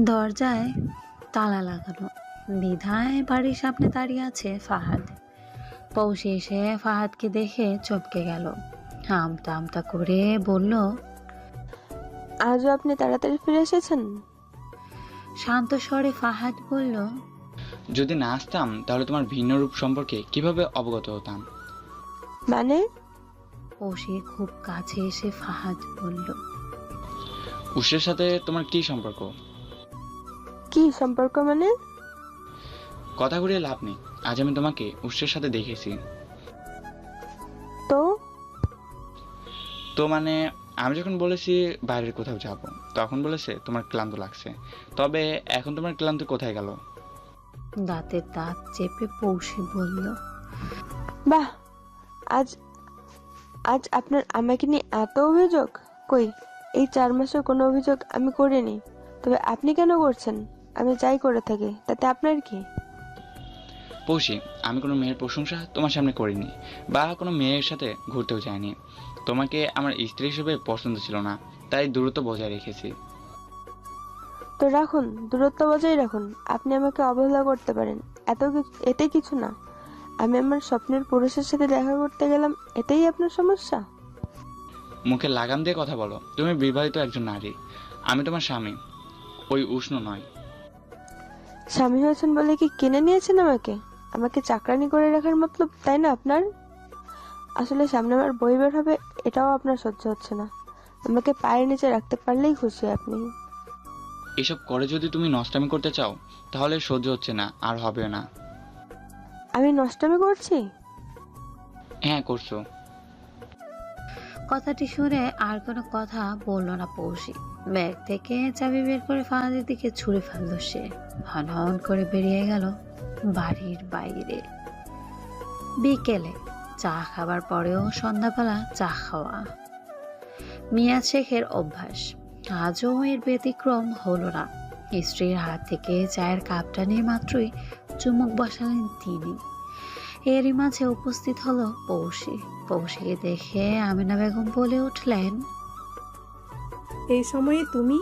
দরজায় তালা লাগানো বিধায় বাড়ির সামনে দাঁড়িয়ে আছে ফাহাদ। পৌঁছে এসে ফাহাদকে দেখে চমকে গেল। আমতা আমতা করে বলল, আজও আপনি তাড়াতাড়ি ফিরে এসেছেন? শান্ত স্বরে ফাহাদ বলল, যদি না আসতাম তাহলে তোমার ভিন্ন রূপ সম্পর্কে কিভাবে অবগত হতাম? মানে? পৌঁছে খুব কাছে এসে ফাহাদ বলল, উষের সাথে তোমার কি সম্পর্ক? কি সম্পর্ক মানে? কথা ঘুরিয়ে লাভ নেই, আজ আমি তোমাকে উষের সাথে দেখেছি। তো তো মানে আমি যখন বলেছি বাইরের কোথাও যাব, তখন বলেছে তোমার ক্লান্ত লাগছে। তবে এখন তোমার ক্লান্ত কোথায় গেল? দাঁতের দাঁত চেপে পৌঁছে বলল, বাহ, আজ আজ আপনার আমাকে নিয়ে এত অভিযোগ? কই, এই 4 মাসে কোনো অভিযোগ আমি করিনি। তবে আপনি কেন করছেন? আমি যাই করে থাকি তাতে আপনার কি? পৌষি, আমি কোনো মেয়ের প্রশংসা তোমার সামনে করিনি, বা কোনো মেয়ের সাথে ঘুরতেও যাইনি। তোমাকে আমার স্ত্রী হিসেবে পছন্দ ছিল না, তাই দূরত্ব বজায় রেখেছি। তো রাখুন, দূরত্ব বজায় রাখুন। আপনি আমাকে অবহেলা করতে পারেন, এতে কিছু না। আমি আমার স্বপ্নের পুরুষের সাথে দেখা করতে গেলাম, এটাই আপনার সমস্যা? মুখে লাগাম দিয়ে কথা বলো। তুমি বিবাহিত একজন নারী, আমি তোমার স্বামী, ওই উষ্ণ নয়। স্বামী হয়েছেন বলে কি কিনে নিয়েছেন আমাকে? আমাকে চাকরানি করে রাখার মতলব, তাই না আপনার? আসলে সামনে আমার বই বের হবে, এটাও আপনার সহ্য হচ্ছে না। আমাকে পায়ের নিচে রাখতে পারলেই খুশি আপনি। এসব করে যদি তুমি নষ্টামি করতে চাও, তাহলে সহ্য হচ্ছে না, আর হবে না। আমি নষ্টামি করছি? হ্যাঁ, করছো। কথাটি শুনে আর কোনো কথা বলল না পৌষি। ব্যাগ থেকে চাবি বের করে ফাহাদের দিকে ছুঁড়ে ফেলল সে। হন হন করে বেরিয়ে গেল বাড়ির বাইরে। বিকেলে চা খাবার পরেও সন্ধ্যাবেলা চা খাওয়া মিয়া শেখের অভ্যাস। আজও এর ব্যতিক্রম হলো না। স্ত্রীর হাত থেকে চায়ের কাপটা নিয়ে মাত্রই চুমুক বসালেন তিনি। এরই মাঝে উপস্থিত হলো পৌষি। পৌষিকে দেখে আমিনা বেগম বলে উঠলেন, এই সময়ে তুমি?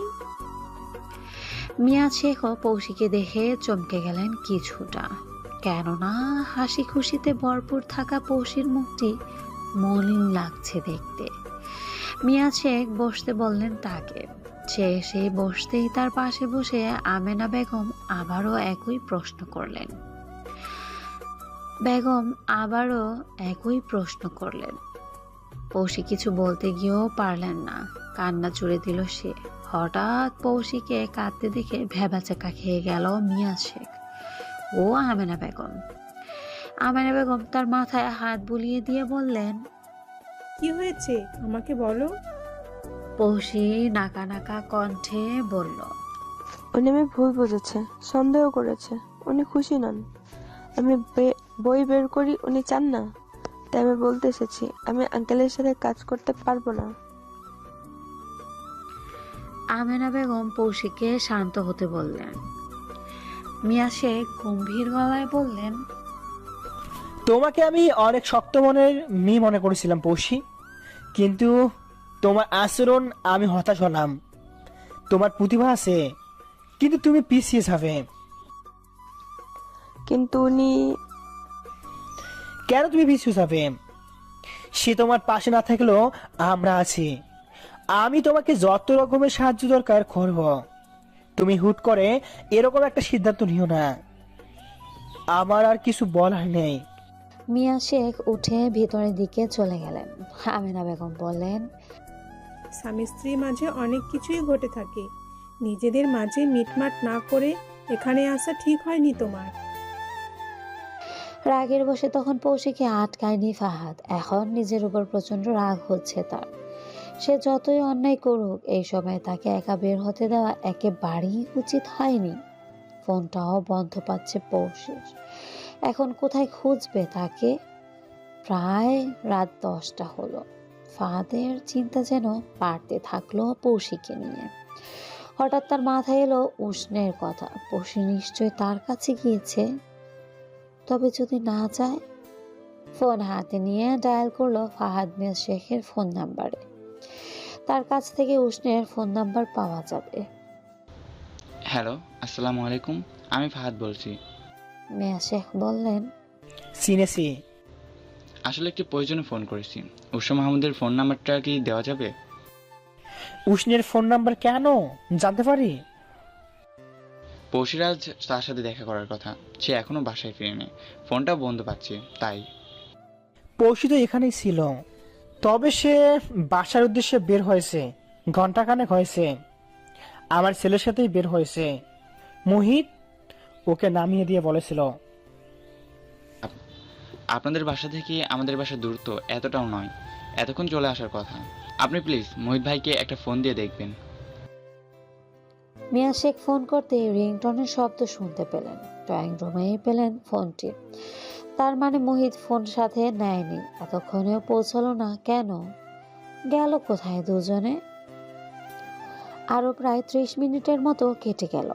মিয়া শেখও পৌষিকে দেখে চমকে গেলেন কিছুটা। কেননা হাসি খুশিতে ভরপুর থাকা পৌষির মুখটি মলিন লাগছে দেখতে। মিয়া শেখ বসতে বললেন তাকে। সে সেই বসতেই তার পাশে বসে আমেনা বেগম আবারও একই প্রশ্ন করলেন। পৌষি কিছু বলতে গিয়েও পারলেন না, কান্না জুড়ে দিল সে। হঠাৎ পৌষিকে কাঁদতে দেখে ভ্যাবাচাকা খেয়ে গেল মিয়া শেখ ও আমেনা বেগম। আমেনা বেগম তার মাথায় হাত বুলিয়ে দিয়ে বললেন, কি হয়েছে আমাকে বলো। পৌষি নাকা নাকা কণ্ঠে বলল, উনি আমি ভুল বুঝেছে, সন্দেহ করেছে। উনি খুশি নন আমি বই বের করি, উনি চান না। তাই আমি বলতে এসেছি, আমি আঙ্কেলের সাথে কাজ করতে পারবো না। আমেনা বেগম পৌষিকে শান্ত হতে বললেন। মিয়া শেখ গম্ভীর গলায় বললেন, তোমাকে আমি অনেক শক্ত মনের মেয়ে মনে করেছিলাম পৌষি, কিন্তু তোমার আচরণ আমি হতাশ হলাম। তোমার প্রতিভা আছে, কিন্তু তুমি পিছিয়ে যাবে। কিন্তু উনি... কেন তুমি পিছিয়ে যাবে? সে তোমার পাশে না থাকলেও আমরা আছি। আমি তোমাকে যত রকমের সাহায্য দরকার করব। তুমি হুট করে এরকম একটা সিদ্ধান্ত নিও না। আমার আর কিছু বলার নেই। মিয়া শেখ উঠে ভিতরের দিকে চলে গেলেন। আমেনা বেগম বললেন, স্বামী স্ত্রীর মাঝে অনেক কিছুই ঘটে থাকে, নিজেদের মাঝে মিটমাট না করে এখানে আসা ঠিক হয়নি তোমার। রাগের বসে তখন পৌষিকে আটকায়নি ফাহাদ। এখন নিজের উপর প্রচন্ড রাগ হচ্ছে তার। সে যতই অন্যায় করুক, এই সময় তাকে একা বের হতে দেওয়া একেবারেই উচিত হয়নি। ফোনটাও বন্ধ পাচ্ছে পৌষির। এখন কোথায় খুঁজবে তাকে? প্রায় রাত 10টা হলো। ফাহাদের চিন্তা যেন বাড়তে থাকলো পৌষিকে নিয়ে। হঠাৎ তার মাথায় এলো উষ্ণের কথা। পৌষি নিশ্চয় তার কাছে গিয়েছে। তবে যদি না যায়? ফোন হাতে নিয়ে ডায়াল করলো ফাহাদ মিয়া শেখের ফোন নাম্বারে। তার কাছ থেকে উষ্ণের ফোন নাম্বার পাওয়া যাবে। হ্যালো, আসসালামু আলাইকুম। আমি ফাহাদ বলছি। মিয়া শেখ বললেন, চিনেছি। আসলে একটি প্রয়োজনে ফোন করেছি। উৎস মাহমুদের ফোন নাম্বারটা কি দেওয়া যাবে? উষ্ণের ফোন নাম্বার কেন জানতে পারি? পৌশিরাজ তার সাথে দেখা করার কথা, সে এখনো বাসায় ফিরেনি, ফোনটাও বন্ধ পাচ্ছে, তাই। পৌষি তো এখানেই ছিল, তবে সে বাসার উদ্দেশ্যে বের হয়েছে, ঘন্টাখানেক হয়েছে। আমার ছেলের সাথেই বের হয়েছে। মোহিত ওকে নামিয়ে দিয়ে বলেছিল। আপনাদের বাসা থেকে আমাদের বাসা দূরত্ব এতটাও নয়, এতক্ষণ চলে আসার কথা। আপনি প্লিজ মোহিত ভাইকে একটা ফোন দিয়ে দেখবেন। মিয়া শেখ ফোন করতে রিংটনের শব্দ শুনতে পেলেন। ড্রয়িং রুমেই পেলেন ফোনটি। তার মানে মোহিত ফোন সাথে নেয়নি। এতক্ষণেও পৌঁছালো না কেন? গেল কোথায় দুজনে? আরো প্রায় 30 মিনিটের মতো কেটে গেল।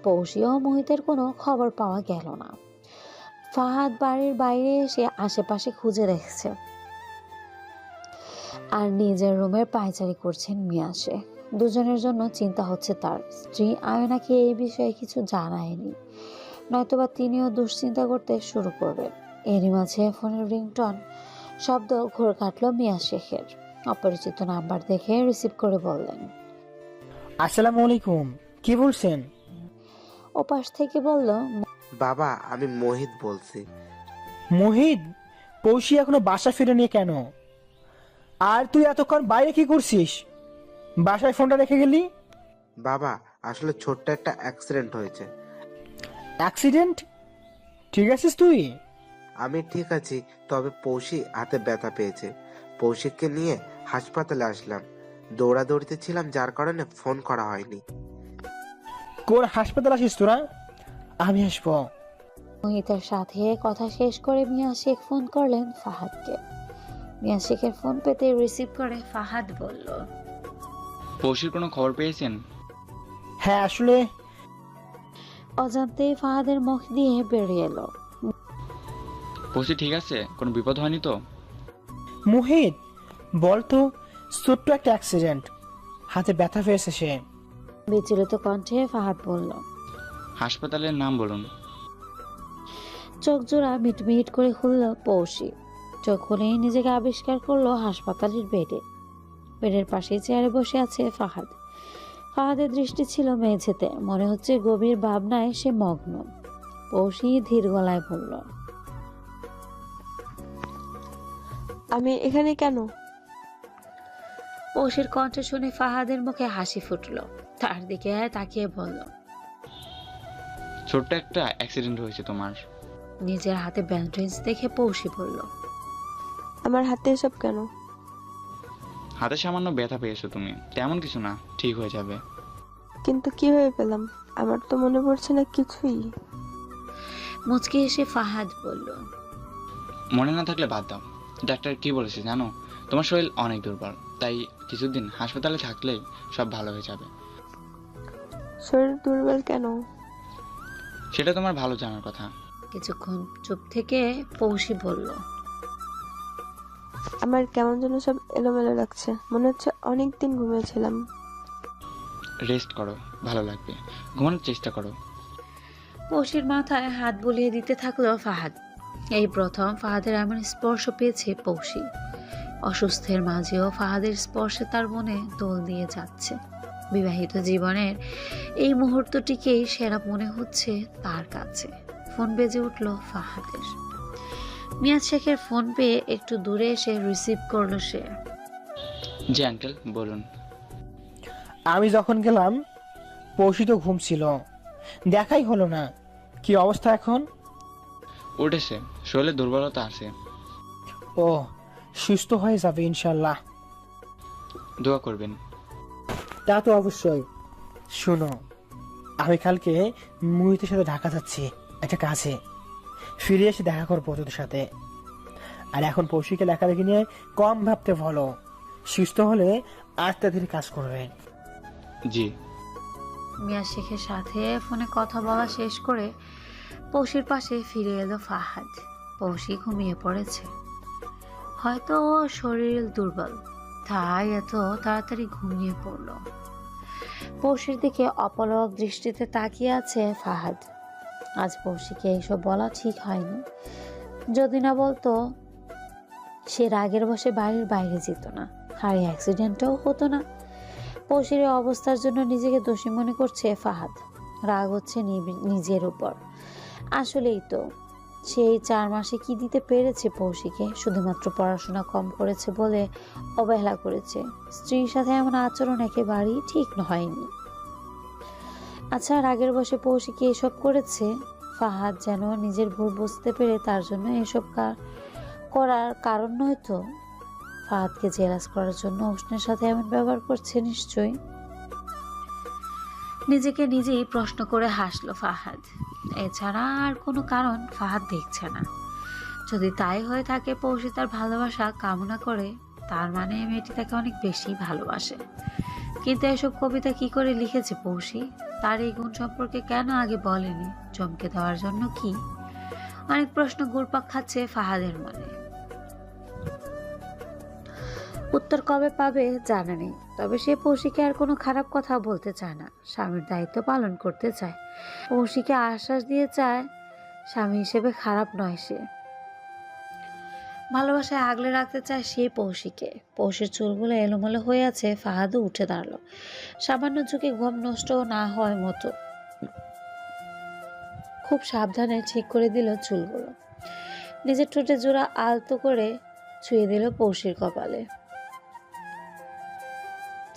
পৌষি ও মোহিতের কোনো খবর পাওয়া গেল না। ফাহাদ বাড়ির বাইরে এসে আশেপাশে খুঁজে দেখছে, আর নিজের রুমের পায়চারি করছেন মিয়া শেখ। দুজনের জন্য চিন্তা হচ্ছে তার। স্ত্রী আয়নাকে এই বিষয়ে কিছু জানায়নি, নয়তোবা তিনিও দুশ্চিন্তা করতে শুরু করবেন। এরই মাঝে ফোনের রিংটন শব্দ ঘোর কাটল মিয়া শেখের। অপরিচিত নাম্বার দেখে রিসিভ করে বললেন, আসসালামু আলাইকুম, কি বলছেন? ওপাশ থেকে বলল, বাবা, আমি মোহিত বলছি। মোহিত, পৌষি এখনো বাসা ফিরেনি কেন? আর তুই এতক্ষণ বাইরে কি করছিস? বাসায় ফোনটা রেখে গেলি? বাবা, আসলে ছোট্ট একটা অ্যাক্সিডেন্ট হয়েছে। অ্যাক্সিডেন্ট? ঠিক আছিস তুই? আমি ঠিক আছি, তবে পৌষি হাতে ব্যথা পেয়েছে। পৌষিককে নিয়ে হাসপাতালে আসলাম। দৌড়াদৌড়িতে ছিলাম, যার কারণে ফোন করা হয়নি। কোন হাসপাতাল আসিস তোরা? আমি আসবো। মোহিতের সাথে কথা শেষ করে মিয়া শেখ ফোন করলেন ফাহাদকে। মিয়া শেখের ফোন পেতে রিসিভ করে ফাহাদ বলল, পৌশির কোনো খবর পেয়েছেন? হ্যাঁ, আসলে অজান্তেই ফাহাদের মুখ দিয়ে বেরিয়ে এলো, পৌশি ঠিক আছে? কোনো বিপদ হয়নি তো? মোহিত বলতো, ছোট্ট একটা অ্যাক্সিডেন্ট, হাতে ব্যথা পেয়েছে সে। বিচলিত কণ্ঠে ফাহাদ বলল। হাসপাতালের নাম বলুন। চোখ জোড়া মিটমিট করে খুলল পৌষি। চোখ খুলেই নিজেকে আবিষ্কার করলো হাসপাতালের বেডে। বেডের পাশে চেয়ারে বসে আছে ফাহাদ। ফাহাদের দৃষ্টি ছিল মেঝেতে, মনে হচ্ছে গভীর ভাবনায় সে মগ্ন। পৌষি ধীর গলায় বলল, আমি এখানে কেন? পৌষির কণ্ঠ শুনে ফাহাদের মুখে হাসি ফুটলো। তার দিকে তাকিয়ে বলল, ছোট্ট একটা অ্যাক্সিডেন্ট হয়েছে তোমার। নিজের হাতে ব্যান্ডেজ দেখে পৌষি বলল, আমার হাতে এসব কেন? হাতে সামান্য ব্যথা পেয়েছো তুমি, তেমন কিছু না, ঠিক হয়ে যাবে। কিন্তু কিভাবে পেলাম? আমার তো মনে পড়ছে না কিছুই। মুচকি এসে ফাহাদ বলল, মনে না থাকলে বাদ দাও। ডাক্তার কি বলেছে জানো? তোমার শরীর অনেক দুর্বল, তাই কিছুদিন হাসপাতালে থাকলেই সব ভালো হয়ে যাবে। শরীর দুর্বল কেন? সেটা তোমার ভালো জানার কথা। কিছুক্ষণ চুপ থেকে পৌষি বলল, আমার কেমন যেন সব এলোমেলো লাগছে, মনে হচ্ছে অনেকদিন ঘুমিয়েছিলাম। রেস্ট করো, ভালো লাগবে, ঘুমানোর চেষ্টা করো। পৌষির মাথায় হাত বুলিয়ে দিতে থাকলো ফাহাদ। এই প্রথম ফাহাদের এমন স্পর্শ পেয়েছে পৌষি। অসুস্থের মাঝেও ফাহাদের স্পর্শে তার মনে দোল দিয়ে যাচ্ছে। বিবাহিত জীবনের এই মুহূর্তটিকেই সেরা মনে হচ্ছে তার কাছে। ফোন বেজে উঠল ফাহাদের। মিয়া শেখের ফোন পেয়ে একটু দূরে এসে রিসিভ করলো সে। জি আঙ্কেল, বলুন। আমি যখন গেলাম পৌষি তো ঘুমছিল, দেখাই হলো না। কি অবস্থা এখন? উঠেছে, শরীরে দুর্বলতা আছে। ও, সুস্থ হয়ে যাবে ইনশাল্লাহ। দোয়া করবেন। তা তো অবশ্যই। শুনো, আমি কালকে মুহিতের সাথে ঢাকা যাচ্ছি একটা কাজে। ফিরে এসে দেখা করবো তোদের সাথে। আর এখন পৌষিকে লেখালেখি নিয়ে কম ভাবতে বলো। সুস্থ হলে আস্তে ধীরে কাজ করবে। জি। মিয়া শেখের সাথে ফোনে কথা বলা শেষ করে পৌষির পাশে ফিরে এলো ফাহাদ। পৌষি ঘুমিয়ে পড়েছে। হয়তো শরীর দুর্বল, তাই এত তাড়াতাড়ি ঘুমিয়ে পড়ল। পৌশির দিকে অপলক দৃষ্টিতে তাকিয়ে আছে ফাহাদ। আজ পৌশিকে এইসব বলা ঠিক হয়নি। যদি না বলতো, সে রাগের বশে বাড়ির বাইরে যেত না, আর এই অ্যাক্সিডেন্টটাও হতো না। পৌশির এই অবস্থার জন্য নিজেকে দোষী মনে করছে ফাহাদ। রাগ হচ্ছে নিজের উপর। আসলেই তো, সেই 4 মাসে কি দিতে পেরেছে পৌশিকে? শুধুমাত্র পড়াশোনা কম করেছে বলে অবহেলা করেছে। স্ত্রীর সাথে এমন আচরণ একেবারেই ঠিক হয়নি। আচ্ছা, রাগের বশে পৌশিকে এসব করেছে। ফাহাদ যেন নিজের ভুল বুঝতে পেরে তার জন্য এসব করার কারণ নয়তো। ফাহাদকে জেলাস করার জন্য উষ্ণের সাথে এমন ব্যবহার করছে নিশ্চয়ই। নিজেকে নিজেই প্রশ্ন করে হাসলো ফাহাদ। এছাড়া আর কোনো কারণ ফাহাদ দেখছে না। যদি তাই হয়ে থাকে, পৌশি তার ভালোবাসা কামনা করে, তার মানে মেয়েটি তাকে অনেক বেশি ভালোবাসে। কিন্তু এসব কবিতা কি করে লিখেছে পৌশি? তার এই গুণ সম্পর্কে কেন আগে বলেনি? চমকে দেওয়ার জন্য কি? অনেক প্রশ্ন ঘুরপাক খাচ্ছে ফাহাদের মনে। উত্তর কবে পাবে জানা নেই। তবে সে পৌশিকে আর কোনো খারাপ কথা বলতে চায় না, স্বামীর দায়িত্ব পালন করতে চায়। পৌশিকে আশ্বাস দিয়ে চায় স্বামী হিসেবে খারাপ নয় সে। ভালোবাসায় আগলে রাখতে চায় সে পৌশিকে। পৌশির চুলগুলো এলোমেলো হয়ে আছে। ফাহাদও উঠে দাঁড়ালো, সামান্য ঝুঁকে ঘুম নষ্ট না হওয়ার মতো। খুব সাবধানে ঠিক করে দিল চুলগুলো। নিজের ঠোঁটে জোড়া আলতো করে ছুঁয়ে দিল পৌশির কপালে।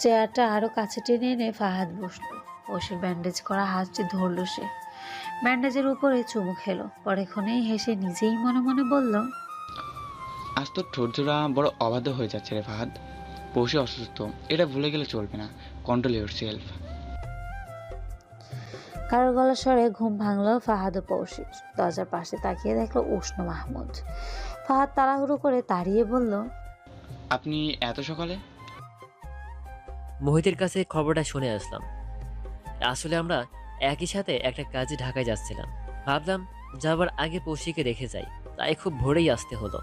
চেয়ারটা আরো কাছে টেনে এনে ফাহাদ বসলো। পৌশির ব্যান্ডেজ করা হাতটি ধরলো সে। ব্যান্ডেজের উপরে চুমু খেলো। পরেক্ষণেই হেসে নিজেই মনে মনে বলল, আজ তোর ঠোঁটজোড়া বড় অবাধ্য হয়ে যাচ্ছে রে ফাহাদ। পৌশি অসুস্থ, এটা ভুলে গেলে চলবে না। Control your self. কারোর গলার স্বরে ঘুম ভাঙলো ফাহাদ ও পৌশির। দরজার পাশে তাকিয়ে দেখলো উষ্ণ মাহমুদ। ফাহাদ তাড়াহুড়ো করে তাড়িয়ে বলল, আপনি এত সকালে? মোহিতের কাছে খবরটা শুনে আসলাম। আসলে আমরা একই সাথে একটা কাজে ঢাকায় যাচ্ছিলাম। ভাবলাম যাবার আগে পৌশিকে রেখে যাই, তাই খুব ভোরেই আসতে হলো।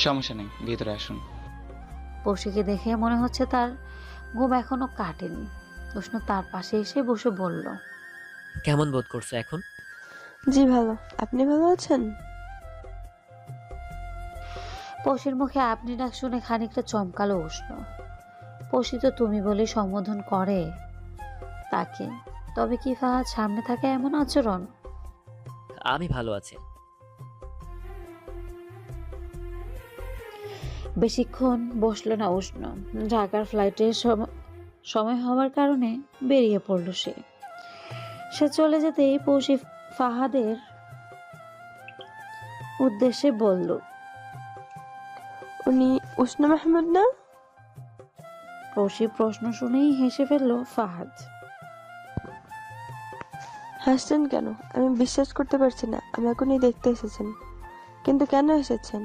সমস্যা নেই, ভেতরে আসুন। পৌশিকে দেখে মনে হচ্ছে তার ঘুম এখনো কাটেনি। উষ্ণ তার পাশে এসে বসে বলল, কেমন বোধ করছো এখন? জি ভালো। আপনি ভালো আছেন? পৌশির মুখে আপনি ডাক শুনে খানিকটা চমকালো উষ্ণ। পৌশি তো তুমি বলে সম্বোধন করে তাকে। তবে কি ফাহাদ সামনে থাকে এমন আচরণ? আমি ভালো আছি। বেশিক্ষণ বসলো না উষ্ণ। ঢাকার ফ্লাইটের সময় হওয়ার কারণে বেরিয়ে পড়ল সে। চলে যেতেই পৌশি ফাহাদের উদ্দেশ্যে বলল, উনি উষ্ণ মাহমুদ না? পৌশি প্রশ্ন শুনেই হেসে ফেলল ফাহাদ। হাসছেন কেন? আমি বিশ্বাস করতে পারছি না আমাকে উনি দেখতে এসেছেন। কিন্তু কেন এসেছেন?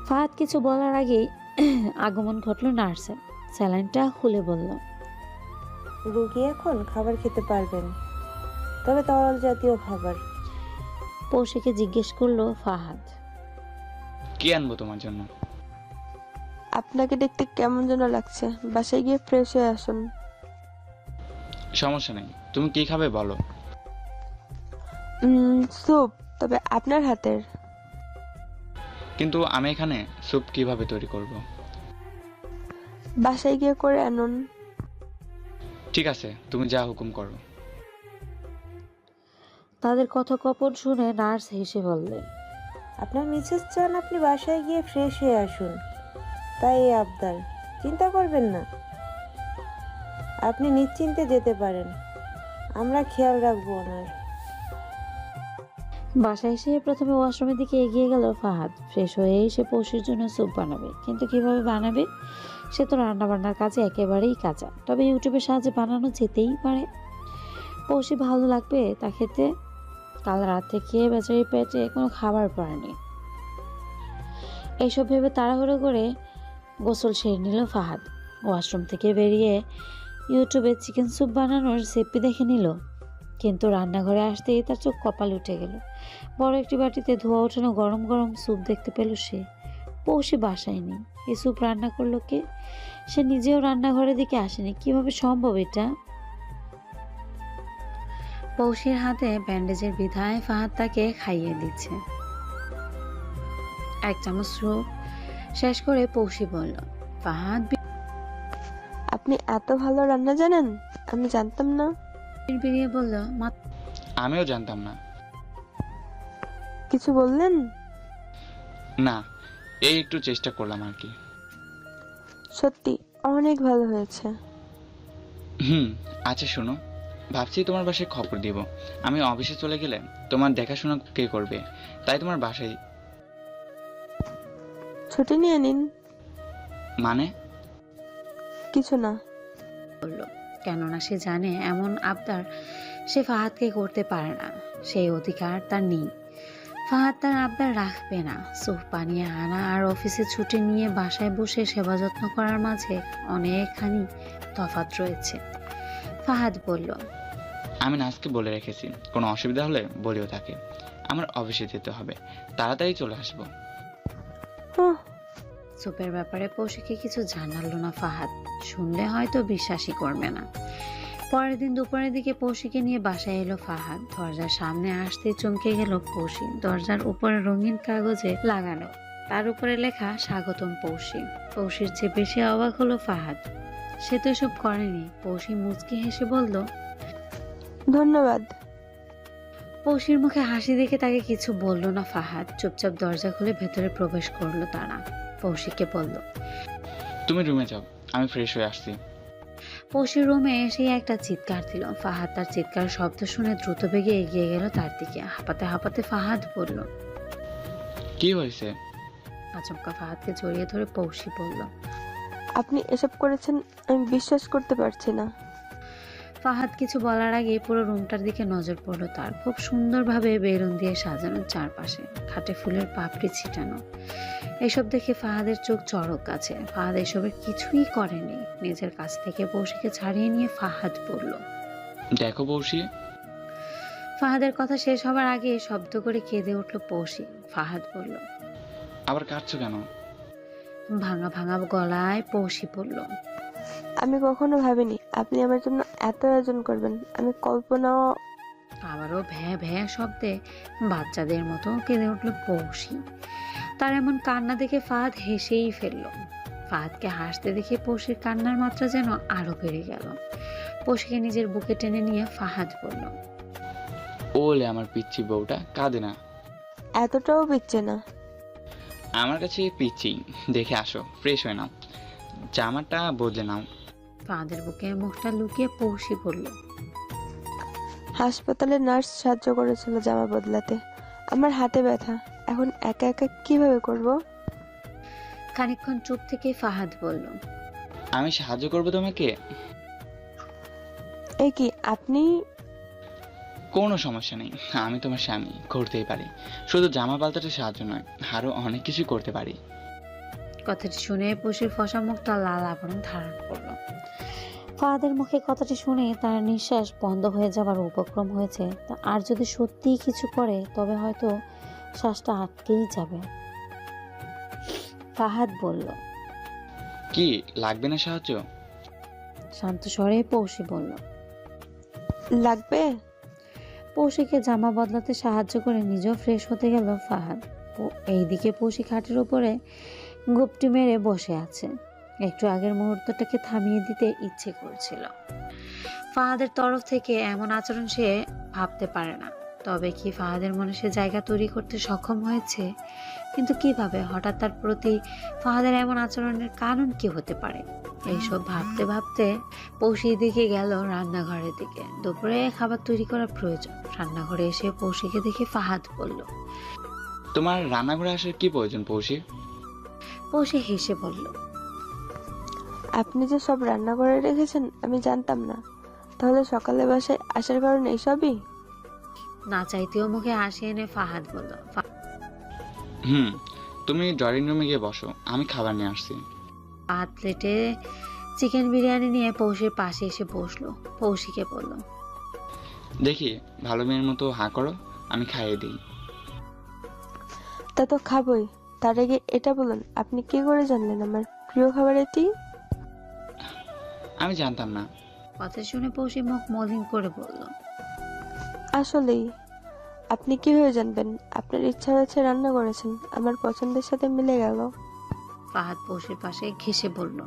ফাহাদ কিছু বলার আগেই আগমন ঘটলো নার্সের। স্যালাইনটা খুলে বলল, রোগী এখন খাবার খেতে পারবেন, তবে তরল জাতীয় খাবার। পৌশিকে জিজ্ঞেস করলো ফাহাদ, কি আনবো তোমার জন্য? আপনাকে দেখতে কেমন যেন লাগছে, বাসায় গিয়ে ফ্রেশ হয়ে আসুন। সমস্যা নেই, তুমি কি খাবে বলো। স্যুপ, তবে আপনার হাতের। কিন্তু আমি এখানে স্যুপ কিভাবে তৈরি করব? বাসায় গিয়ে করে আনুন। ঠিক আছে, তুমি যা হুকুম করো। তাদের কথোপকথন শুনে নার্স হেসে বললেন, আপনার মিসেস চান আপনি বাসায় গিয়ে ফ্রেশ হয়ে আসুন, তাই এই আবদার। চিন্তা করবেন না, আপনি নিশ্চিন্তে যেতে পারেন, আমরা খেয়াল রাখবো ওনার। বাসায় এসে প্রথমে ওয়াশরুমের দিকে এগিয়ে গেল ফাহাদ। ফ্রেশ হয়ে এসে পৌশির জন্য স্যুপ বানাবে। কিন্তু কিভাবে বানাবে? সে তো রান্নাবান্নার কাজে একেবারেই কাঁচা। তবে ইউটিউবের সাহায্যে বানানো যেতেই পারে। পৌশি ভালো লাগবে তা খেতে? কাল রাত থেকে বেচারির পেটে কোনো খাবার পড়েনি। এইসব ভেবে তাড়াহুড়ো করে গোসল সেরে নিল ফাহাদ। ওয়াশরুম থেকে বেরিয়ে ইউটিউবে চিকেন স্যুপ বানানোর রেসিপি দেখে নিল। কিন্তু রান্নাঘরে আসতেই তার চোখ কপালে উঠে গেল। বড় একটি বাটিতে ধোয়া ওঠানো গরম গরম স্যুপ দেখতে পেল সে। পৌষি বাসায় নেই। এই স্যুপ রান্না করলো কে? সে নিজেও রান্নাঘরের দিকে আসেনি, কিভাবে সম্ভব এটা? পৌষির হাতে ব্যান্ডেজের বিধায় ফাহাদ তাকে খাইয়ে দিচ্ছে। এক চামচ স্যুপ শেষ করে পৌষি বলল, ফাহাদ আপনি এত ভালো রান্না জানেন, আমি জানতাম না। বিড়বিড়িয়ে বলল, মা আমিও জানতাম না। কিছু বললেন? না, এই একটু চেষ্টা করলাম আর কি। সত্যি অনেক ভালো হয়েছে। আচ্ছা শোনো, ভাবছি তোমার বাসায় খবর দিব। আমি অফিসে চলে গেলে তোমার দেখাশোনা কে করবে, তাই তোমার বাসায়। ছুটি নিয়ে নিন। মানে? কিছু না। বলল, কেননা সে জানে এমন আবদার সে ফাহাদকে করতে পারে না, সেই অধিকার তার নেই। ফাহাদ তার আবদার রাখবে না। স্যুপ বানিয়ে আনা আর অফিসে ছুটি নিয়ে বাসায় বসে সেবা যত্ন করার মাঝে অনেকখানি তফাৎ রয়েছে। ফাহাদ বলল, আমি নাজকে বলে রেখেছি, কোনো অসুবিধা হলে বলিও তাকে। আমার অফিসে যেতে হবে, তাড়াতাড়ি চলে আসবো। স্যুপের ব্যাপারে পৌষিকে কিছু জানালো না ফাহাদ। শুনলে হয়তো বিশ্বাসই করবে না। পরের দিন দুপুরের দিকে পৌষিকে নিয়ে বাসায় এলো ফাহাদ। দরজার সামনে আসতেই চমকে গেল পৌষি। দরজার উপরে রঙিন কাগজে লাগানো, তার উপরে লেখা স্বাগতম পৌষি। পৌষির চেয়ে বেশি অবাক হলো ফাহাদ। সে তো এসব করেনি। পৌষি মুচকি হেসে বলল, ধন্যবাদ। পৌষির মুখে হাসি দেখে তাকে কিছু বলল না ফাহাদ। চুপচাপ দরজা খুলে ভেতরে প্রবেশ করলো তারা। পৌষিকে বলল, তুমি রুমে যাও, আমি ফ্রেশ হয়ে আসছি। পৌষির রুমে এসে একটা চিৎকার দিল। ফাহাদ তার চিৎকার শব্দ শুনে দ্রুত বেগে এগিয়ে গেল তার দিকে। হাঁপাতে হাঁপাতে ফাহাদ বলল, কি হয়েছে? আচমকা ফাহাদকে জড়িয়ে ধরে পৌষি বলল, আপনি এসব করেছেন আমি বিশ্বাস করতে পারছি না। ফাহাদ কিছু বলার আগে পুরো রুমটার দিকে নজর পড়ল তার। খুব সুন্দরভাবে বেলুন দিয়ে সাজানো, চারপাশে খাটে ফুলের পাপড়ি ছিটানো। এসব দেখে ফাহাদের চোখ চড়ক গাছে। ফাহাদ এসবের কিছুই করেনি। নিজের কাছ থেকে পৌষিকে ছাড়িয়ে নিয়ে ফাহাদ বলল, দেখো পৌষি। ফাহাদের কথা শেষ হবার আগে শব্দ করে কেঁদে উঠল পৌষি। ফাহাদ বলল, আবার কাঁদছো কেন? ভাঙা ভাঙা গলায় পৌষি বলল, আমি কখনো ভাবিনি আপনি আমার জন্য এত আয়োজন করবেন। আমি কল্পনাও। আবারও ভ্যাঁ ভ্যাঁ শব্দে বাচ্চাদের মতো কেঁদে উঠল পৌষি। তার এমন কান্না দেখে ফাহাদ হেসেই ফেলল। ফাহাদকে হাসতে দেখে পৌষির কান্নার মাত্রা যেন আরো বেড়ে গেল। পৌষিকে নিজের বুকে টেনে নিয়ে ফাহাদ বলল, ওলে আমার পিচ্ছি বউটা কাঁদে না। এতটাও বিচ্ছে না। আমার কাছে পিচ্ছি দেখে আসো, ফ্রেশ হয়ে নাও, জামাটা বদলে নাও। ফাহাদের বুকে মুখটা লুকিয়ে পৌষি বলল, হাসপাতালে নার্স সাহায্য করেছিল জামা বদলাতে। আমার হাতে ব্যথা, এখন একা একা কিভাবে করব? খানিকক্ষণ চুপ থেকে ফাহাদ বলল, আমি সাহায্য করবো তোমাকে। এই কি আপনি? কোনো সমস্যা নেই, আমি তোমার স্বামী, করতেই পারি। শুধু জামা পাল্টাতে সাহায্য নয়, আরো অনেক কিছু করতে পারি। কথাটি শুনে পৌষির ফসা মুখটা লাল আবরণ ধারণ করলো। ফাহাদের মুখে কথাটি শুনে তার নিঃশ্বাস বন্ধ হয়ে যাবার উপক্রম হয়েছে। আর যদি সত্যিই কিছু করে তবে হয়তো শ্বাসটা আটকেই যাবে। ফাহাদ বলল, কি লাগবে না সাহায্য? শান্ত স্বরে পৌষি বলল, লাগবে। পৌষিকে জামা বদলাতে সাহায্য করে নিজেও ফ্রেশ হতে গেল ফাহাদ। এইদিকে পৌষি খাটের উপরে গুপটি মেরে বসে আছে। একটু আগের মুহূর্তটাকে থামিয়ে দিতে ইচ্ছে করছিল। ফাহাদের তরফ থেকে এমন আচরণ সে ভাবতে পারে না। তবে কি ফাহাদের মনে সে জায়গা তৈরি করতে সক্ষম হয়েছে? কিন্তু কিভাবে? হঠাৎ তার প্রতি ফাহাদের এমন আচরণের কারণ কি হতে পারে? এইসব ভাবতে ভাবতে পৌষির দিকে গেল রান্নাঘরের দিকে। দুপুরে খাবার তৈরি করা প্রয়োজন। রান্নাঘরে এসে পৌষিকে দেখে ফাহাদ বলল, তোমার রান্নাঘরে আসার কি প্রয়োজন পৌষি? পৌষি হেসে বলল, আপনি যে সব রান্না করে রেখেছেন আমি জানতাম না। তাহলে সকালে বাসায় আসার কারণ এইসবই? না চাইতেও মুখে হাসি এনে ফাহাদ বলল, তুমি ড্রয়িং রুমে গিয়ে বসো, আমি খাবার নিয়ে আসছি। ফাহাদ প্লেটে চিকেন বিরিয়ানি নিয়ে পৌষির পাশে এসে বসলো। পৌষিকে বলল, দেখি ভালো মেয়ের মতো হাঁ করো, আমি খাইয়ে দিই। তা তো খাবই, তার আগে এটা বলুন, আপনি কি করে জানলেন আমার প্রিয় খাবার এটি? আমি জানতাম না। কথা শুনে পৌষি মুখ মলিন করে বলল, আসলেই আপনি কি হয়ে জানবেন? আপনার ইচ্ছা হয়েছে, রান্না করেছেন, আমার পছন্দের সাথে মিলে গেল। ফাহাদ পৌষির পাশে ঘেঁষে বলল।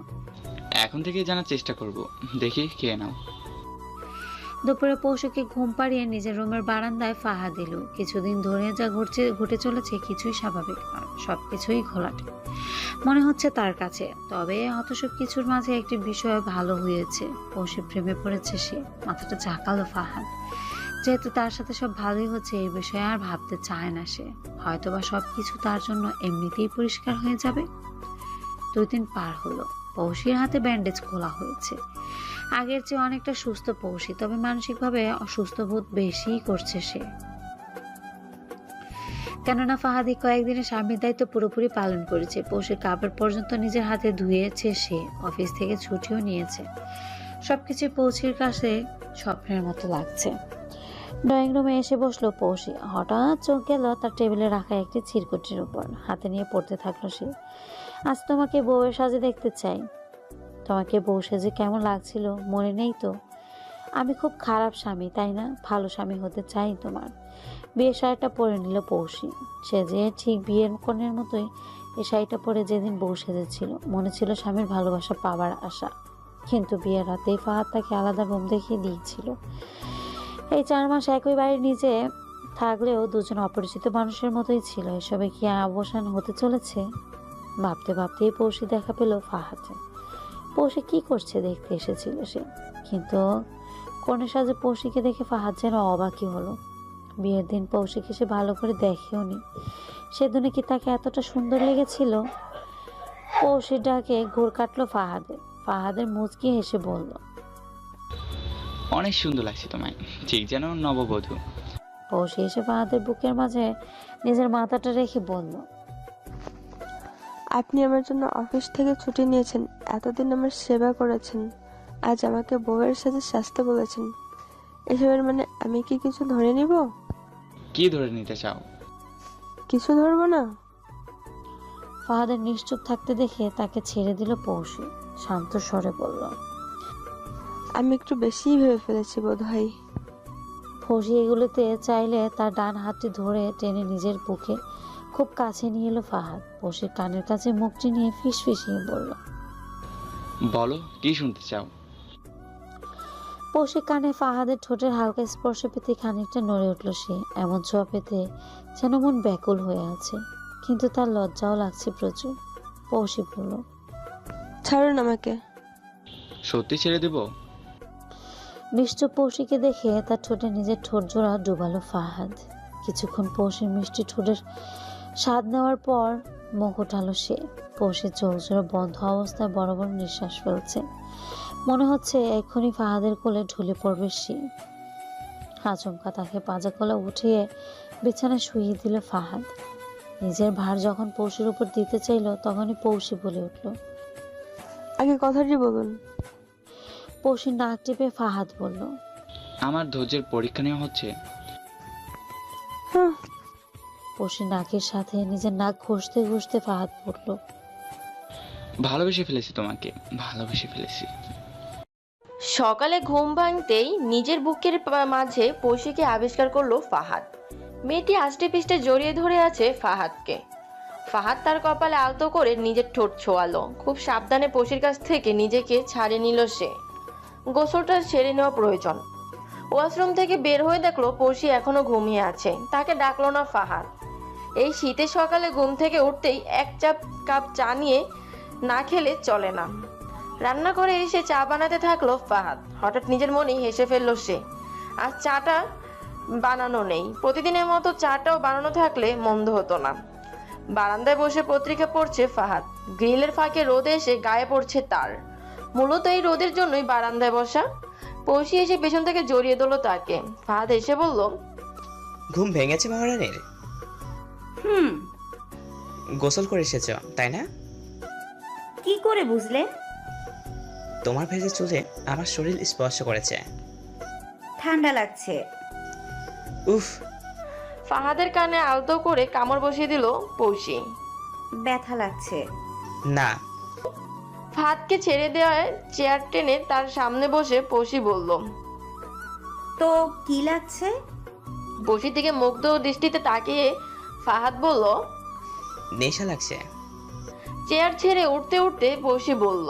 এখন থেকে জানার চেষ্টা করব। দেখি খেয়ে নাও। দুপুরে পৌষকে ঘুম পাড়িয়ে নিজের রুমের বারান্দায় ফাহাদ এলো। কিছুদিন ধরে যা ঘটে চলেছে কিছুই স্বাভাবিক নয়, সবকিছুই ঘোলাটে মনে হচ্ছে তার কাছে। তবে অত সব কিছুর মাঝে একটি বিষয় ভালো হয়েছে, পৌষে প্রেমে পড়েছে সে। মাথাটা ঝাঁকালো ফাহাদ। যেহেতু তার সাথে সব ভালোই হচ্ছে, এই বিষয়ে আর ভাবতে চায় না সে। হয়তোবা সবকিছু তার জন্য এমনিতেই পরিষ্কার হয়ে যাবে। 2 দিন পার হলো। পৌষির হাতে ব্যান্ডেজ খোলা হয়েছে। আগের চেয়ে অনেকটা সুস্থ পৌষি, তবে মানসিকভাবে অসুস্থ বোধ বেশিই করছে সে। কেননা ফাহাদি কয়েকদিনে স্বামীর দায়িত্ব পুরোপুরি পালন করেছে। পৌষির কাপড় পর্যন্ত নিজের হাতে ধুয়েছে সে। অফিস থেকে ছুটিও নিয়েছে। সবকিছু পৌষির কাছে স্বপ্নের মতো লাগছে। ড্রয়িং রুমে এসে বসলো পৌষি। হঠাৎ চোখ গেল তার টেবিলে রাখা একটি চিরকুটির উপর। হাতে নিয়ে পড়তে থাকলো সে। আজ তোমাকে বউয়ের সাজে দেখতে চাই। তোমাকে বউ সেজে কেমন লাগছিল মনে নেই তো? আমি খুব খারাপ স্বামী, তাই না? ভালো স্বামী হতে চাই তোমার। বিয়ের শাড়িটা পরে নিল পৌষি। সে যে ঠিক বিয়ের কনের মতোই এই শাড়িটা পরে যেদিন বউ সেজেছিল, মনে ছিল স্বামীর ভালোবাসা পাওয়ার আশা। কিন্তু বিয়ের রাতেই ফাহাদ তাকে আলাদা রুম দেখিয়ে দিয়েছিল। এই 4 মাস একই বাড়ির নিচে থাকলেও দুজন অপরিচিত মানুষের মতোই ছিল। এসবে কি অবসান হতে চলেছে? ভাবতে ভাবতেই পৌষি দেখা পেল ফাহাদে। পৌষি কি করছে দেখতে এসেছিল সে, কিন্তু কনের সাজে পৌষিকে দেখে ফাহাদ যেন অবাকই হলো। বিয়ের দিন পৌষিকে সে ভালো করে দেখেও নি। সেদিনে কি তাকে এতটা সুন্দর লেগেছিল? পৌষির ডাকে ঘুর কাটলো ফাহাদের মুচকি হেসে বলল, অনেক সুন্দর লাগছে তোমায়, ঠিক যেন নববধূ। পৌষি এসে ফাহাদের বুকের মাঝে নিজের মাথাটা রেখে বলল, আপনি আমার জন্য অফিস থেকে ছুটি নিয়েছেন, এতদিন আমার সেবা করেছেন, আজ আমাকে বউয়ের সাথে সাজতে বলেছেন। এসবের মানে আমি কি কিছু ধরে নিব? কি ধরে নিতে চাও? কিছু ধরবো না। ফাহাদের নিশ্চুপ থাকতে দেখে তাকে ছেড়ে দিল পৌষি। শান্ত স্বরে বলল, আমি একটু বেশিই ভেবে ফেলেছি বোধহয়। পৌষি এগুলোতে চাইলে তার ডান হাতটি ধরে টেনে নিজের বুকে খুব কাছে নিয়ে এলো ফাহাদ। পৌষির কানের কাছে মুখটি নিয়ে ফিসফিসিয়ে বলল, বলো কি শুনতে চাও? পৌষির কানে ফাহাদের ঠোঁটের হালকা স্পর্শ পেতে খানিকটা নড়ে উঠল সে। এমন ছোঁয়া পেতে যেন মন ব্যাকুল হয়ে আছে, কিন্তু তার লজ্জাও লাগছে প্রচুর। পৌষি বলল, ছাড়ুন আমাকে। সত্যি ছেড়ে দেব? নিশ্চুপ পৌষিকে দেখে তার ঠোঁটে নিজের ঠোঁট জোড়া ডুবালো ফাহাদ। কিছুক্ষণ পৌষির মিষ্টি ঠোঁটের স্বাদ নেওয়ার পর মুখ উঠালো সে। পৌষির চোখ জোড়া বন্ধ অবস্থায় বড় বড় নিঃশ্বাস ফেলছে। মনে হচ্ছে এক্ষুনি ফাহাদের কোলে ঢলে পড়বে সে। আচমকা তাকে পাজা কলা উঠিয়ে বিছানায় শুইয়ে দিল ফাহাদ। নিজের ভার যখন পৌষির উপর দিতে চাইল, তখনই পৌষি বলে উঠল, আগে কথাটি বলুন। পৌষি নাক টিপে ফাহাদ বলল, আমার ধৈর্যের পরীক্ষা নেওয়া হচ্ছে। হ্যাঁ, পৌষি নাকের সাথে নিজের নাক ঘষতে ঘষতে ফাহাদ পড়ল, ভালোবেসে ফেলেছি তোমাকে, ভালোবেসে ফেলেছি। সকালে ঘুম ভাঙতেই নিজের বুকের মাঝে পৌষিকে আবিষ্কার করলো ফাহাদ। মেয়েটি আষ্টে পিষ্টে জড়িয়ে ধরে আছে ফাহাদকে। ফাহাদ তার কপালে আলতো করে নিজের ঠোঁট ছোঁয়ালো। খুব সাবধানে পৌষির কাছ থেকে নিজেকে ছাড়িয়ে নিল সে। গোসলটা সেরে নেওয়া প্রয়োজন। ওয়াশরুম থেকে বের হয়ে দেখলো পৌষি এখনো ঘুমিয়ে আছে। তাকে ডাকলো না ফাহাদ। এই শীতের সকালে ঘুম থেকে উঠতেই 1 কাপ চা নিয়ে না খেলে চলে না। রান্না করে এসে চা বানাতে থাকলো ফাহাদ। হঠাৎ নিজের মনেই হেসে ফেললো সে। আজ চাটা বানানো নেই। প্রতিদিনের মতো চাটাও বানানো থাকলে মন্দ হতো না। বারান্দায় বসে পত্রিকা পড়ছে ফাহাদ। গ্রিলের ফাঁকে রোদে এসে গায়ে পড়ছে তার। মূলত এই রোদের জন্যই বারান্দায় বসা। পৌষি এসে পেছন থেকে জড়িয়ে দিল তাকে। ফাহাদ এসে বলল, ঘুম ভেঙেছে মহারানীর? গোসল করে এসেছ তাই না? কি করে বুঝলে? তোমার ভেজে চুলে আমার শরীর স্পর্শ করেছে। ঠান্ডা লাগছে। উফ। ফাহাদের কানে আলতো করে কামড় বসিয়ে দিল পৌষি। ব্যথা লাগছে। না। ফাহাদকে ছেড়ে দেওয়ায় চেয়ার টেনে তার সামনে বসে পৌশি বলল। তো কি লাগছে? পৌশির দিকে মুগ্ধ দৃষ্টিতে তাকিয়ে ফাহাদ বলল। নেশা লাগছে। চেয়ার ছেড়ে উঠতে উঠতে পৌশি বলল।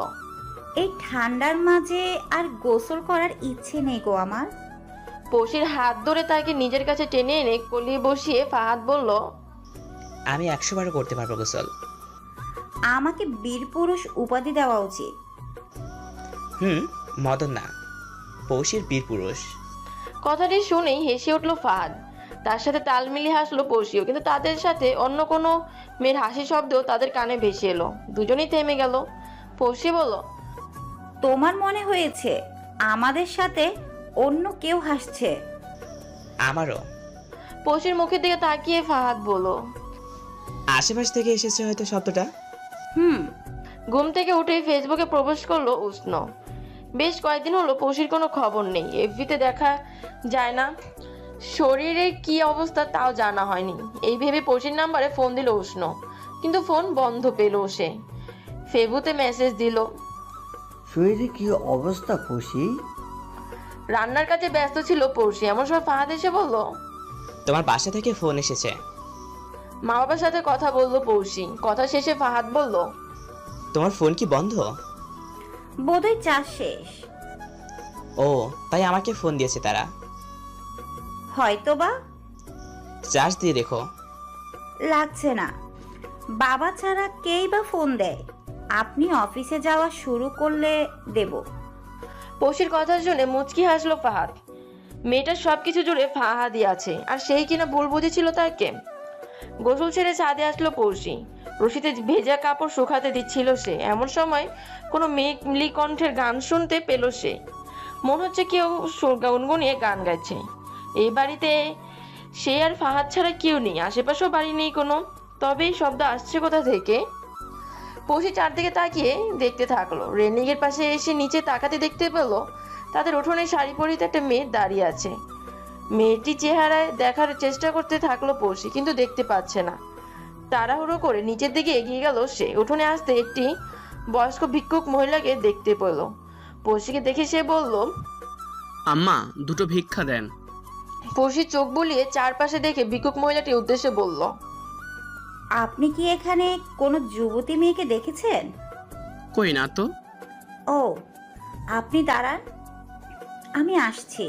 এই ঠান্ডার মাঝে আর গোসল করার ইচ্ছে নেই গো আমার। পৌশির হাত ধরে তাকে নিজের কাছে টেনে এনে কোলে বসিয়ে ফাহাদ বলল। আমি 100 বারও করতে পারবো গোসল। আমাকে বীর পুরুষ উপাধি দেওয়া উচিত। মদন না, পৌষের বীর পুরুষ। কথাটি শুনেই হেসে উঠল ফাহাদ। তার সাথে তাল মিলিয়ে হাসলো পৌশিও, কিন্তু তাদের সাথে অন্য কোনো মেয়ের হাসি শব্দও তাদের কানে ভেসে এলো। দুজনেই থেমে গেল। পৌশি বলল। তোমার মনে হয়েছে আমাদের সাথে অন্য কেউ হাসছে? আমারও। পৌশির মুখের দিকে তাকিয়ে ফাহাদ বলল। আশেপাশ থেকে এসেছে হয়তো শব্দটা। ঘুম থেকে উঠে ফেসবুকে প্রবেশ করলো উষ্ণ। বেশ কয়েকদিন হলো পৌশির কোনো খবর নেই, এফবিতে দেখা যায় না, শরীরে কি অবস্থা তাও জানা হয়নি। এই ভেবে পৌশির নাম্বারে ফোন দিল উষ্ণ, কিন্তু ফোন বন্ধ পেল সে। ফেসবুকে মেসেজ দিল। শরীরে কি অবস্থা পৌশি? রান্নার কাজে ব্যস্ত ছিল পৌশি, এমন সময় ফাহাদ এসে বলল। তোমার বাসা থেকে ফোন এসেছে। মা বাবার সাথে কথা বললো পৌশি। কথা শেষে ফাহাদ বলল। তোমার ফোন কি বন্ধ? বোধহয় চার্জ শেষ। ও, তাই আমাকে ফোন দিয়েছে তারা। হয়তোবা। চার্জ দিয়ে দেখো। লাগছে না। বাবা ছাড়া কেই বা ফোন দেয়? আপনি অফিসে যাওয়া শুরু করলে দেব। পৌশির কথা শুনে মুচকি হাসলো ফাহাদ। মেয়েটার সবকিছু জুড়ে ফাহাদই আছে, আর সেই কিনা ভুল বুঝেছিল তাকে। গোসল ছেড়ে ছাদে আসলো পৌশি। রশিতে ভেজা কাপড় শুকাতে দিচ্ছিল সে। এমন সময় কোনো মেঘলি কণ্ঠের গান শুনতে পেল সে। মনে হচ্ছে কেউ গুনগুনিয়ে গান গাইছে। এই বাড়িতে সে আর ফাহাদ ছাড়া কেউ নেই, আশেপাশেও বাড়ি নেই কোনো। তবে এই শব্দ আসছে কোথা থেকে? পৌশি চারদিকে তাকিয়ে দেখতে থাকলো। রেলিংয়ের পাশে এসে নিচে তাকাতে দেখতে পেল তাদের উঠোনে শাড়ি পরিতে একটা মেয়ে দাঁড়িয়ে আছে। মেয়েটি চেহারায় দেখার চেষ্টা করতে থাকলো পৌশি, কিন্তু দেখতে পাচ্ছে না। তাড়াহুড়ো করে নিচের দিকে এগিয়ে গেল সে। উঠোনে আসতে একটি বয়স্ক ভিক্ষুক মহিলাকে দেখতে পেল। পৌশিকে দেখে সে বলল। আম্মা, দুটো ভিক্ষা দেন। পৌশি চোখ বুলিয়ে চারপাশে দেখে ভিক্ষুক মহিলাটির উদ্দেশ্যে বলল। আপনি কি এখানে কোনো যুবতী মেয়েকে দেখেছেন? কই না তো। ও, আপনি দাঁড়ান, আমি আসছি।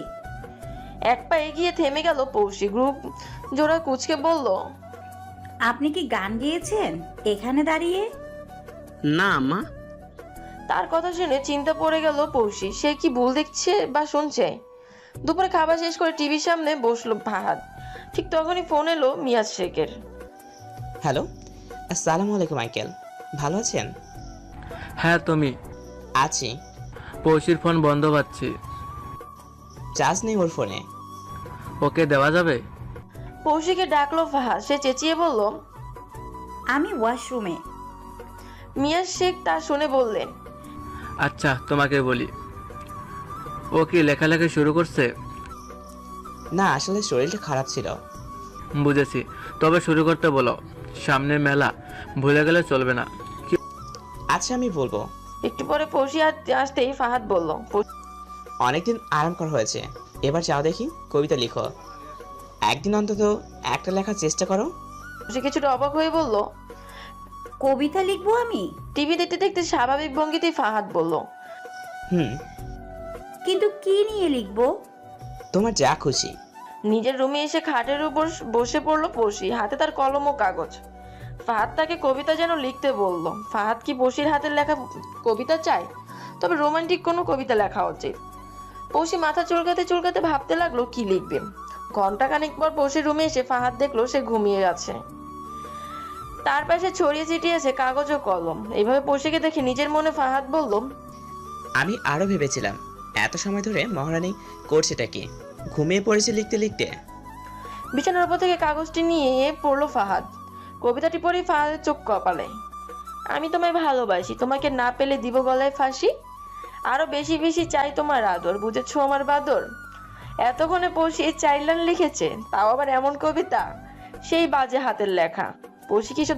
এক পা এগিয়ে থেমে গেল পৌশি। গ্রুপ জোড়া কুচকে বলল। আপনি কি গান গেয়েছেন এখানে দাঁড়িয়ে? না আম্মা। তার কথা শুনে চিন্তা পড়ে গেল পৌশি। সে কি ভুল দেখছে বা শুনছে? দুপুরে খাবার শেষ করে টিভির সামনে বসলো ফাহাদ। ঠিক তখনই ফোন এলো মিয়াজ শেখের। হ্যালো, আসসালামু আলাইকুম আঙ্কেল, ভালো আছেন? হ্যাঁ, তুমি? আছি। পৌশির ফোন বন্ধ পাচ্ছি। চার্জ নেই ওর ফোনে। ওকে দেওয়া যাবে? পৌশিকে ডাকলো ফাহাদ। সে চেঁচিয়ে বলল। আমি ওয়াশরুমে। মিয়াজ শেখ তা শুনে বললেন। আচ্ছা, তোমাকে বলি, ও কি লেখালেখি শুরু করছে? না, আসলে শরীরটা খারাপ ছিল। বুঝেছি, তবে শুরু করতে বলো। সামনে মেলা, ভুলে গেলে চলবে না। আচ্ছা, আমি বলবো। একটু পরে পৌশি আসতেই ফাহাদ বলল। অনেকদিন আরাম করা হয়েছে, এবার যাও দেখি কবিতা লিখো। একদিন অন্তত একটা লেখার চেষ্টা করো। সে কিছুটা অবাক হয়ে বলল। কবিতা লিখবো আমি? টিভি দেখতে দেখতে স্বাভাবিক ভঙ্গিতে ফাহাদ বলল। কিন্তু কি নিয়ে লিখবো? তোমার যা খুশি। নিজের রুমে এসে খাটের উপর বসে পড়লো পৌশি, হাতে তার কলম ও কাগজ। ফাহাদ তাকে কবিতা যেন লিখতে বলল। ফাহাদ কি পৌশির হাতের লেখা কবিতা চায়? তবে রোমান্টিক কোনো কবিতা লেখা উচিত। পৌশি মাথা চুলকাতে চুলকাতে ভাবতে লাগলো কি লিখবে। ঘন্টা খানিক পর পৌশির রুমে এসে ফাহাদ দেখলো সে ঘুমিয়ে আছে। তার পাশে ছড়িয়ে ছিটিয়ে আছে কাগজ ও কলম। এইভাবে পৌশিকে দেখে নিজের মনে ফাহাদ বলল। আমি আরো ভেবেছিলাম এত সময় ধরে মহারানী করছেটা কি, ঘুমিয়ে পড়েছে লিখতে লিখতে। বিছানার উপর থেকে কাগজটি নিয়ে পড়লো ফাহাদ। কবিতাটি পড়ে ফাহাদের চোখ কপালে। আমি তোমায় ভালোবাসি, তোমাকে না পেলে দিব গলায় ফাঁসি, আরো বেশি বেশি চাই তোমার আদর, বুঝেছো আমার বাদর। এতক্ষণে পৌশি 4 লাইন লিখেছে, তাও আবার এমন কবিতা, সেই বাজে হাতের লেখা। পৌশি কি সব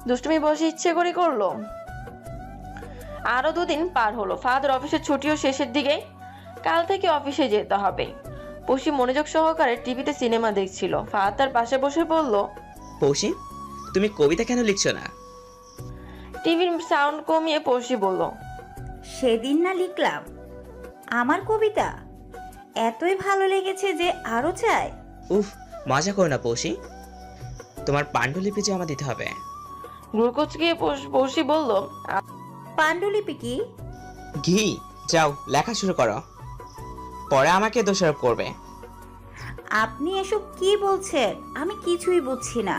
দুষ্টুমি বসে ইচ্ছে করে করলো? আরো 2 দিন পার হলো। ফাহাদের অফিসের ছুটিও শেষের দিকে। কাল থেকে অফিসে যেতে হবে। পৌশি মনোযোগ সহকারে টিভিতে সিনেমা দেখছিল। ফাহাদ তার পাশে বসে বলল, পৌশি, তুমি কবিতা কেন লিখছো না? টিভির সাউন্ড কমিয়ে পৌশি বলল, সেদিন না লিখলাম আমার কবিতা, এতই ভালো লেগেছে যে আরো চাই। উফ, মজা করো না পৌশি, তোমার পাণ্ডুলিপি জমা দিতে হবে। গ্লুকোজ গিয়ে পৌশি বলল, পাণ্ডুলিপি কি? ঘি, যাও লেখা শুরু করো, পরে আমাকে দোষারোপ করবে। আপনি এসব কি বলছেন? আমি কিছুই বুঝছি না।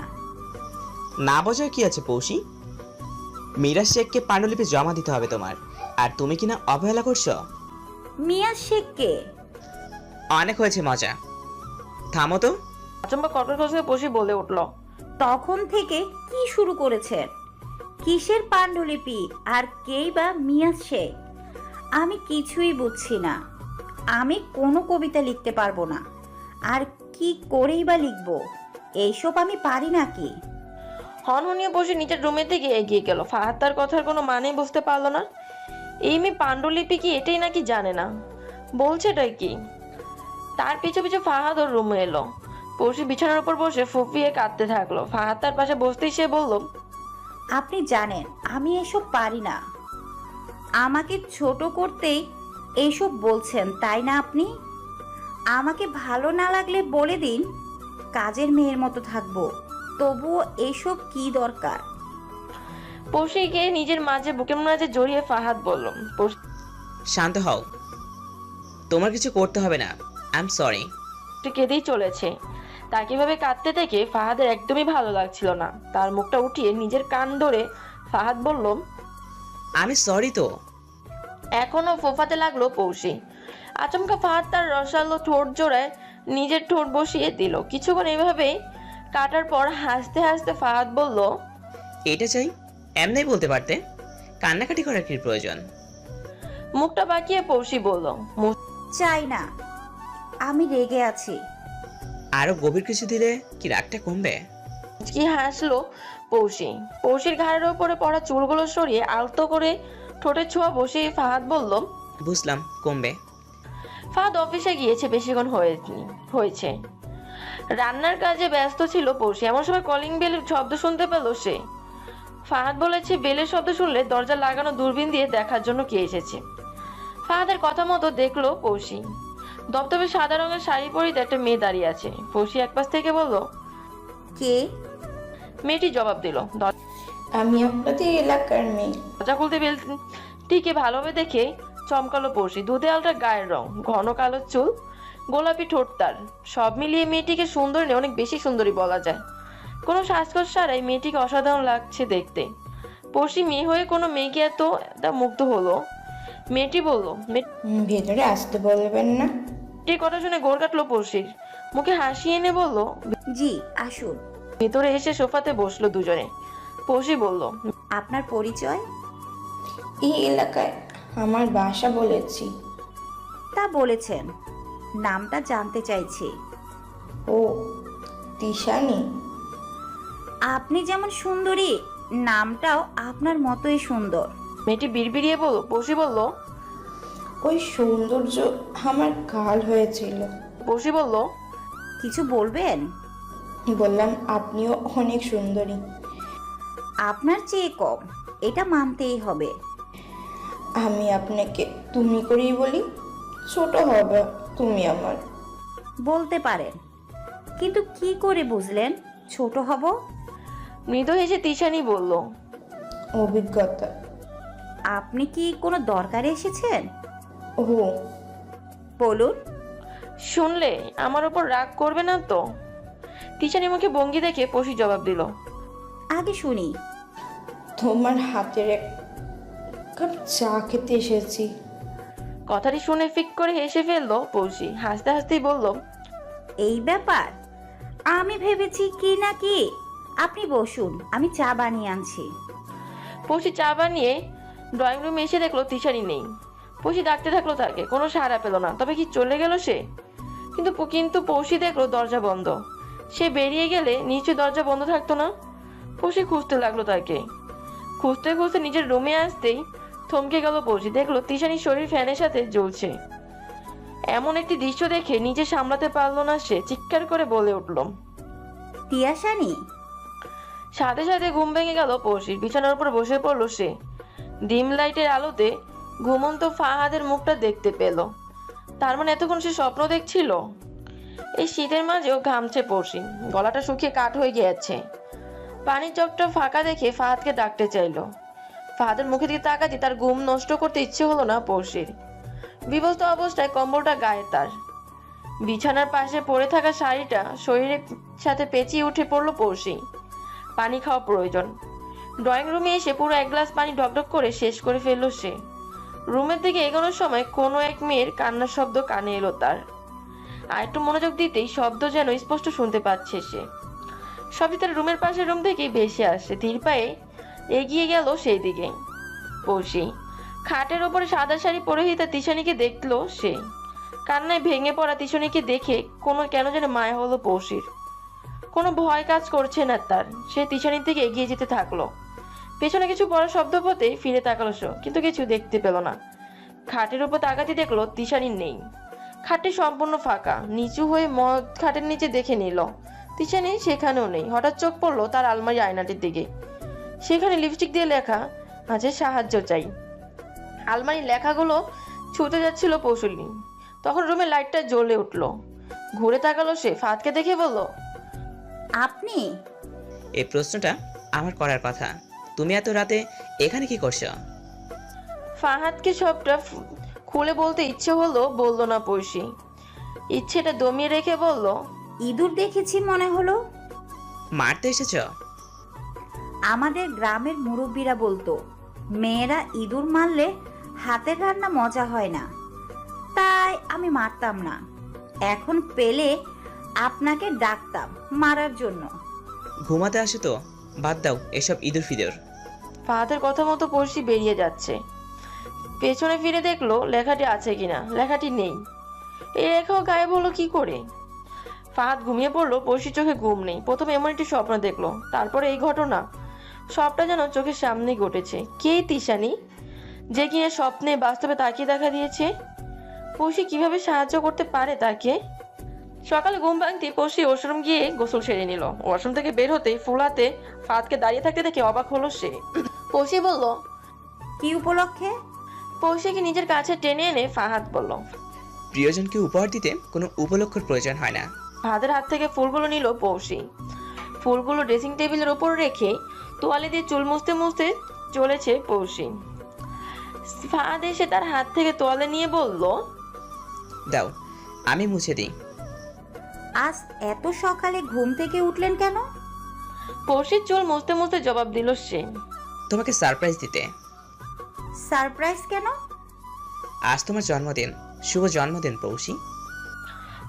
না বোঝার কি আছে পৌশি? মিরাজ শেখকে পাণ্ডুলিপি জমা দিতে হবে তোমার, আর তুমি কিনা অবহেলা করছো। মিয়া শেখকে? অনেক হয়েছে মজা, থামো তো। আচমকা কর্কশ গলায় পৌশি বলে উঠল, তখন থেকে কি শুরু করেছেন? কিসের পাণ্ডুলিপি আর কেই বা মিয়া শেখ? আমি কিছুই বুঝছি না। আমি কোনো কবিতা লিখতে পারবো না, আর কি করেই বা লিখবো? এইসব আমি পারি নাকি? হনহনিয়ে পৌশি নিচের রুমের দিকে এগিয়ে গেল। ফাহাদ তার কথার কোনো মানে বুঝতে পারলো না। এই মেয়ে পাণ্ডুলিপি কি এটাই নাকি জানে না, বলছেটাই কি? তার পিছু পিছু ফাহাদ ওর রুমে এলো। পৌশি বিছানার উপর বসে ফুফিয়ে কাঁদতে থাকলো। ফাহাদ তার পাশে বসতেই সে বলল, আপনি জানেন আমি এসব পারি না। আমাকে ছোট করতেই এইসব বলছেন, তাই না? আপনি আমাকে ভালো না লাগলে বলে দিন, কাজের মেয়ের মতো থাকবো। তবুও এসব কি দরকার? পৌশিকে নিজের বুকের মাঝে জড়িয়ে ফাহাদ বলল, শান্ত হও, তোমার কিছু করতে হবে না, আই এম সরি। কেঁদেই চলেছে। তাকে কিভাবে কাঁদতে দেখে ফাহাদের একদমই ভালো লাগছিল না। তার মুখটা উঠিয়ে নিজের কান ধরে ফাহাদ বলল, আমি সরি তো। এখনো ফোফাতে লাগলো পৌশি। আচমকা ফাহাদ তার রসালো ঠোঁট জোড়ায় নিজের ঠোঁট বসিয়ে দিল। কিছুক্ষণ এইভাবে কাটার পর হাসতে হাসতে ফাহাদ বলল, এটা চাই, এমনি বলতে পারতে, কান্নাকাটি করার কি প্রয়োজন? মুখটা বাঁকিয়ে পৌশি বলল, চাই না, আমি রেগে আছি। আরো গভীর কিছু দিলে কি রাগটা কমবে? কি হাসলো পৌশি। পৌশির ঘাড়ের ওপরে পড়া চুলগুলো সরিয়ে আলতো করে ঠোঁটের ছোঁয়া বসিয়ে ফাহাদ বলল, বুঝলাম, কমবে। ফাহাদ অফিসে গিয়েছে, বেশিক্ষণ হয়েছে। রান্নার কাজে ব্যস্ত ছিল পৌশি। এমন সময় কলিং বেলের শব্দ শুনতে পেল সে। ফাহাদ বলেছে বেলের শব্দ শুনলে দরজা লাগানো দূরবীন দিয়ে দেখার জন্য কে এসেছে। ফাহাদের কথা মতো দেখলো পৌশি। দপ্তরে সাদা রঙের শাড়ি পরিতে একটা মেয়ে দাঁড়িয়ে আছে। পৌশি একপাশ থেকে বলল, কে? মেয়েটি জবাব দিল, আমি আপনাদের এলাকার মেয়ে। দরজা খুলতে বেলটিকে ভালোভাবে দেখে চমকালো পৌশি। দুধে আলটা গায়ের রং, ঘন কালো চুল, গোলাপি ঠোঁট তার। সব মিলিয়ে মেয়েটিকে সুন্দরী নয়, অনেক বেশি সুন্দরী বলা যায়। কোনো শ্বাসকষ্ট ছাড়াই মেয়েটিকে অসাধারণ লাগছে দেখতে। পৌশি মেয়ে হয়ে কোনো মেয়েকে এত মুগ্ধ হলো। মেয়েটি বলল, ভেতরে আসতে বলবেন না? মেয়েটির কথা শুনে গোড় কাটলো পৌশির। মুখে হাসি এনে বলল, জি আসুন। ভেতরে এসে সোফাতে বসলো দুজনে। পৌশি বলল, আপনার পরিচয়? এই এলাকায় আমার বাসা বলেছি। তা বলেছেন, নামটা জানতে চাইছি। ও, তিশানি। আপনি যেমন সুন্দরী, নামটাও আপনার মতোই সুন্দর। মেয়েটি বিড়বিড়িয়ে বলল। পৌশি বলল, ওই সৌন্দর্য আমার কাল হয়েছিল। পৌশি বলল, কিছু বলবেন? বললাম আপনিও অনেক সুন্দরী। আপনার চেয়ে কম, এটা মানতেই হবে। আমি আপনাকে তুমি করেই বলি, ছোট হবে তুমি আমার। বলতে পারেন, কিন্তু কি করে বুঝলেন ছোট হব? মৃদু হেসে তিশানি বলল, অভিজ্ঞতা। আপনি কি কোনো দরকারে এসেছেন? ও, বলুন। শুনলে আমার উপর রাগ করবে না তো? তিশানি মুখে ভঙ্গি দেখে পৌশি জবাব দিল, আগে শুনি। তোমার হাতের এক কাপ চা খেতে এসেছি। কথাটি শুনে ফিক করে হেসে ফেললো পৌশি। হাসতে হাসতেই বলল, এই ব্যাপার? আমি ভেবেছি কি না কি। আপনি বসুন, আমি চা বানিয়ে আনছি। পৌশি চা বানিয়ে ড্রয়িং রুমে এসে দেখলো তিশানি নেই। পৌশি ডাকতে থাকলো তাকে, কোনো সাড়া পেল না। তবে কি চলে গেল সে? কিন্তু পৌশি দেখলো দরজা বন্ধ। সে বেরিয়ে গেলে নিশ্চয়ই দরজা বন্ধ থাকতো না। পৌঁছে খুঁজতে লাগলো তাকে। খুঁজতে খুঁজতে নিজের রুমে আসতেই থমকে গেল পৌঁছে। দেখলো তিশানির শরীর ফ্যানের সাথে জ্বলছে। এমন একটি দৃশ্য দেখে নিজে সামলাতে পারলো না সে, চিৎকার করে বলে উঠল, তিয়াশানি। সাথে সাথে ঘুম ভেঙে গেল পৌঁছির। বিছানার উপর বসে পড়লো সে। ডিম লাইটের আলোতে ঘুমন্ত ফাহাদের মুখটা দেখতে পেল। তার মানে এতক্ষণ সে স্বপ্ন দেখছিল। এই শীতের মাঝেও ঘামছে পড়শি, গলাটা শুকিয়ে কাঠ হয়ে গিয়েছে। পানির চোখটা ফাঁকা দেখে ফাহাদকে ডাকতে চাইলো। ফাহাদের মুখের দিকে তাকাতে তার ঘুম নষ্ট করতে ইচ্ছে হলো না পড়শির। বিবস্ত অবস্থায় কম্বলটা গায়ে তার। বিছানার পাশে পড়ে থাকা শাড়িটা শরীরের সাথে পেঁচিয়ে উঠে পড়লো পড়শি। পানি খাওয়া প্রয়োজন। ড্রয়িং রুমে এসে পুরো 1 গ্লাস পানি ঢকঢক করে শেষ করে ফেললো সে। রুমের দিকে এগোনোর সময় কোনো এক মেয়ের কান্নার শব্দ কানে এলো তার। আর একটু মনোযোগ দিতেই শব্দ যেন স্পষ্ট শুনতে পাচ্ছে সে। সবই তার রুমের পাশের রুম থেকেই ভেসে আসছে। ধীর পায়ে এগিয়ে গেল সেই দিকে। পড়শি খাটের ওপরে সাদা শাড়ি পরিহিতা তিশানিকে দেখলো সে। কান্নায় ভেঙে পড়া তিশানিকে দেখে কেন যেন মায়া হলো পড়শির। কোনো ভয় কাজ করছে না তার। সে তিশানির দিকে এগিয়ে যেতে থাকলো। পেছনে কিছু বড় শব্দ পথে ফিরে তাকালো সে, কিন্তু কিছু দেখতে পেল না। খাটের উপর তাকাতে দেখলো তিশানি নেই। খাটটি সম্পূর্ণ ফাঁকা। নিচু হয়ে খাটের নিচে দেখে নিল তিশানি সেখানেও নেই। হঠাৎ চোখ পড়লো তার আলমারি আয়নাটির দিকে। সেখানে লিপস্টিক দিয়ে লেখা আছে সাহায্য চাই। আলমারির লেখাগুলো ছুঁতে যাচ্ছিল পৌশুলি। তখন রুমের লাইটটা জ্বলে উঠলো। ঘুরে তাকালো সে, ফাহাদকে দেখে বলল, আপনি? এই প্রশ্নটা আমার করার কথা। তুমি এত রাতে এখানে কি করছো? ফাহাদকে সবটা খুলে বলতে ইচ্ছে হলো, বললো না পড়শি। ইচ্ছেটা দমিয়ে রেখে বলল, ইঁদুর দেখেছি মনে হলো। মারতে এসেছো? আমাদের গ্রামের মুরব্বীরা বলতো মেয়েরা ইঁদুর মারলে হাতের রান্না মজা হয় না, তাই আমি মারতাম না। এখন পেলে আপনাকে ডাকতাম মারার জন্য। ঘুমাতে আসো তো, বাদ দাও এসব ইঁদুর ফিদুর। ফাহাদের কথা মতো পড়শি বেরিয়ে যাচ্ছে। পেছনে ফিরে দেখলো লেখাটি আছে কিনা। লেখাটি নেই। এই লেখাও গায়েব হলো কি করে? ফাহাদ ঘুমিয়ে পড়লো। পড়শির চোখে ঘুম নেই। প্রথমে এমন একটি স্বপ্ন দেখলো, তারপরে এই ঘটনা। সবটা যেন চোখের সামনেই ঘটেছে। কে তিশানি যে কিনা স্বপ্নে বাস্তবে তাকিয়ে দেখা দিয়েছে? পড়শি কিভাবে সাহায্য করতে পারে তাকে? সকালে ঘুম ভাঙতে পড়শি ওয়াশরুম গিয়ে গোসল সেরে নিল। ওয়াশরুম থেকে বের হতেই ফুল হাতে ফাহাদকে দাঁড়িয়ে থাকতে দেখে অবাক হলো সে। পড়শি বলল, কি উপলক্ষে? পড়শিকে নিজের কাছে টেনে এনে ফাহাদ বলল, প্রিয়জনকে উপহার দিতে কোনো উপলক্ষের প্রয়োজন হয় না। ফাহাদের হাত থেকে ফুলগুলো নিল পড়শি। ফুলগুলো ড্রেসিং টেবিলের ওপর রেখে তোয়ালে দিয়ে চুল মুছতে মুছতে চলেছে পড়শি। ফাহাদ এসে তার হাত থেকে তোয়ালে নিয়ে বলল, দাও আমি মুছে দিই। আজ এত সকালে ঘুম থেকে উঠলেন কেন? পড়শির চুল মুছতে মুছতে জবাব দিল সে, তোমাকে সারপ্রাইজ দিতে। সারপ্রাইজ কেন? আজ তোমার জন্মদিন। শুভ জন্মদিন পৌষি।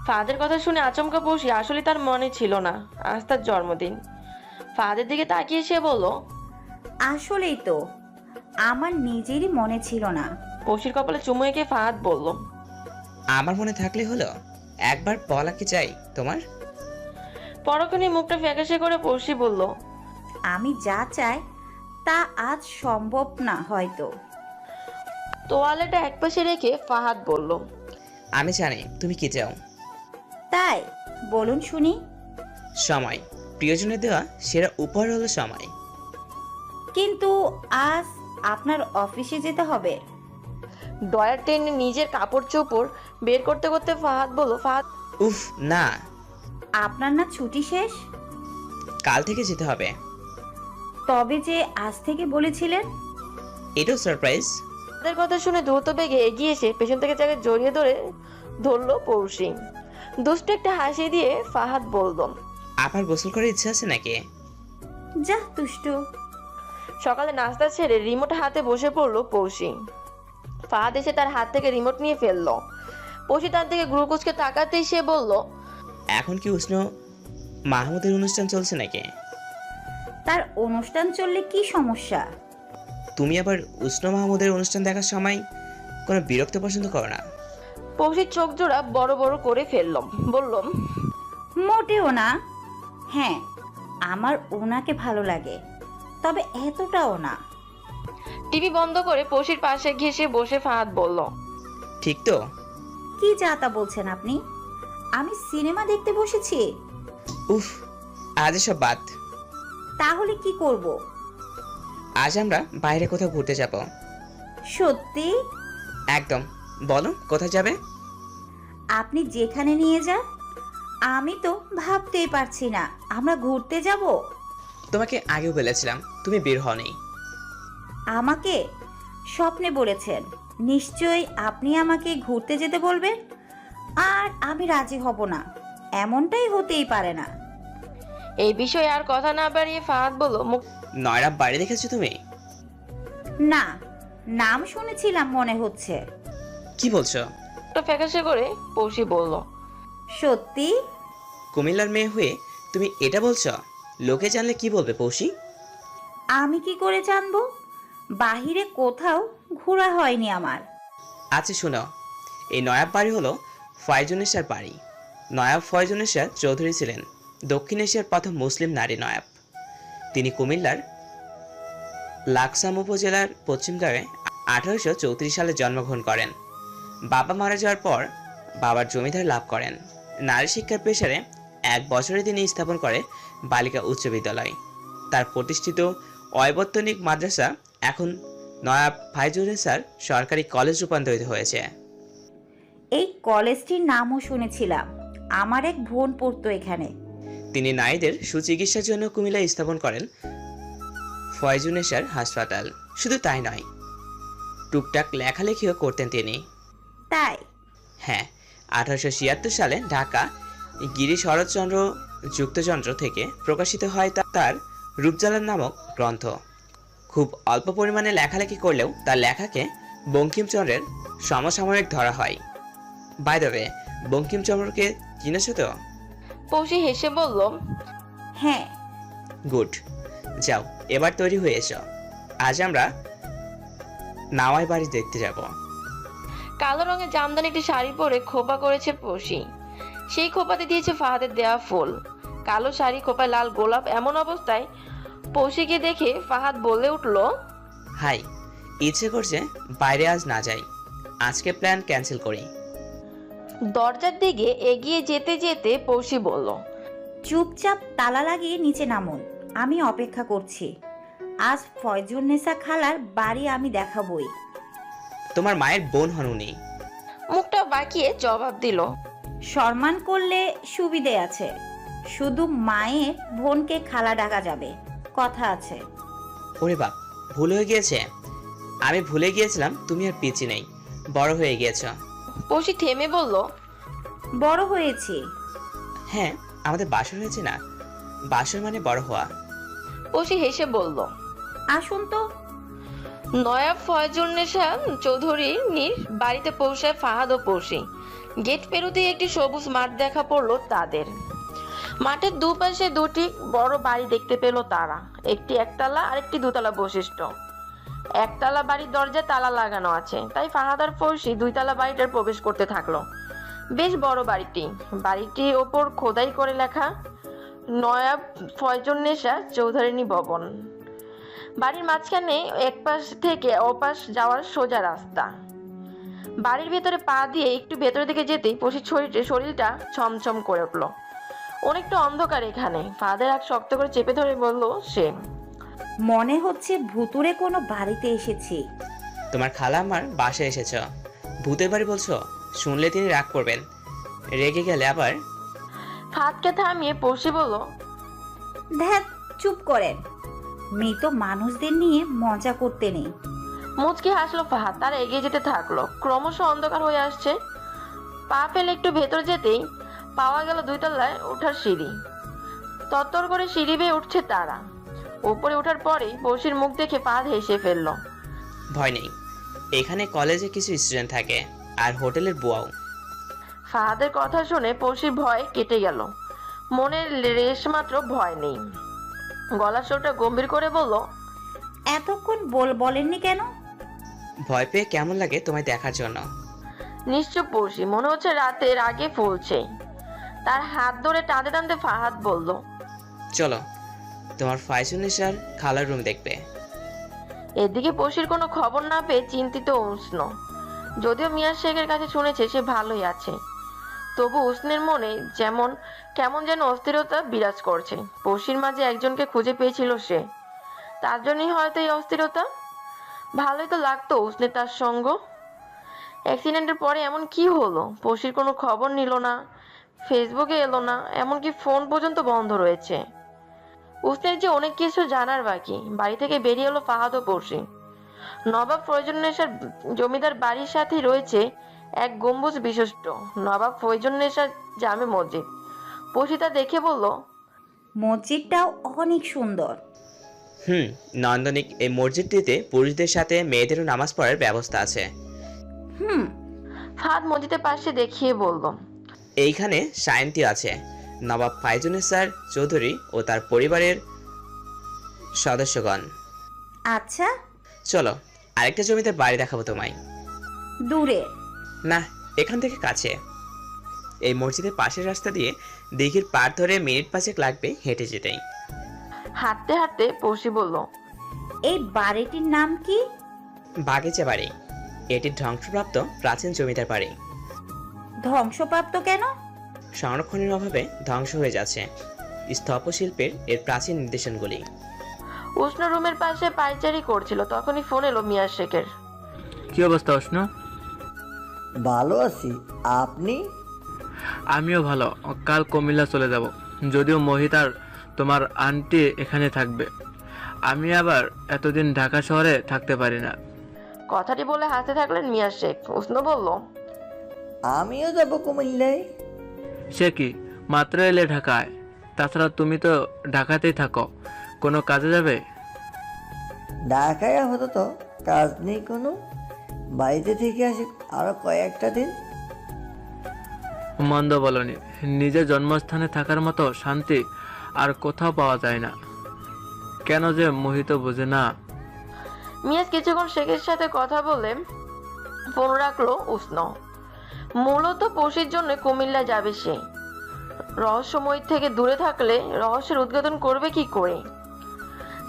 ফাহাদের কথা শুনে আচমকা পড়শি আসলে তার মনে ছিল না আজ তার জন্মদিন। ফাহাদের দিকে তাকিয়ে সে বলল, আসলেই তো আমার নিজেরই মনে ছিল না। পড়শির কপালে চুমু এঁকে ফাহাদ বলল, আমার মনে থাকলে হলো, একবার বলা কি চাই তোমার? পরক্ষণে মুখটা ফ্যাকাশে করে পড়শি বলল, আমি যা চাই তা আজ সম্ভব না হয়তো। তোয়ালেটা একপাশে রেখে ফাহাদ বলল, আমি জানি তুমি কি চাও। তাই বলুন শুনি। সময়। প্রিয়জনের দেওয়া সেরা উপহার হলো সময়। কিন্তু আজ আপনার অফিসে যেতে হবে। ডয়ার টেনে নিজের কাপড় চোপড় বের করতে করতে ফাহাদ বলল, ফাহাদ, উফ না। আপনার না ছুটি শেষ? কাল থেকে যেতে হবে। তবে যে আজ থেকে বলেছিলেন। এটাও সারপ্রাইজ। তাদের কথা শুনে দ্রুত বেগে এগিয়ে এসে পেছন থেকে যাকে জড়িয়ে ধরলো পড়শি। দুষ্ট একটা হাসি দিয়ে ফাহাদ বলল, আবার গোসল করার ইচ্ছা আছে নাকি? যা দুষ্টু। সকালে নাস্তা ছেড়ে রিমোট হাতে বসে পড়লো পড়শি। ফাহাদ এসে তার হাত থেকে রিমোট নিয়ে ফেললো। পড়শি তার দিকে গ্লুকোজকে তাকাতেই সে বলল, এখন কি উষ্ণ মাহমুদের অনুষ্ঠান চলছে নাকি? তার অনুষ্ঠান চললে কি সমস্যা? তুমি আবার উষ্ণ মাহমুদের অনুষ্ঠান দেখার সময় কোনো বিরক্ত পছন্দ করো না? পড়শির চোখ জোড়া বড় বড় করে ফেললাম, বললাম, মোটেও না। হ্যাঁ, আমার ওনাকে ভালো লাগে, তবে এতটাও না। টিভি বন্ধ করে পৌশির পাশে ঘেঁষে বসে ফাহাদ বলল, ঠিক তো? কি যা তা বলছেন আপনি? আমি সিনেমা দেখতে বসেছি। উফ, আজ সব বাদ। তাহলে কি করব? আজ আমরা বাইরে কোথাও ঘুরতে যাব। সত্যি? একদম। বলো কোথায় যাবে? আপনি যেখানে নিয়ে যান। আমি তো ভাবতেই পারছি না আমরা ঘুরতে যাব। তোমাকে আগেও বলেছিলাম, তুমি বের হওনি। আমাকে স্বপ্নে বলেছেন, নিশ্চয়ই আপনি আমাকে ঘুরতে যেতে বলবেন, আর আমি রাজি হব না। এমনটাই হতেই পারে না। এই বিষয়ে আর কথা না বাড়িয়ে ফাহাদ বলল, নয়রা বাড়ি দেখেছো তুমি? না, নাম শুনেছিলাম মনে হচ্ছে। কি বলছো? ফ্যাকাশে করে পৌশি বলল, সত্যি? কুমিল্লার মেয়ে হয়ে তুমি এটা বলছো? লোকে জানলে কি বলবে পৌশি? আমি কি করে জানবো? বাহিরে কোথাও ঘোরা হয়নি আমার। আচ্ছা শোনো, এই নয়াব বাড়ি হলো ফয়জুন্নেসার বাড়ি। নয়াব ফয়জুন্নেসা চৌধুরী ছিলেন দক্ষিণ এশিয়ার প্রথম মুসলিম নারী নয়াব। তিনি কুমিল্লার লাকসাম উপজেলার পশ্চিমগাঁয়ে 1834 সালে জন্মগ্রহণ করেন। বাবা মারা যাওয়ার পর বাবার জমিদার লাভ করেন। নারী শিক্ষার পেশারে 1 বছরে তিনি স্থাপন করে বালিকা উচ্চ বিদ্যালয়। তার প্রতিষ্ঠিত অবৈতনিক মাদ্রাসা এখন নয়াব ফয়জুন্নেসার সরকারি কলেজ রূপান্তরিত হয়েছে। এই কলেজটির নামও শুনেছিলাম, আমার এক বোন পড়তো এখানে। তিনি নারীদের সুচিকিৎসার জন্য কুমিল্লায় স্থাপন করেন ফয়জুন্নেসার হাসপাতাল। শুধু তাই নয়, টুকটাক লেখালেখিও করতেন তিনি। তাই? হ্যাঁ, 1876 সালে ঢাকা গিরি শরৎচন্দ্র যুক্তযন্ত্র থেকে প্রকাশিত হয় তার রূপজ্বালা নামক গ্রন্থ। খুব অল্প পরিমাণে লেখালেখি করলেও তার লেখাকে বঙ্কিমচন্দ্রের সমসাময়িক ধরা হয়। বাই দ্য ওয়ে, বঙ্কিমচন্দ্রকে চিনেছো তো? পৌশি হেসে বলল, হ্যাঁ। গুড, যাও এবার তৈরি হয়ে এসো। আজ আমরা নাওয়াই বাড়ি দেখতে যাব। কালো রঙের জামদানি একটি শাড়ি পরে খোপা করেছে পৌশি। সেই খোপাতে দিয়েছে ফাহাদের দেয়া ফুল। কালো শাড়ি, খোপায় লাল গোলাপ। এমন অবস্থায় পৌশিকে দেখে ফাহাদ বলে উঠল, হাই, ইচ্ছে করছে বাইরে আজ না যাই, আজকে প্ল্যান ক্যান্সেল করি। দরজার দিকে এগিয়ে যেতে যেতে পৌশি বলল, চুপচাপ তালা লাগিয়ে নিচে নামুন, আমি অপেক্ষা করছি। আজ ফয়জুন্নেসা খালার বাড়ি আমি দেখাবই। তোমার মায়ের বোন হন উনি। মুখটা বাঁকিয়ে জবাব দিল, সম্মান করলে সুবিধে আছে, শুধু মায়ের বোনকে খালা ডাকা যাবে, কথা আছে। ওরে বাপ, ভুল হয়ে গিয়েছে। আমি ভুলে গিয়েছিলাম তুমি আর পিচি নেই, বড় হয়ে গিয়েছ। পৌশি থেমে বলল, বড় হয়েছি। হ্যাঁ, আমাদের বাসর হয়েছে না, বাসর মানে বড় হওয়া। পৌশি হেসে বলল, আসুন তো। নয়াব ফয়জুন্নেসা চৌধুরীর বাড়িতে পৌঁছায় ফাহাদ ও পৌশি। গেট পেরোতেই একটি সবুজ মাঠ দেখা পড়লো তাদের। মাঠের দুপাশে দুটি বড় বাড়ি দেখতে পেল তারা। একটি একতলা আর একটি দুতলা বৈশিষ্ট্য। একতলা বাড়ির দরজায় তালা লাগানো আছে, তাই ফাহাদ আর পৌশি দুইতলা বাড়িটার প্রবেশ করতে থাকলো। বেশ বড় বাড়িটি। বাড়িটির ওপর খোদাই করে লেখা নয়াব ফয়জুন্নেসা চৌধুরী ভবন। বাড়ির মাঝখানে এক পাশ থেকে ওপাশ যাওয়ার সোজা রাস্তা। বাড়ির ভেতরে পা দিয়ে একটু ভেতরের দিকে যেতেই পৌশির শরীরটা ছমছম করে উঠলো। অনেকটা অন্ধকার এখানে। ফাহাদের হাত শক্ত করে চেপে ধরে বলল সে, মনে হচ্ছে ভুতুরে কোনো বাড়িতে এসেছি। তোমার খালা আমার বাসায় এসেছ, ভূতের বাড়ি বলছো? শুনলে তিনি রাগ করবেন, রেগে গেলে আবার। ফাহাদকে থামিয়ে পৌশি বলল, ধ্যাত, চুপ করেন, মৃত মানুষদের নিয়ে মজা করতে নেই। মুচকি হাসলো ফাহাদ। তারা এগিয়ে যেতে থাকলো। ক্রমশ অন্ধকার হয়ে আসছে। পা ফেলে একটু ভেতর যেতেই পাওয়া গেল দুইতলায় ওঠার সিঁড়ি। তত্তর করে সিঁড়ি বেয়ে উঠছে তারা। উপরে ওঠার পরেই পৌশির মুখ দেখে ফাহাদ হেসে ফেলল। ভয় নেই, এখানে কলেজে কিছু স্টুডেন্ট থাকে আর হোটেলের বুয়াও। ফাহাদের কথা শুনে পৌশির ভয় কেটে গেল। মনের রেশ মাত্র ভয় নেই। গলার স্বরটা গম্ভীর করে বলল, এতক্ষণ বলেননি কেন? ভয় পেয়ে কেমন লাগে তোমায় দেখার জন্য। নিশ্চয় পৌশি, মনে হচ্ছে রাতের আগে ফুলছে। তার হাত ধরে টানতে টানতে ফাহাদ বলল, চলো তোমার ফাইজুন্নেসার খালার রুম দেখবে। এদিকে পশির কোনো খবর না পেয়ে চিন্তিত উষ্ণ। যদিও মিয়া শেখের কাছে শুনেছে সে ভালোই আছে, তবু উষ্ণের মনে কেমন যেন অস্থিরতা বিরাজ করছে। পশির মাঝে একজনকে খুঁজে পেয়েছিল সে, তার জন্যই হয়তো এই অস্থিরতা। ভালোই তো লাগতো উষ্ণের তার সঙ্গ। অ্যাক্সিডেন্টের পরে এমন কি হলো? পশির কোনো খবর নিল না, ফেসবুকে এলো না, এমনকি ফোন পর্যন্ত বন্ধ রয়েছে। উষ্ণের যে অনেক কিছু জানার বাকি। বাড়ি থেকে বেরিয়ে এলো ফাহাদ ও পশি। নবাব ফয়জুন্নেসার জমিদার বাড়ির সাথেই রয়েছে এক গম্বুজ বিশিষ্ট নবাব ফয়জুন্নেসার জামে মসজিদ। পশি তা দেখে বলল, মসজিদটাও অনেক সুন্দর। নান্দনিক এই মসজিদটিতে পুরুষদের সাথে মেয়েদেরও নামাজ পড়ার ব্যবস্থা আছে। ফাহাদ মসজিদের পাশে দেখিয়ে বলল, এইখানে সায়ন্তি আছে, নবাব ফাইজুন্নেসার চৌধুরী ও তার পরিবারের সদস্যগণ। আচ্ছা, চলো আরেকটা জমিতে বাড়ি দেখাবো তোমায়। দূরে না, এখান থেকে কাছে। এই মসজিদের পাশের রাস্তা দিয়ে দিঘির পাড় ধরে মিনিট 5 লাগবে হেঁটে যেতেই। হাঁটতে হাঁটতে পশি বলল, এই বাড়িটির নাম কি? বাগিচা বাড়ি। এটি ধ্বংসপ্রাপ্ত প্রাচীন জমিদার বাড়ি। ধ্বংসপ্রাপ্ত কেন? সংরক্ষণের অভাবে ধ্বংস হয়ে যাচ্ছে স্থপশিল্পের এর প্রাচীন নিদর্শনগুলি। উষ্ণ রুমের পাশে পায়চারি করছিল, তখনই ফোন এলো মিয়া শেখের। কি অবস্থা উষ্ণ? ভালো আছি, আপনি? আমিও ভালো। কাল কুমিল্লা চলে যাব, যদিও মোহিত আর তোমার আন্টি এখানে থাকবে। আমি আবার এতদিন ঢাকা শহরে থাকতে পারি না। কথাটি বলে হাসতে থাকলেন মিয়া শেখ। উষ্ণ বলল, আমিও যাব কুমিল্লায়। সে কি, মাত্র এলে ঢাকায়? তাছাড়া তুমি তো ঢাকাতেই থাকো, কোনো কাজে যাবে? ঢাকায় আপাতত কাজ নেই কোনো, বাড়িতে থেকে আসি আরো কয়েকটা দিন। মন্দ বলনি, নিজের জন্মস্থানে থাকার মতো শান্তি আর কোথাও পাওয়া যায় না। কেন যে মোহিত বোঝে না। মিয়াজ কিছুক্ষণ শেখের সাথে কথা বলে ফোন রাখলো উষ্ণ। মূলত পশির জন্য কুমিল্লা যাবে সে। রহস্যময় থেকে দূরে থাকলে রহস্যের উদ্ঘাটন করবে কি করে?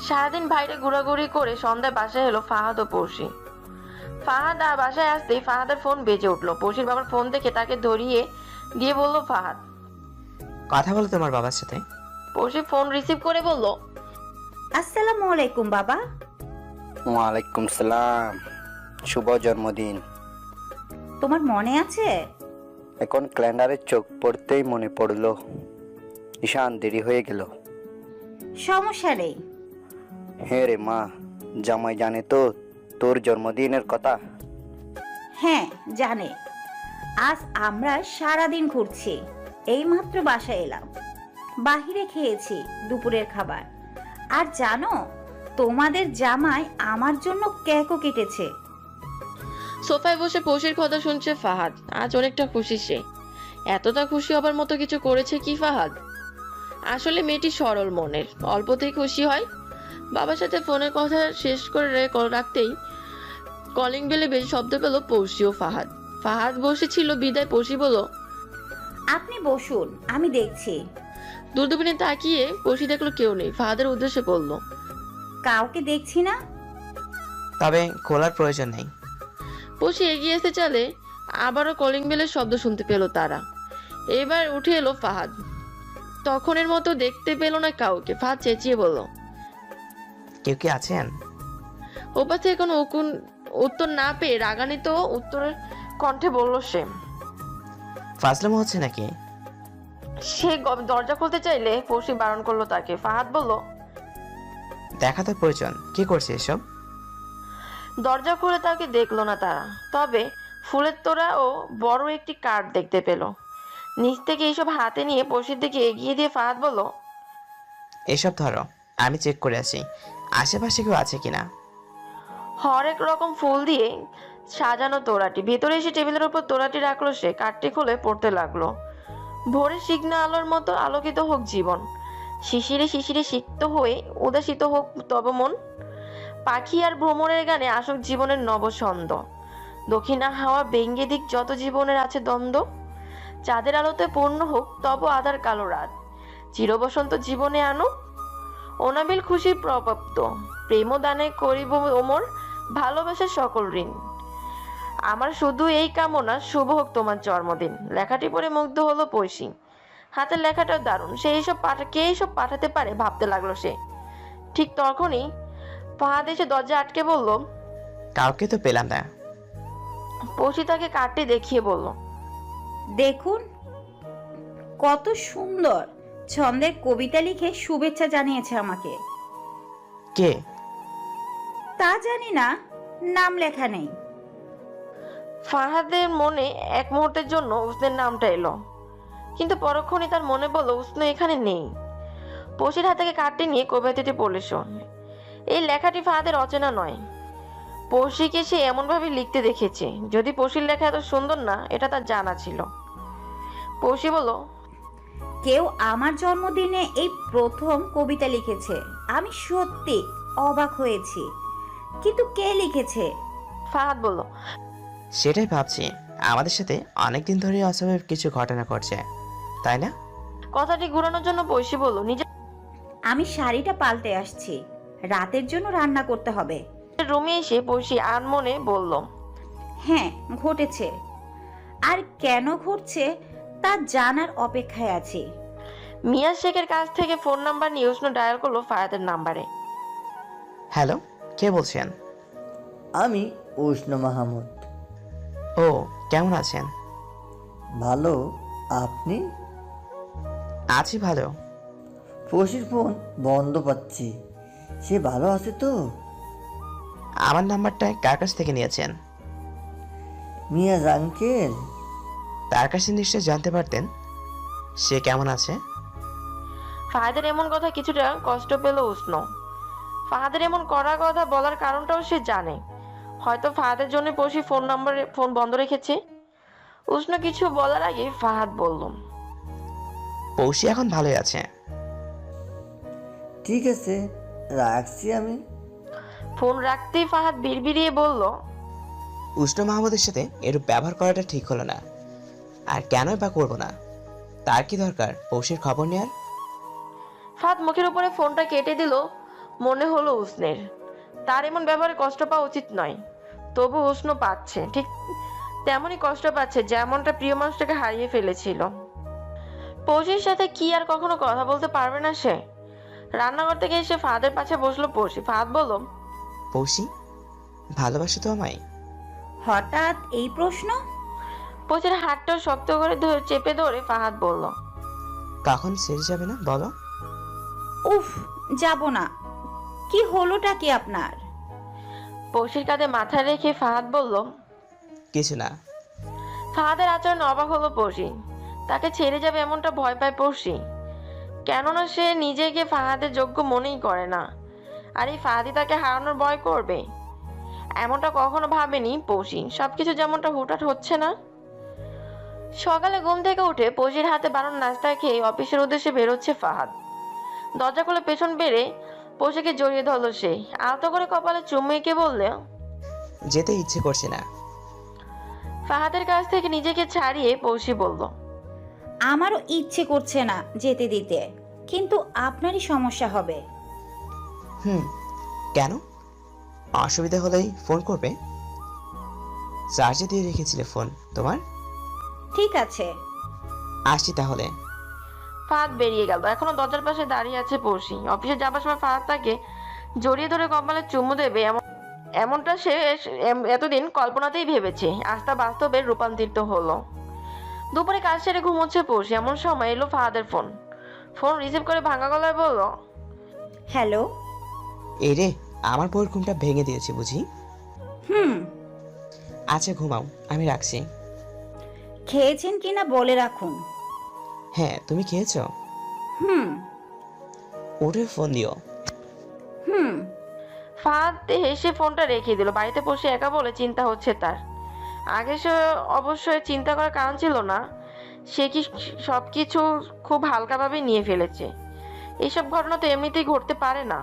সারাদিন বাইরে ঘোরাঘুরি করে সন্ধ্যায় বাসায় এলো ফাহাদ ও পশি। ফাহাদ আর বাসায় আসতেই ফাহাদের ফোন বেজে উঠলো। পশির বাবার ফোন দেখে তাকে ধরিয়ে দিয়ে বলল, ফাহাদ, কথা বলো তোমার বাবার সাথে। পশি ফোন রিসিভ করে বলল, আসসালামু আলাইকুম বাবা। ওয়ালাইকুম সালাম, শুভ জন্মদিন। তোমার মনে আছে? এখন ক্যালেন্ডারে চোখ পড়তেই মনে পড়লো। ঈশান, দেরি হয়ে গেল। সমস্যা নেই। হ্যাঁ রে মা, জামাই জানে তো তোর জন্মদিনের কথা? হ্যাঁ জানে। আজ আমরা সারাদিন ঘুরছি, এইমাত্র বাসায় এলাম। বাহিরে খেয়েছি দুপুরের খাবার। আর জানো, তোমাদের জামাই আমার জন্য কেকও কেটেছে। সোফায় বসে পশির কথা শুনছে ফাহাদ। আজ অনেকটা খুশি সে। এতটা খুশি হবার মতো কিছু করেছে কি ফাহাদ? আসলে মেয়েটি সরল মনের, অল্পতেই খুশি হয়। বাবার সাথে ফোনের কথা শেষ করে রাখতেই কলিং বেলে বেশি শব্দ পেল পশি ও ফাহাদ। ফাহাদ বসেছিল বিদায় পশি বলল, আপনি বসুন, আমি দেখছি। দূরদূরবীনে তাকিয়ে পশি দেখলো কেউ নেই। ফাহাদের উদ্দেশ্যে বলল, কাউকে দেখছি না। তবে খোলার প্রয়োজন নেই। পশি এগিয়ে এসে চলে, আবারও কলিং বেলের শব্দ শুনতে পেল তারা। এবার উঠে এলো ফাহাদ। তখনের মতো দেখতে পেল না কাউকে। ফাহাদ চেঁচিয়ে বলল, কেউ কি আছেন? ওপাশ থেকে কোনো উত্তর না পেয়ে রাগান্বিত উত্তরের কণ্ঠে বলল সে। ফাজলামো হচ্ছে নাকি? সে দরজা খুলতে চাইলে পশি বারণ করলো তাকে। ফাহাদ বলল, দেখা তো প্রয়োজন, কি করছে এসব? দরজা খুলে তাকে দেখলো না তারা, তবে ফুলের তোড়া ও বড় একটি কার্ড দেখতে পেল। নিচ থেকে এইসব হাতে নিয়ে পশির দিকে এগিয়ে দিয়ে ফাহাদ বলল, এসব ধরো, আমি চেক করে আসি আশেপাশে কেউ আছে কিনা। হরেক রকম ফুল দিয়ে সাজানো তোড়াটি। ভেতরে এসে টেবিলের উপর তোড়াটি রাখলো সে। কার্ডটি খুলে পড়তে লাগলো। ভোরের সিগনা আলোর মতো আলোকিত হোক জীবন, শিশিরে শিশিরে সিক্ত হয়ে উদাসিত হোক তব মন। পাখি আর ভ্রমণের গানে আসুক জীবনের নবছন্দ। দক্ষিণা হাওয়া ব্যঙ্গে দিক যত জীবনের আছে দ্বন্দ্ব। চাঁদের আলোতে পূর্ণ হোক তব আধার কালো রাত। চিরবসন্ত জীবনে আনো, অনাবিল খুশির প্রপ্ত, প্রেম দানে করিব ওমর ভালোবাসার সকল ঋণ। আমার শুধু এই কামনা, শুভ হোক তোমার জন্মদিন। লেখাটি পড়ে মুগ্ধ হলো পৈশী। হাতের লেখাটাও দারুণ। কে এইসব পাঠাতে পারে ভাবতে লাগলো সে। ঠিক তখনই ফাহাদ এসে দরজা আটকে বলল, কাউকে তো পেলাম না। পৈশী তাকে কার্ডটি দেখিয়ে বলল, দেখুন কত সুন্দর ছন্দের কবিতা লিখে শুভেচ্ছা জানিয়েছে আমাকে। কে? তা জানি না, নাম লেখা নেই। ফাহাদের মনে এক মুহূর্তের জন্য উসনের নামটা এলো, কিন্তু পরক্ষণই তার মনে বলল উসন এখানে নেই। পৈশীর হাত থেকে কার্ডটি নিয়ে কবিতাটি পড়ল সে। এই লেখাটি ফাহাদের অচেনা নয়। পৈশীকে সে এমনভাবে লিখতে দেখেছে, যদি পৈশীর লেখা এত সুন্দর না, এটা তার জানা ছিল। পৈশী বলল, কেউ আমার জন্মদিনে এই প্রথম কবিতা লিখেছে। আমি সত্যি অবাক হয়েছি, কিন্তু কে লিখেছে? ফাহাদ বলল, সেটাই ভাবছি, আমাদের সাথে অনেকদিন ধরে অস্বাভাবিক কিছু ঘটনা ঘটছে, তাই না? কথাটি ঘুরানোর জন্য পৈশী বলল, আমি শাড়িটা পাল্টে আসছি, রাতের জন্য রান্না করতে হবে। রুমে এসে পৈশী আনমনে বলল, হ্যাঁ ঘটেছে, আর কেন ঘটছে তা জানার অপেক্ষায় আছি। মিয়াজ শেখের কাছ থেকে ফোন নাম্বার নিয়ে উষ্ণ ডায়াল করলো ফাহাদের নাম্বারে। হ্যালো, কে বলছেন? আমি উষ্ণ মাহমুদ। ও, কেমন আছেন? ভালো, আপনি? আছি ভালো। পৈশীর ফোন বন্ধ পাচ্ছি, সে ভালো আছে তো? আমার নাম্বারটা কার কাছ থেকে নিয়েছেন? মিয়াজ আঙ্কেল। তার কাছে নিশ্চয় জানতে পারতেন সে কেমন আছে। ফাহাদের এমন কথা কিছুটা কষ্ট পেল উষ্ণ। ফাহাদের এমন কড়া কথা বলার কারণটাও সে জানে। হয়তো ফাহাদের জন্য পৈশী ফোন বন্ধ রেখেছে। উষ্ণ কিছু বলার আগে ফাহাদ বলল, পৌষি এখন ভালোই আছে। ঠিক আছে, রাখছি আমি। ফোন রাখতেই ফাহাদ বিড়বিড়িয়ে বলল, উষ্ণ মাহমুদের সাথে এরূপ ব্যবহার করাটা ঠিক হলো না, আর কেনই বা করবো না? তার কি দরকার পৌষির খবর নেয়ার? ফাহাদ মুখের উপরে ফোনটা কেটে দিল। মনে হলো উষ্ণের তার এমন ব্যবহারে কষ্ট পাওয়া উচিত নয়, তবু উষ্ণ পাচ্ছে, ঠিক তেমনই কষ্ট পাচ্ছে যেমনটা প্রিয় মানুষটাকে হারিয়ে ফেলেছিল। পৌষির সাথে কি আর কখনো কথা বলতে পারবে না সে? রান্নাঘর থেকে এসে ফাহাদের পাশে বসলো পৌষি। ফাহাদ বলল, পৌষি, ভালোবাসো তো আমায়? হঠাৎ এই প্রশ্ন? পৌষির হাতটা শক্ত করে চেপে ধরে ফাহাদ বলল, কখন ছেড়ে যাবে না বলো? উফ, যাব না। কি হলোটা কি আপনার? পৌষির কাঁধে মাথা রেখে ফাহাদ বলল, কিছু না। ফাহাদের আচরণ অবাক হলো পৌষি। তাকে ছেড়ে যাবে এমনটা ভয় পায় পৌষি, কেননা সে নিজেকে ফাহাদের যোগ্য মনেই করে না। আর এই ফাহাদি তাকে হারানোর ভয় করবে এমনটা কখনো ভাবেনি পৌষি। সবকিছু যেমনটা হুটহাট হচ্ছে না। সকালে ঘুম থেকে উঠে পৌষির হাতে বানানো নাস্তা খেয়ে অফিসের উদ্দেশ্যে বেরোচ্ছে ফাহাদ। দরজা খুলে পেছন বেড়ে পৌষিকে জড়িয়ে ধরলো সে। আলতো করে কপালে চুমু এঁকে বললে, যেতে ইচ্ছে করছে না। ফাহাদের কাছ থেকে নিজেকে ছাড়িয়ে পৌষি বলল, আমারও ইচ্ছে করছে না যেতে দিতে, কিন্তু আপনারই সমস্যা হবে। কেন? অসুবিধা হলেই ফোন করবে। চার্জে দিয়ে রেখেছিলে ফোন তোমার? ঠিক আছে, আসছি তাহলে। ফাহাদ বেরিয়ে গেল। এখনো দরজার পাশে দাঁড়িয়ে আছে পৌষি। অফিসে যাবার সময় ফাহাদ তাকে জড়িয়ে ধরে কপালে চুমু দেবে এমনটা সে এতদিন কল্পনাতেই ভেবেছে, আজ তা বাস্তবে রূপান্তরিত হলো। দুপুরে কাজ সেরে ঘুমোচ্ছে পৌষি। এমন সময় এলো ফাহাদের ফোন। ফোন রিসিভ করে ভাঙা গলায় বলল, হ্যালো। এই রে, আমার বউর ঘুমটা ভেঙে দিয়েছে বুঝি। আচ্ছা ঘুমাও, আমি রাখছি। খেয়েছেন কিনা বলে রাখুন। হ্যাঁ, তুমি খেয়েছো? ওরে ফোন দিও। ফাহাদ হেসে ফোনটা রেখে দিল। বাড়িতে বসে একা বলে চিন্তা হচ্ছে তার। আগে সে অবশ্যই চিন্তা করার কারণ ছিল না। সে কি সবকিছু খুব হালকাভাবে নিয়ে ফেলেছে? এইসব ঘটনা তো এমনিতেই ঘটতে পারে না।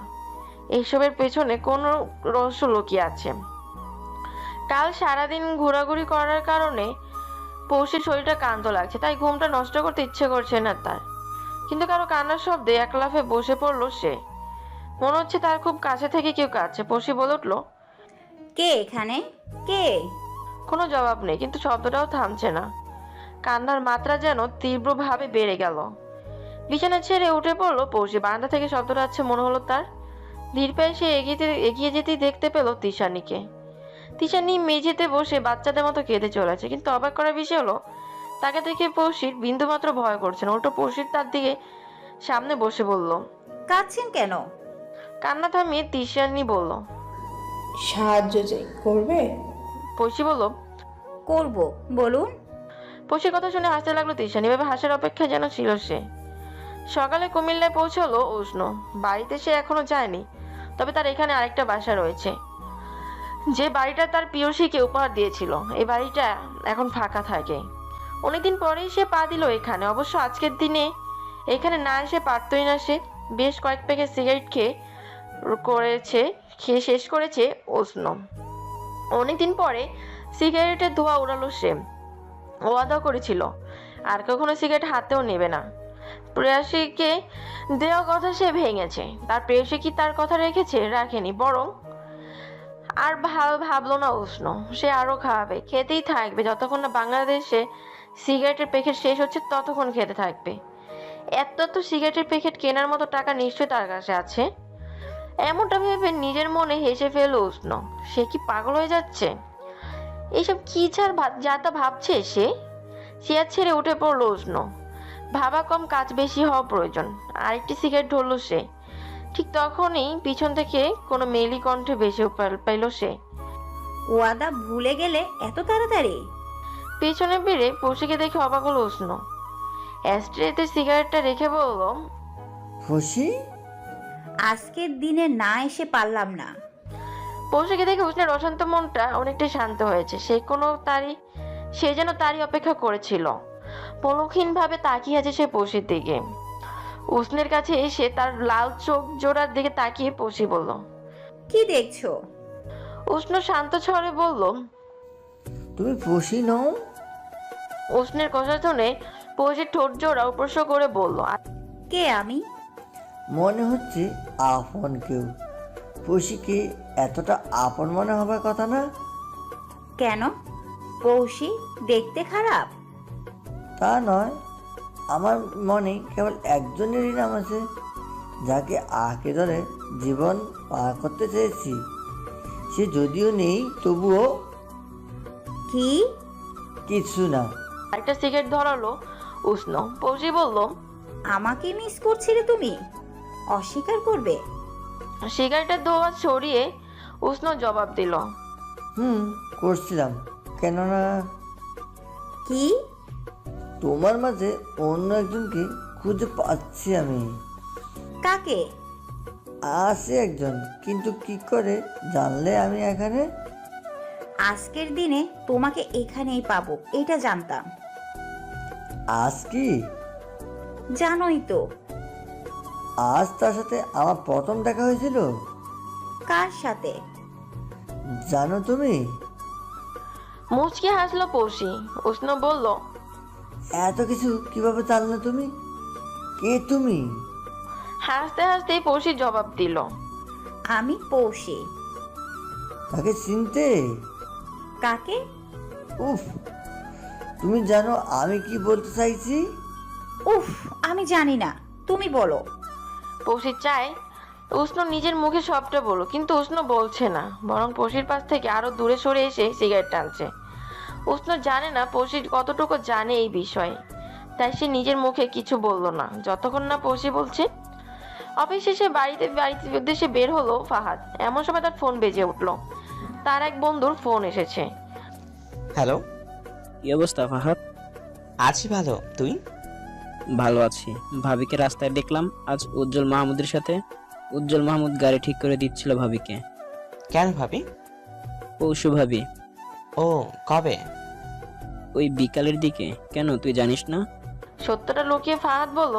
এইসবের পেছনে কোনো রহস্য লুকিয়ে আছে। কাল সারাদিন ঘোরাঘুরি করার কারণে পৌষির শরীরটা ক্লান্ত লাগছে, তাই ঘুমটা নষ্ট করতে ইচ্ছে করছে না তার। কিন্তু কারো কান্নার শব্দে এক লাফে বসে পড়লো সে। মনে হচ্ছে তার খুব কাছে থেকে কেউ কাছে। পৌষি বলে উঠলো, কে এখানে? কে? কোনো জবাব নেই, কিন্তু শব্দটাও থামছে না। কান্নার মাত্রা যেন তীব্রভাবে বেড়ে গেল। বিছানা ছেড়ে উঠে পড়লো পৌষি। বারান্দা থেকে শব্দটা আছে মনে হলো তার। ধীর পায়ে সে এগিয়ে যেতেই দেখতে পেল তিশানিকে। তিশানি মেঝেতে বসে বাচ্চাদের মতো কেঁদে চলেছে। কিন্তু অবাক করার বিষয় হলো, তাকে দেখে পৌষির বিন্দুমাত্র ভয় করছে না। উল্টো পৌষির তার দিকে সামনে বসে বলল, কাঁদছেন কেন? কান্না থামিয়ে তিশানি বলল, সাহায্য চাই, করবে? পৌষি বলল, করব, বলুন। পৌষির কথা শুনে হাসতে লাগলো তিশানি। এভাবে হাসার অপেক্ষা যেন ছিল সে। সকালে কুমিল্লায় পৌঁছলো উষ্ণ। বাড়িতে সে এখনো যায়নি, তবে তার এখানে আরেকটা বাসা রয়েছে, যে বাড়িটা তার প্রিয়সীকে উপহার দিয়েছিল। এই বাড়িটা এখন ফাঁকা থাকে। অনেকদিন পরেই সে পা দিল এখানে। অবশ্য আজকের দিনে এখানে না এসে পারতই না সে। বেশ কয়েক প্যাকেট সিগারেট খেয়ে শেষ করেছে উষ্ণ। অনেকদিন পরে সিগারেটের ধোঁয়া উড়ালো সে। ওয়াদা করেছিল আর কখনো সিগারেট হাতেও নেবে না। প্রেয়সীকে দেওয়া কথা সে ভেঙেছে। তার প্রেয়সী কি তার কথা রেখেছে? রাখেনি। বরং আর ভাবলো না উষ্ণ। সে আরো খাওয়াবে, খেতেই থাকবে যতক্ষণ না বাংলাদেশে সিগারেটের প্যাকেট শেষ হচ্ছে, ততক্ষণ খেতে থাকবে। এত সিগারেটের প্যাকেট কেনার মতো টাকা নিশ্চয়ই তার কাছে আছে। এমনটা ভেবে নিজের মনে হেসে ফেলল উষ্ণ। সে কি পাগল হয়ে যাচ্ছে? এইসব কি যা তা ভাবছে সে। চেয়ার ছেড়ে উঠে পড়লো উষ্ণ। ভাবা কম, কাজ বেশি হওয়া প্রয়োজন। আরেকটি সিগারেট ধরলো সে। ঠিক তখনই পিছন থেকে কোনো মেলি কণ্ঠে ভেসে পাইল সে। ওয়াদা ভুলে গেলে এত তাড়াতাড়ি? পিছনে ফিরে পৌষিকে দেখে অবাক হলো উষ্ণ। অ্যাস্ট্রেতে সিগারেটটা রেখে বলল, খুশি? আজকের দিনে না এসে পারলাম না। পৌষিকে দেখে উষ্ণের অশান্ত মনটা অনেকটাই শান্ত হয়েছে। সে যেন তারই অপেক্ষা করেছিল। পলকহীন ভাবে তাকিয়ে আছে সে পৌষির দিকে। উষ্ণের কাছে এসে তার লাল চোখ জোড়ার দিকে তাকিয়ে পৌষি বলল, কি দেখছো? উষ্ণ শান্ত স্বরে বলল, তুমি খুশি নও? উষ্ণের কথা শুনে পৌষির ঠোঁট জোড়া উপর্শ করে বলল, কে আমি? মনে হচ্ছে আপন কেউ। খুশিকে এতটা আপন মনে হবার কথা না। কেন? পৌষি দেখতে খারাপ? তা নয়, আমার মনে কেবল একজনেরই নাম আছে, যাকে আঁকে ধরে জীবন পার করতে চেয়েছি। সে যদিও নেই, তবুও। কি? কিছু না। একটা সিগারেট ধরালো উষ্ণ। পৌষি বলল, আমাকে মিস করছিলে তুমি? অস্বীকার করবে? সিগারেটের ধোঁয়া ছড়িয়ে উষ্ণ জবাব দিল, করছিলাম। কেননা কি? তোমার মাঝে অন্য একজনকে খুঁজে পাচ্ছি আমি। কাকে? আছে একজন, কিন্তু কি করে জানলে আমি এখানে? আজকের দিনে তোমাকে এখানেই পাবো এটা জানতাম। আজ কি? জানোই তো। আজ তার সাথে আমার প্রথম দেখা হয়েছিল। কার সাথে? জানো তুমি? মুচকি হাসলো পৌষি। উষ্ণ বলল, এত কিছু কিভাবে জানলে তুমি? কে তুমি? হাসতে হাসতে পৌষি জবাব দিল, আমি পৌষি। তাকে চিনতে? কাকে? উফ, তুমি জানো আমি কি বলতে চাইছি? উফ, আমি জানি না, তুমি বলো। পৌষি চায় উষ্ণ নিজের মুখে সবটা বলো, কিন্তু উষ্ণ বলছে না, বরং পৌষির পাশ থেকে আরো দূরে সরে এসে সিগারেট টানছে। উষ্ণ জানে না পৌষি কতটুকু জানে এই বিষয়ে, তাই সে নিজের মুখে কিছু বলল না যতক্ষণ না পৌষি বলছে। অফিস শেষে বাড়িতে উদ্দেশ্যে বের হলো ফাহাদ। এমন সময় তার ফোন বেজে উঠলো। তার এক বন্ধুর ফোন এসেছে। হ্যালো, কি অবস্থা ফাহাদ? আছি ভালো, তুই? ভালো আছি। ভাবিকে রাস্তায় দেখলাম আজ উজ্জ্বল মাহমুদের সাথে। উজ্জ্বল মাহমুদ গাড়ি ঠিক করে দিচ্ছিল ভাবিকে। কেন ভাবি? পৌষু ভাবি। ও, কবে? ওই বিকালের দিকে। কেন, তুই জানিস না? সত্যটা লুকিয়ে ফাহাদ বলল,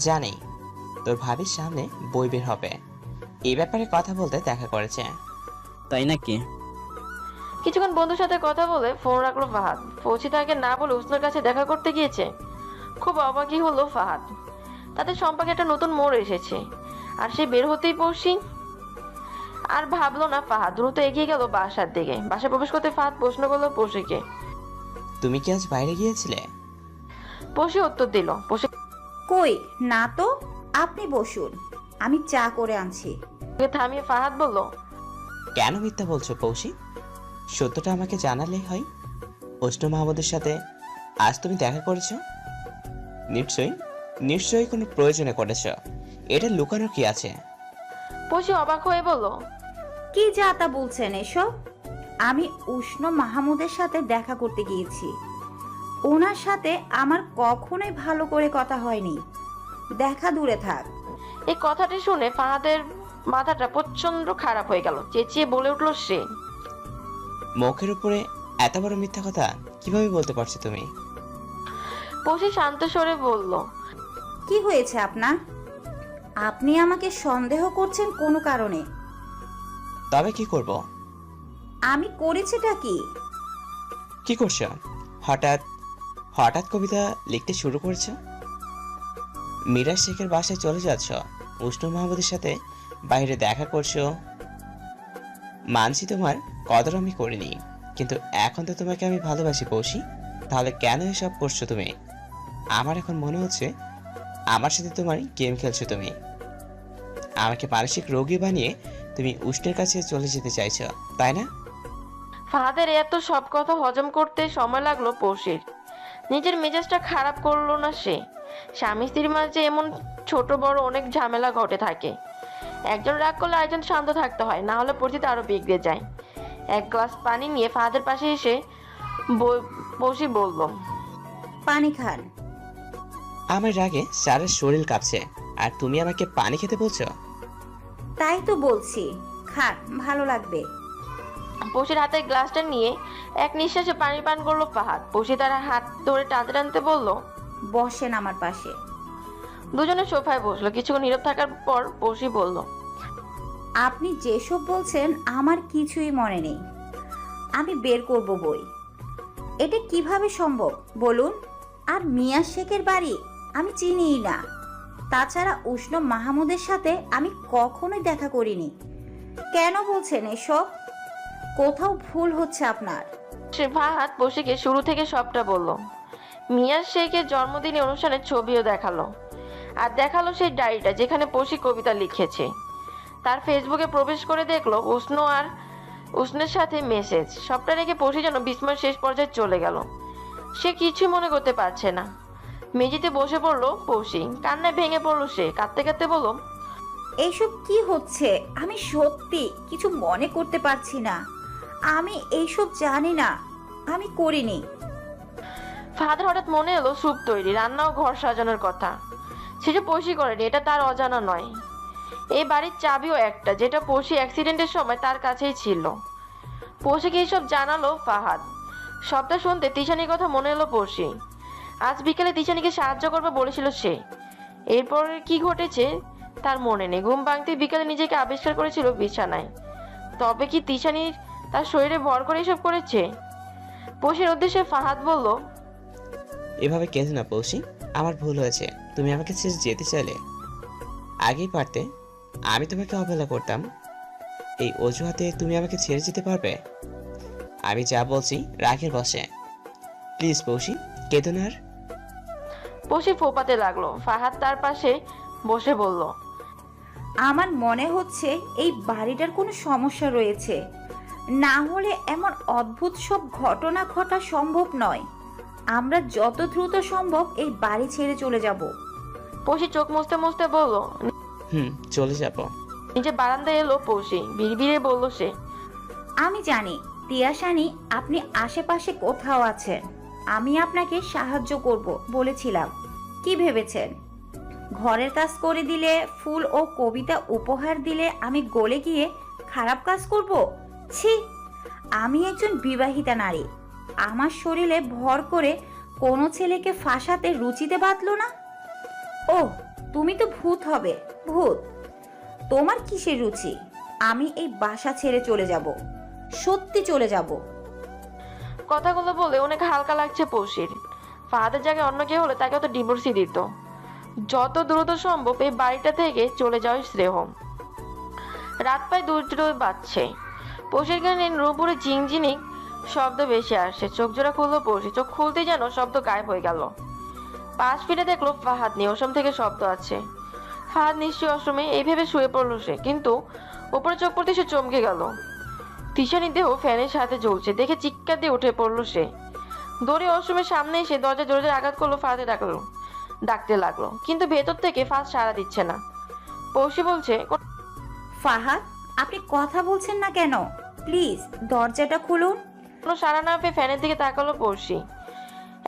জানি। তোর ভাবির সামনে বই বের হবে, এই ব্যাপারে কথা বলতে দেখা করেছে। তাই নাকি? কিছুক্ষণ বন্ধুর সাথে কথা বলে ফোন রাখলো ফাহাদ। পৌঁছে তাকে না বলে উষ্ণের কাছে দেখা করতে গিয়েছে। খুব অবাকই হলো ফাহাদ। তাদের সম্পর্কে একটা নতুন মোড় এসেছে। আর সে বের হতেই পৌঁছি আর ভাবলো না ফাহাদ, দ্রুত এগিয়ে গেল বাসার দিকে। বাসায় প্রবেশ করতে ফাহাদ প্রশ্ন করলো পৌঁছিকে, তুমি কি আজ বাইরে গিয়েছিলে? পৌঁছি উত্তর দিল। পৌঁছি কই না তো, আপনি বসুন, আমি চা করে আনছি। থামিয়ে ফাহাদ বলল, কেন মিথ্যা বলছো পৌষি? সত্যটা আমাকে জানালেই হয়। উষ্ণ মাহমুদের সাথে আজ তুমি দেখা করেছো? নিশ্চয়ই কোনো প্রয়োজনে করেছো। এটা লুকানোর কি আছে? পৌঁছি অবাক হয়ে বলল, কি যা তা বলছেন এসব? আমি উষ্ণ মাহমুদের সাথে দেখা করতে গিয়েছি। ওনার সাথে আমার কখনোই ভালো করে কথা হয়নি, দেখা দূরে থাক। এই কথাটি শুনে ফাহাদের মাথাটা প্রচন্ড খারাপ হয়ে গেল। চেঁচিয়ে বলে উঠলো সে, মুখের উপরে এত বড় মিথ্যা কথা কিভাবে বলতে পারছো তুমি? পৌঁছি শান্ত স্বরে বলল, কি হয়েছে আপনার? আপনি আমাকে সন্দেহ করছেন কোনো কারণে? তবে কি করব? আমি করেছিটা কি? কি করছো? হঠাৎ কবিতা লিখতে শুরু করেছো? মিরাজ শেখের বাসায় চলে যাচ্ছ, উষ্ণ মাহমুদের সাথে বাইরে দেখা করছো। মানছি তোমার কদর আমি করিনি, কিন্তু এখন তো তোমাকে আমি ভালোবাসি পৌষি। তাহলে কেন এসব করছো তুমি? আমার এখন মনে হচ্ছে আমার সাথে তোমার গেম খেলছো তুমি। আমাকে মানসিক রোগী বানিয়ে তুমি উষ্ণের কাছে চলে যেতে চাইছো, তাই না? ফাহাদের এত সব কথা হজম করতে সময় লাগলো পৌষির। নিজের মেজাজটা খারাপ করলো না সে। স্বামী স্ত্রীর মাঝে এমন ছোট বড় অনেক ঝামেলা ঘটে থাকে। একজন রাগ করলে আরেকজন শান্ত থাকতে হয়, না হলে পরিস্থিতি আরো বিগড়ে যায়। এক গ্লাস পানি নিয়ে ফাহাদের পাশে এসে পৌষি বলল, পানি খান। আমার রাগে সারা শরীর কাঁপছে, আর তুমি আমাকে পানি খেতে বলছো? তাই তো বলছি, খান, ভালো লাগবে। পৌষির হাতের গ্লাসটা নিয়ে এক নিঃশ্বাসে পানি পান করলো ফাহাদ। পৌষি তার হাত ধরে টানতে টানতে বলল, বসেন আমার পাশে। দুজনে সোফায় বসলো। কিছুক্ষণ নীরব থাকার পর পৌষি বলল, আপনি যেসব বলছেন আমার কিছুই মনে নেই। আমি বের করব বই। এটা কিভাবে সম্ভব বলুন? আর মিয়া শেখের বাড়ি আমি চিনিই না। তাছাড়া উষ্ণ মাহমুদের সাথে আমি কখনোই দেখা করিনি। কেন বলছেন এসব? কোথাও ভুল হচ্ছে আপনার। সে ফাহাদ পৌষিকে শুরু থেকে সবটা বলল। মিয়া শেখের জন্মদিনের অনুষ্ঠানের ছবিও দেখালো, আর দেখালো সেই ডায়েরিটা যেখানে পৌষি কবিতা লিখেছে। তার ফেসবুকে প্রবেশ করে দেখলো উষ্ণ আর উষ্ণের সাথে মেসেজ। সবটা রেখে পৌষি যেন বিস্ময়ের শেষ পর্যায়ে চলে গেল। সে কিছু মনে করতে পারছে না। মেঝেতে বসে পড়লো পৌষি। কান্নায় ভেঙে পড়লো সে। কাঁদতে কাঁদতে বলল, এইসব কি হচ্ছে? আমি সত্যি কিছু মনে করতে পারছি না। আমি এইসব জানি না, আমি করিনি। ফাহাদের হঠাৎ মনে এলো স্যুপ তৈরি, রান্না ও ঘর সাজানোর কথা। সে যে পৌষি করেনি এটা তার অজানা নয়। এই বাড়ির চাবিও একটা, যেটা পৌষি অ্যাক্সিডেন্টের সময় তার কাছেই ছিল। পৌষিকে এইসব জানালো ফাহাদ। সবটা শুনতে তিশানির কথা মনে এলো পৌষি। আজ বিকেলে তিশানিকে সাহায্য করবে বলেছিল সে। এরপর কি ঘটেছে তার মনে নেই। ঘুম ভাঙতে বিকেলে নিজেকে আবিষ্কার করেছিল বিছানায়। তবে কি তিশানির তার শরীরে ভর করে এসব করেছে? পৌষির উদ্দেশ্যে ফাহাদ বলল, এভাবে কেঁদো না পৌষি, আমার ভুল হয়েছে। তুমি আমাকে ছেড়ে যেতে চাইলে আগেই পারতে। আমি তোমাকে অবহেলা করতাম। এই অজুহাতে তুমি আমাকে ছেড়ে যেতে পারবে? আমি যা বলছি রাগের বসে। প্লিজ পৌষি, কেঁদো না আর। পৌষি ফোপাতে লাগলো। ফাহাদ তার পাশে বসে বলল, আমার মনে হচ্ছে এই বাড়িটার কোনো সমস্যা রয়েছে, না হলে এমন অদ্ভুত সব ঘটনা ঘটা সম্ভব নয়। আমরা যত দ্রুত সম্ভব এই বাড়ি ছেড়ে চলে যাব। পৌষি চোখ মুছতে মুছতে বলল, চলে যাব। নিচে বারান্দায় এলো পৌষি। বিড়বিড়ে বলল সে, আমি জানি তিয়াশানি আপনি আশেপাশে কোথাও আছেন। আমি আপনাকে সাহায্য করব বলেছিলাম। কি ভেবেছেন ঘরের কাজ করে দিলে, ফুল ও কবিতা উপহার দিলে আমি গলে গিয়ে খারাপ কাজ করব? ছি, আমি একজন বিবাহিতা নারী। আমার শরীরে ভর করে কোনো ছেলেকে ফাঁসাতে রুচিতে বাঁধলো না? ও, তুমি তো ভূত হবে, ভূত। তোমার কিসের রুচি? আমি এই বাসা ছেড়ে চলে যাব, সত্যি চলে যাব। কথাগুলো বলে অনেক হালকা লাগছে পৌষির। ফাহাদের জায়গায় অন্য কেউ হলে তাকে তো ডিভোর্সই দিত। যত দ্রুত সম্ভব এই বাড়িটা থেকে চলে যাওয়াই শ্রেয়। রাত প্রায় 2টো বাজছে। পৌষের গানে নুপুরে ঝিনঝিনি শব্দ ভেসে আসে। চোখ জোড়া খুললো পৌষি। চোখ খুলতেই যেন শব্দ গায়েব হয়ে গেল। পাশ ফিরে দেখলো ফাহাদ নেই, ওসম থেকে শব্দ আছে। ফাহাদ নিশ্চয়ই অসমে, এই ভেবে শুয়ে পড়লো সে। কিন্তু উপরে চোখ পড়তে সে চমকে গেল। তিশানি দেহ ফ্যানের সাথে জ্বলছে দেখে চিৎকার দিয়ে উঠে পড়লো সে। দৌড়ে অসমের সামনে এসে দরজা জোরে জোরে আঘাত করলো। ফাহাদে ডাকতে লাগলো, কিন্তু ভেতর থেকে ফাহাদ সাড়া দিচ্ছে না। পৌষি বলছে, ফাহাদ, আপনি কথা বলছেন না কেন? প্লিজ দরজাটা খুলুন। কোনো সাড়া না পেয়ে ফ্যানের দিকে তাকালো পৌষি।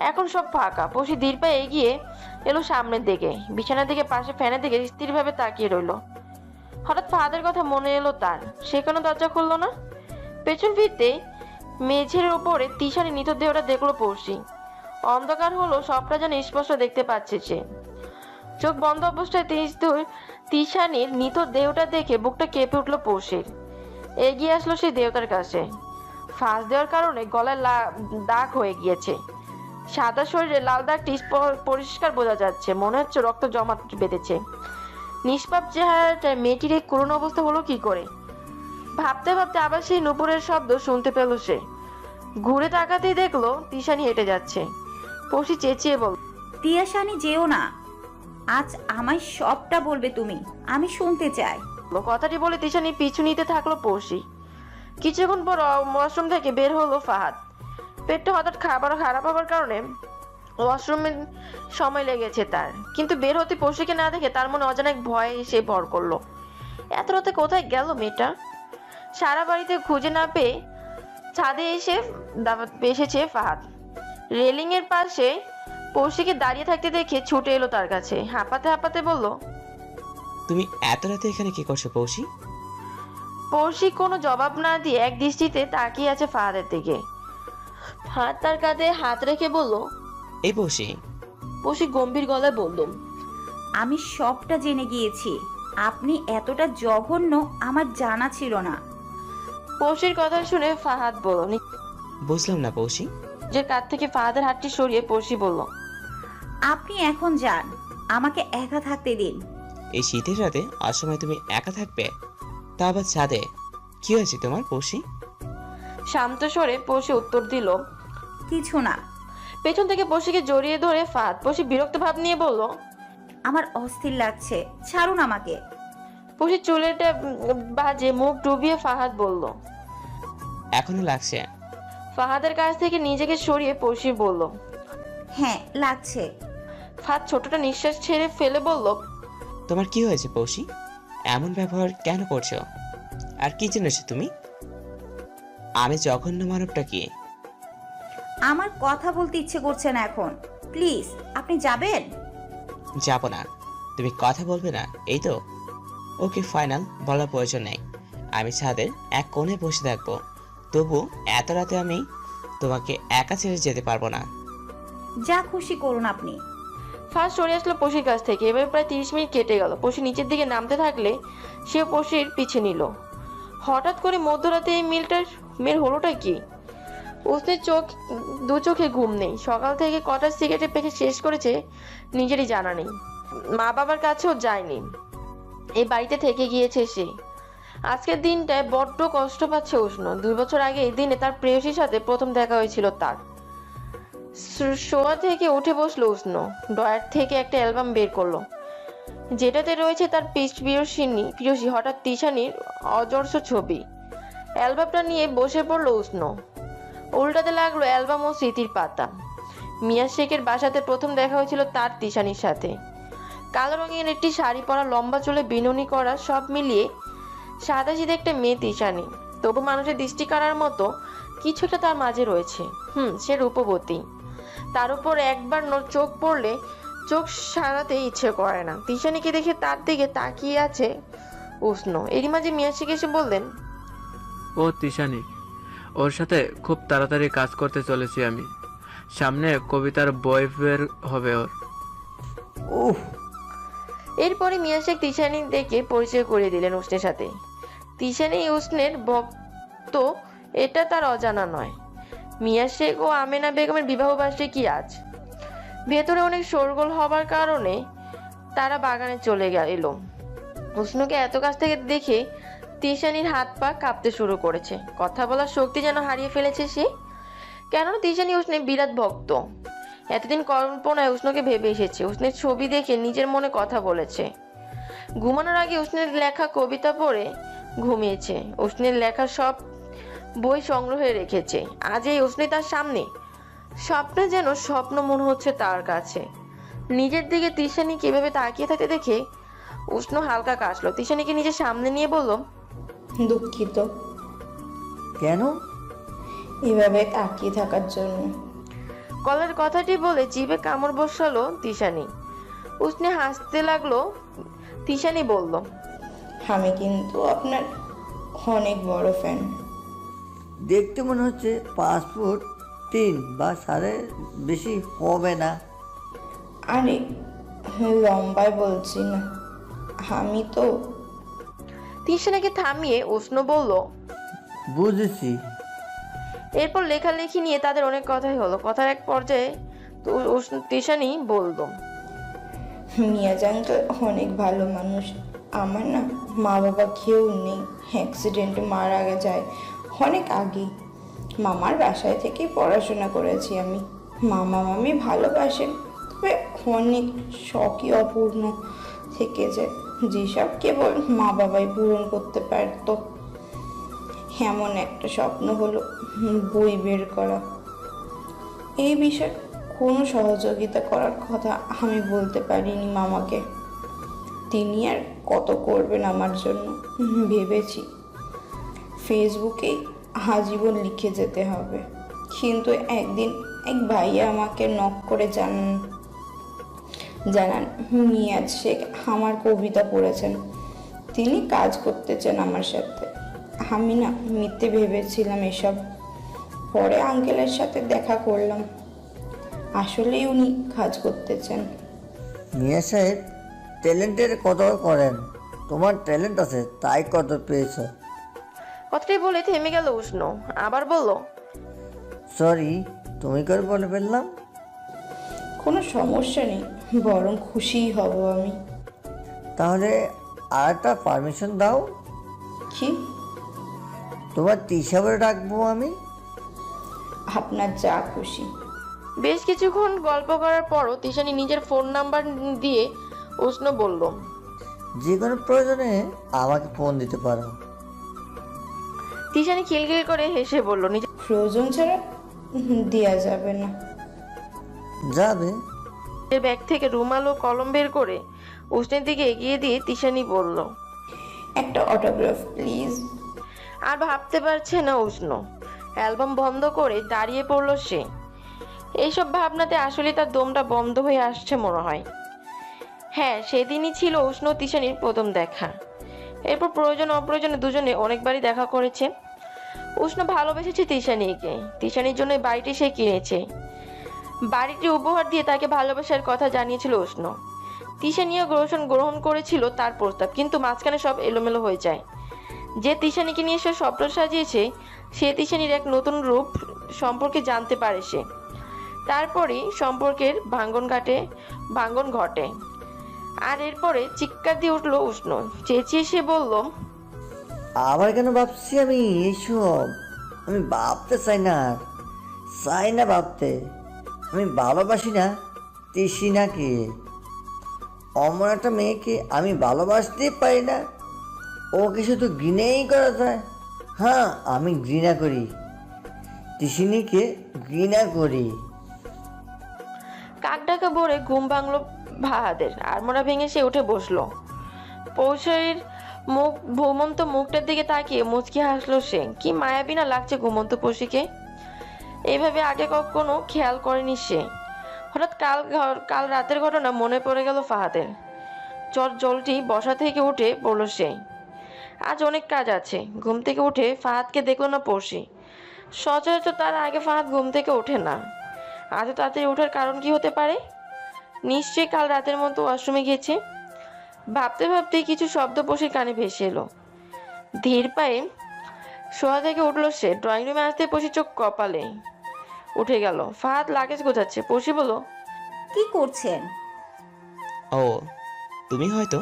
এখন সব ফাঁকা। পৌষি ধীর পায়ে এগিয়ে এলো সামনের দিকে, বিছানার দিকে, পাশে ফ্যানের দিকে স্থিরভাবে তাকিয়ে রইলো। হঠাৎ ফাহাদের কথা মনে এলো তার। সে কোনো দরজা খুললো না। পেছন ফিরতে মেঝের ওপরে তিশানি মৃতদেহটা দেখলো পৌষি। অন্ধকার হলো, সবটা যেন স্পষ্ট দেখতে পাচ্ছে সে। চোখ বন্ধ অবস্থায় তিশানির মৃতদেহটা দেখে বুকটা কেঁপে উঠলো পৌষির। এগিয়ে আসলো সেই দেহতার কাছে। ফাঁস দেওয়ার কারণে গলায় দাগ হয়ে গিয়েছে। সাদা শরীরে লাল দাগটি পরিষ্কার বোঝা যাচ্ছে। মনে হচ্ছে রক্ত জমা বেঁধেছে। নিষ্পাপ চেহারাটা মেয়েটির এই করুণ অবস্থা হলো কি করে? ভাবতে ভাবতে আবার সেই নুপুরের শব্দ শুনতে পেল সে। ঘুরে তাকাতেই দেখলো তিশানি হেঁটে যাচ্ছে। পৌষি চেঁচিয়ে বলল, তিয়াশানি যেও না, আজ আমায় সবটা বলবে তুমি, আমি শুনতে চাই। কথাটি বলে তিশানি পিছু নিতে থাকলো পৌষি। কিছুক্ষণ পর ওয়াশরুম থেকে বের হলো ফাহাদ। পেটটা হঠাৎ খারাপ হওয়ার কারণে ওয়াশরুমের সময় লেগেছে তার। কিন্তু বের হতে পৌষিকে না দেখে তার মনে অজানা এক ভয় এসে ভর করলো। এত রাতে কোথায় গেল মেয়েটা? সারা বাড়িতে খুঁজে না পেয়ে ছাদে এসেছে ফাহাদ। রেলিং এর পাশে পৌষিকে দাঁড়িয়ে থাকতে দেখে ছুটে এলো তার কাছে। হাঁপাতে হাঁপাতে বলল, তুমি এত রাতে এখানে কি করছো পৌষি? পৌষি কোনো জবাব না দিয়ে এক দৃষ্টিতে তাকিয়ে আছে ফাহাদের দিকে। ফাহাদ তার কাঁধে হাত রেখে বলল, এই পৌষি। পৌষি গম্ভীর গলায় বলল, আমি সবটা জেনে গিয়েছি। আপনি এতটা জঘন্য আমার জানা ছিল না। পৌষির কথা শুনে ফাহাদ বলল, বুঝলাম না পৌষি। নিজের কাঁধ থেকে ফাহাদের হাতটি সরিয়ে পৌষি বলল, আপনি এখন যান, আমাকে একা থাকতে দিন। এই শীতের রাতে অসময় তুমি একা থাকবে, তা আবার ছাদে? কি হয়েছে তোমার পৌষি? শান্ত স্বরে পৌষি উত্তর দিল, কিছু না। পেছন থেকে পৌষিকে জড়িয়ে ধরে ফাহাদ। পৌষি বিরক্ত ভাব নিয়ে বলল, আমার অস্থির লাগছে, ছাড়ুন আমাকে। পৌষি চুলেটা বাজে মুখ ডুবিয়ে ফাহাদ বলল, এখনো লাগছে? ফাহাদের কাছ থেকে নিজেকে সরিয়ে পৌষি বলল, হ্যাঁ লাগছে। ফাহাদ ছোটটা নিঃশ্বাস ছেড়ে ফেলে বলল, তোমার কি হয়েছে পৌষি? এমন ব্যবহার কেন করছো? আর কি জেনেছো তুমি? আমি জঘন্য মানবটা কি? আমার কথা বলতে ইচ্ছে করছে না এখন। প্লিজ আপনি যাবেন? যাব না। তুমি কথা বলবে না, এই তো? ওকে ফাইনাল, বলার প্রয়োজন নেই। আমি ছাদের এক কোণে বসে থাকবো। তবু এত রাতে আমি তোমাকে একা ছেড়ে যেতে পারবো না। যা খুশি করুন আপনি। ফার্স্ট সরে আসলো পৌষির কাছ থেকে। এবার প্রায় 30 মিনিট কেটে গেল। পৌষি নিচের দিকে নামতে থাকলে সে পৌষির পিছে নিল। হঠাৎ করে মধ্যরাতে এই মেয়ের হলোটা কি? উসনের দু চোখে ঘুম নেই। সকাল থেকে কটা সিগারেট পেকে শেষ করেছে নিজেরই জানা নেই। মা বাবার কাছেও যায়নি, এই বাড়িতে থেকে গিয়েছে সে। আজকের দিনটায় বড্ড কষ্ট পাচ্ছে উষ্ণ। 2 বছর আগে এই দিনে তার প্রেয়সীর সাথে প্রথম দেখা হয়েছিল তার। শোয়া থেকে উঠে বসলো উষ্ণ। ড্রয়ার থেকে একটা অ্যালবাম বের করলো, যেটাতে রয়েছে তার প্রিয়সী হঠাৎ তিশানির অজস্র ছবি। অ্যালবামটা নিয়ে বসে পড়লো উষ্ণ। উল্টাতে লাগলো অ্যালবাম ও স্মৃতির পাতা। মিয়া শেখের বাসাতে প্রথম দেখা হয়েছিল তার তিশানির সাথে। কালো রঙের একটি শাড়ি পরা, লম্বা চুলে বিনুনি করা, সব মিলিয়ে সাদাসিধে একটা মেয়ে তিশানি। তবু মানুষের দৃষ্টি কাড়ার মতো কিছু একটা তার মাঝে রয়েছে। সে রূপবতী। তার উপর একবার চোখ পড়লে চোখ সারাতে ইচ্ছে করে না। তিশানিকে দেখে তার দিকে তাকিয়ে আছে উষ্ণ। এরই মাঝে মিয়া শেখ এসে বললেন, ও তিশানি, ওর সাথে খুব তাড়াতাড়ি কাজ করতে চলেছি আমি। সামনে কবিতার বই বের হবে ওর। এরপরে মিয়া শেখ তিশানি দেখে পরিচয় করিয়ে দিলেন উষ্ণের সাথে। তিশানি উষ্ণের ভক্ত, এটা তার অজানা নয়। মিয়া শেখ ও আমেনা বেগমের বিবাহ বার্ষিকী আজ। ভেতরে অনেক শোরগোল হবার কারণে তারা বাগানে চলে এলো। উষ্ণকে এত কাছ থেকে দেখে তিশানির হাত পা কাঁপতে শুরু করেছে। কথা বলার শক্তি যেন হারিয়ে ফেলেছে সে। কেননা তিশানি উষ্ণের বিরাট ভক্ত। এতদিন কল্পনায় উষ্ণকে ভেবে এসেছে, উষ্ণের ছবি দেখে নিজের মনে কথা বলেছে। ঘুমানোর আগে উষ্ণের লেখা কবিতা পড়ে ঘুমিয়েছে। উষ্ণের লেখা সব বই সংগ্রহে রেখেছে। আজ এই উষ্ণে তার সামনে। স্বপ্নে যেন স্বপ্ন মনে হচ্ছে তার কাছে। নিজের দিকে তিশানি কিভাবে তাকিয়ে থাকতে দেখে উষ্ণ হালকা কাশলো। তিশানিকে নিজের সামনে নিয়ে বলল, দুঃখিত কেন? এভাবে তাকিয়ে থাকার জন্য। কলের কথাটি বলে জিভে কামড় বসালো তিশানি। উষ্ণে হাসতে লাগলো। তিশানি বলল, আমি কিন্তু আপনার অনেক বড় ফ্যান। দেখতে মনে হচ্ছে 5 ফুট 3 বা সাড়ে বেশি হবে না। আরে লম্বায় বলছি না, আমি তো। তিশানিকে থামিয়ে উষ্ণ বলল, বুঝেছি। এরপর লেখালেখি নিয়ে তাদের অনেক কথাই হলো। কথার এক পর্যায়ে তিশানি বলল, মিয়াজ আঙ্কেল অনেক ভালো মানুষ। আমার না মা বাবা কেউ নেই, অ্যাক্সিডেন্টে মারা যায় অনেক আগে। মামার বাসায় থেকেই পড়াশোনা করেছি আমি। মামা মামি ভালোবাসেন, তবে অনেক শখই অপূর্ণ থেকে যায়, যেসব কেবল মা বাবাই পূরণ করতে পারত। এমন একটা স্বপ্ন হলো বই বের করা। এই বিষয়ে কোনো সহযোগিতা করার কথা আমি বলতে পারিনি মামাকে। তিনি আর কত করবেন আমার জন্য। ভেবেছি ফেসবুকে আজীবন লিখে যেতে হবে, কিন্তু একদিন এক ভাইয়া আমাকে নক করে জানান মিয়াজ শেখ আমার কবিতা পড়েছেন, তিনি কাজ করতে চান আমার সাথে। আমি না মিথ্যে ভেবেছিলাম এসব। পরে আঙ্কেলের সাথে দেখা করলাম, আসলেই উনি কাজ করতে চান। মিয়া সাহেব ট্যালেন্টের কদর করেন। তোমার ট্যালেন্ট আছে তাই কদর পেয়েছ। কথাটি বলে থেমে গেল উষ্ণ। আবার বলল, সরি, তুমি করে বলে ফেললাম। কোনো সমস্যা নেই, বরং খুশিই হব আমি। তাহলে আর একটা পারমিশন দাও। কি? তোমার তিশা বলে ডাকবো আমি। আপনার যা খুশি। বেশ কিছুক্ষণ গল্প করার পরও তিশানি নিজের ফোন নাম্বার দিয়ে উষ্ণ বলল, যে কোনো প্রয়োজনে আমাকে ফোন দিতে পারো। তিশানি খিলখিল করে হেসে বলল, নিজের প্রয়োজন ছাড়া দেয়া যাবে না। যাবে। ব্যাগ থেকে রুমাল ও কলম বের করে উষ্ণের দিকে এগিয়ে দিয়ে তিশানি বলল, একটা অটোগ্রাফ প্লিজ। আর ভাবতে পারছে না উষ্ণ। অ্যালবাম বন্ধ করে দাঁড়িয়ে পড়ল সে। এইসব ভাবনাতে আসলে তার দমটা বন্ধ হয়ে আসছে মনে হয়। হ্যাঁ, সেদিনই ছিল উষ্ণ তিশানির প্রথম দেখা। এরপর প্রয়োজন অপ্রয়োজনে দুজনে অনেকবারই দেখা করেছে। উষ্ণ ভালোবেসেছে তিশানিকে। তিশানির জন্য বাড়িটি সে কিনেছে। বাড়িটি উপহার দিয়ে তাকে ভালোবাসার কথা জানিয়েছিল উষ্ণ। তিশানিও গ্রহণ করেছিল তার প্রস্তাব, কিন্তু মাঝখানে সব এলোমেলো হয়ে যায়। যে তিশানিকে নিয়ে সে স্বপ্ন সাজিয়েছে, সে তিশানির এক নতুন রূপ সম্পর্কে জানতে পারে সে। তারপরেই সম্পর্কের ভাঙ্গন ঘটে। আর এরপরে চিৎকার দিয়ে উঠলো উষ্ণ। চেঁচিয়ে সে বলল, আবার কেন ভাবছি আমি এইসব? আমি ভাবতে চাই না ভাবতে। আমি ভালোবাসি না তৃষ্ণাকে। অমন একটা মেয়েকে আমি ভালোবাসতে পারি না। ওকে শুধু ঘৃণাই করা যায়। হ্যাঁ, আমি ঘৃণা করি, তৃষ্ণাকে ঘৃণা করি। কাক ডাকা ভোরে ঘুম ভাঙলো ফাহাদের। আড়মোড়া ভেঙে সে উঠে বসলো। পৌষের ঘুমন্ত মুখটার দিকে তাকিয়ে মুচকি হাসলো সে। কি মায়াবী না লাগছে ঘুমন্ত পশিকে। এইভাবে আগে কখনো খেয়াল করেনি সে। হঠাৎ কাল রাতের ঘটনা মনে পড়ে গেল ফাহাদের। জলটি বসা থেকে উঠে পড়লো সে। আজ অনেক কাজ আছে। ঘুম থেকে উঠে ফাহাদকে দেখলো না পড়শি। সচরাচর তার আগে ফাহাদ ঘুম থেকে ওঠে না। আজ তাড়াতাড়ি ওঠার কারণ কি হতে পারে? নিশ্চয়ই কাল রাতের মতো ওয়াশরুমে গিয়েছে। ভাবতে ভাবতে কিছু শব্দ পশির কানে ভেসে এলো। ধীর পায়ে শোয়া থেকে উঠলো সে। ড্রয়িং রুমে আসতে পশি চোখ কপালে উঠে গেল। ফাহাদ লাগেজ গোছাচ্ছে। পশি বলল, কি করছেন? ও, তুমি হয়তো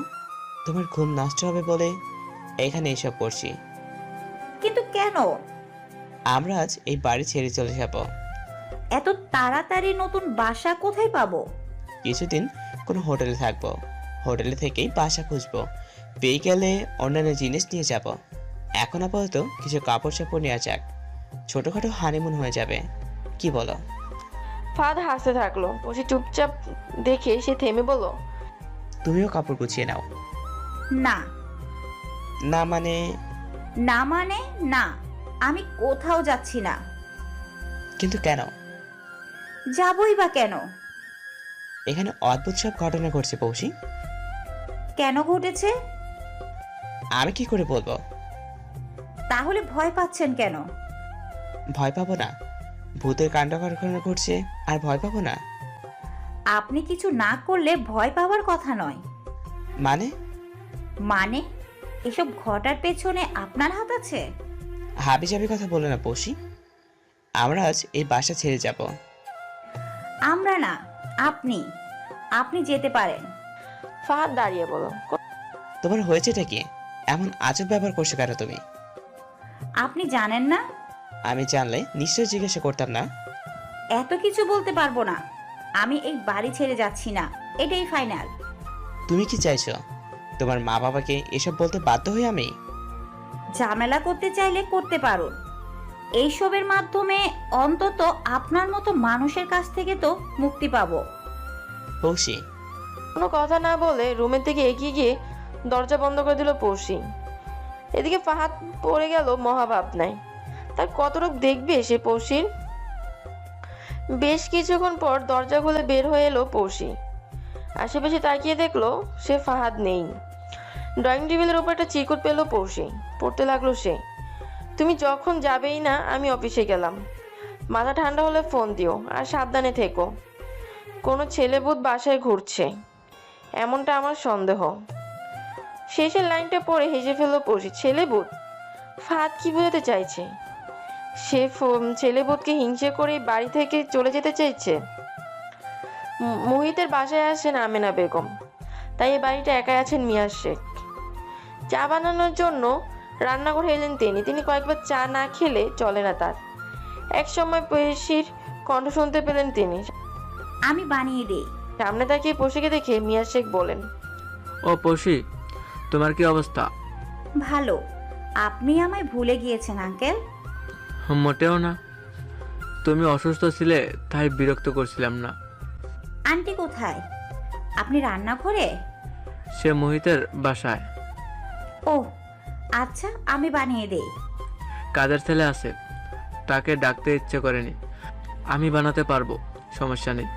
তোমার ঘুম নষ্ট হবে বলে এখানে এসব করছি। কিন্তু কেন? আমরা আজ এই বাড়ি ছেড়ে চলে যাব। এত তাড়াতাড়ি নতুন বাসা কোথায় পাবো? কিছুদিন কোনো হোটেলে থাকবো, হোটেলে থেকেই বাসা খুঁজবো, পেয়ে গেলে অন্যান্য জিনিস নিয়ে যাব। এখন আপাতত কিছু কাপড় চাপড় নেওয়া যাক, ছোটখাটো হানিমুন হয়ে যাবে, কি বলো? ফাহাদ হাসতে থাকলো। পৌষি চুপচাপ দেখে সে থেমে বলল, তুমিও কাপড় গুছিয়ে নাও। না। না মানে? না মানে না, আমি কোথাও যাচ্ছি না। কিন্তু কেন? যাবই বা কেন? এখানে অদ্ভুত সব ঘটনা ঘটছে পৌষি। কেন ঘটেছে? আমি কি করে বলবো? তাহলে ভয় পাচ্ছেন কেন? ভয় পাবো না? ভূতের কাণ্ড কারখানা ঘটছে আর ভয় পাবো না? আপনি কিছু না করলে ভয় পাওয়ার কথা নয়। মানে? মানে এসব ঘটার পেছনে আপনার হাত আছে? হাবি জাবি কথা বলে না পৌষি। আমরা আজ এই বাসা ছেড়ে যাব। আমরা না, আপনি আপনি যেতে পারেন। ফাহাদ দাঁড়িয়ে বলল, তোমার হয়েছেটা কি? এমন আজব ব্যবহার করছো কেন তুমি? আপনি জানেন না? আমি জানলে নিশ্চয়ই জিজ্ঞাসা করতাম না। এত কিছু বলতে পারবো না। আমি এই বাড়ি ছেড়ে যাচ্ছি না, এটাই ফাইনাল। তুমি কি চাইছো? তোমার মা বাবাকে এসব বলতে বাধ্য হই আমি? ঝামেলা করতে চাইলে করতে পারুন। এইসবের মাধ্যমে অন্তত আপনার মতো মানুষের কাছ থেকে তো মুক্তি পাবো। পৌষি কোনো কথা না বলে রুমের দিকে এগিয়ে গিয়ে দরজা বন্ধ করে দিল পৌষি। এদিকে ফাহাদ পড়ে গেল মহাভাবনায়। তার কত লোক দেখবে সে পৌষির। বেশ কিছুক্ষণ পর দরজা খুলে বের হয়ে এলো পৌষি। আশেপাশে তাকিয়ে দেখলো সে ফাহাদ নেই। ড্রয়িং টেবিলের উপর একটা চিরকুট পেল পৌষি। পড়তে লাগলো সে, তুমি যখন যাবেই না আমি অফিসে গেলাম। মাথা ঠান্ডা হলে ফোন দিও আর সাবধানে থেকো। কোনো ছেলেভূত বাসায় ঘুরছে, এমনটা আমার সন্দেহ। শেষের লাইনটা পড়ে হেসে ফেললো পৌষি। ছেলেভূত? ফাহাদ কি বোঝাতে চাইছে? সে ছেলেভূতকে হিংসে করে বাড়ি থেকে চলে যেতে চাইছে? মুহিতের বাসায় আসেন আমেনা বেগম, তাই এই বাড়িটা একাই আছেন মিয়াজ শেখ। চা বানানোর জন্য রান্নাঘরে এলেন তিনি কয়েকবার চা না খেলে চলে না তার। এক সময় পৌষির কণ্ঠ শুনতে পেলেন তিনি। আমি বানিয়ে দেই। সামনে তাকিয়ে পৌষিকে দেখে মিয়াজ শেখ বলেন, ও পৌষি, তোমার কি অবস্থা? ভালো। আপনি আমায় ভুলে গিয়েছেন আঙ্কেল? মোটেও না, তুমি অসুস্থ ছিলে তাই বিরক্ত করছিলাম না। আন্টি কোথায়? আপনি রান্নাঘরে? সে মোহিতের বাসায়। ও আচ্ছা, আমি বানিয়ে দেই। কাজের ছেলে আছে, তাকে ডাকতে ইচ্ছে করেনি। আমি বানাতে পারবো, সমস্যা নেই।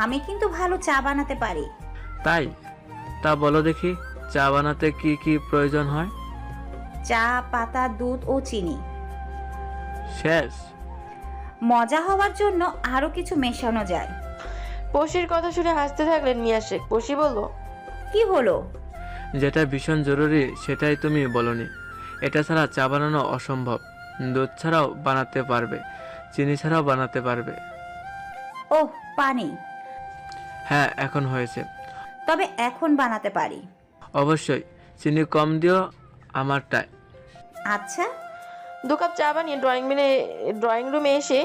আমি কিন্তু ভালো চা বানাতে পারি। তাই? তা বলো দেখি, চা বানাতে কি কি প্রয়োজন হয়? চা পাতা, দুধ ও চিনি। শেষ? মজা হওয়ার জন্য আরো কিছু মেশানো যায়। পৌষির কথা শুনে হাসতে থাকলেন মিয়াজ শেখ। পৌষি বলল, কি হলো? যেটা ভীষণ জরুরি সেটাই তুমি বলনি। এটা ছাড়া চা বানানো অসম্ভব। দুধ ছাড়াও বানাতে পারবে, চিনি ছাড়াও বানাতে পারবে। ওহ, পানি? হ্যাঁ, এখন হয়েছে। তবে এখন বানাতে পারি। অবশ্যই, চিনি কম দিও আমারটায়। আচ্ছা। 2 কাপ চা বানিয়ে ড্রয়িং রুমে এসে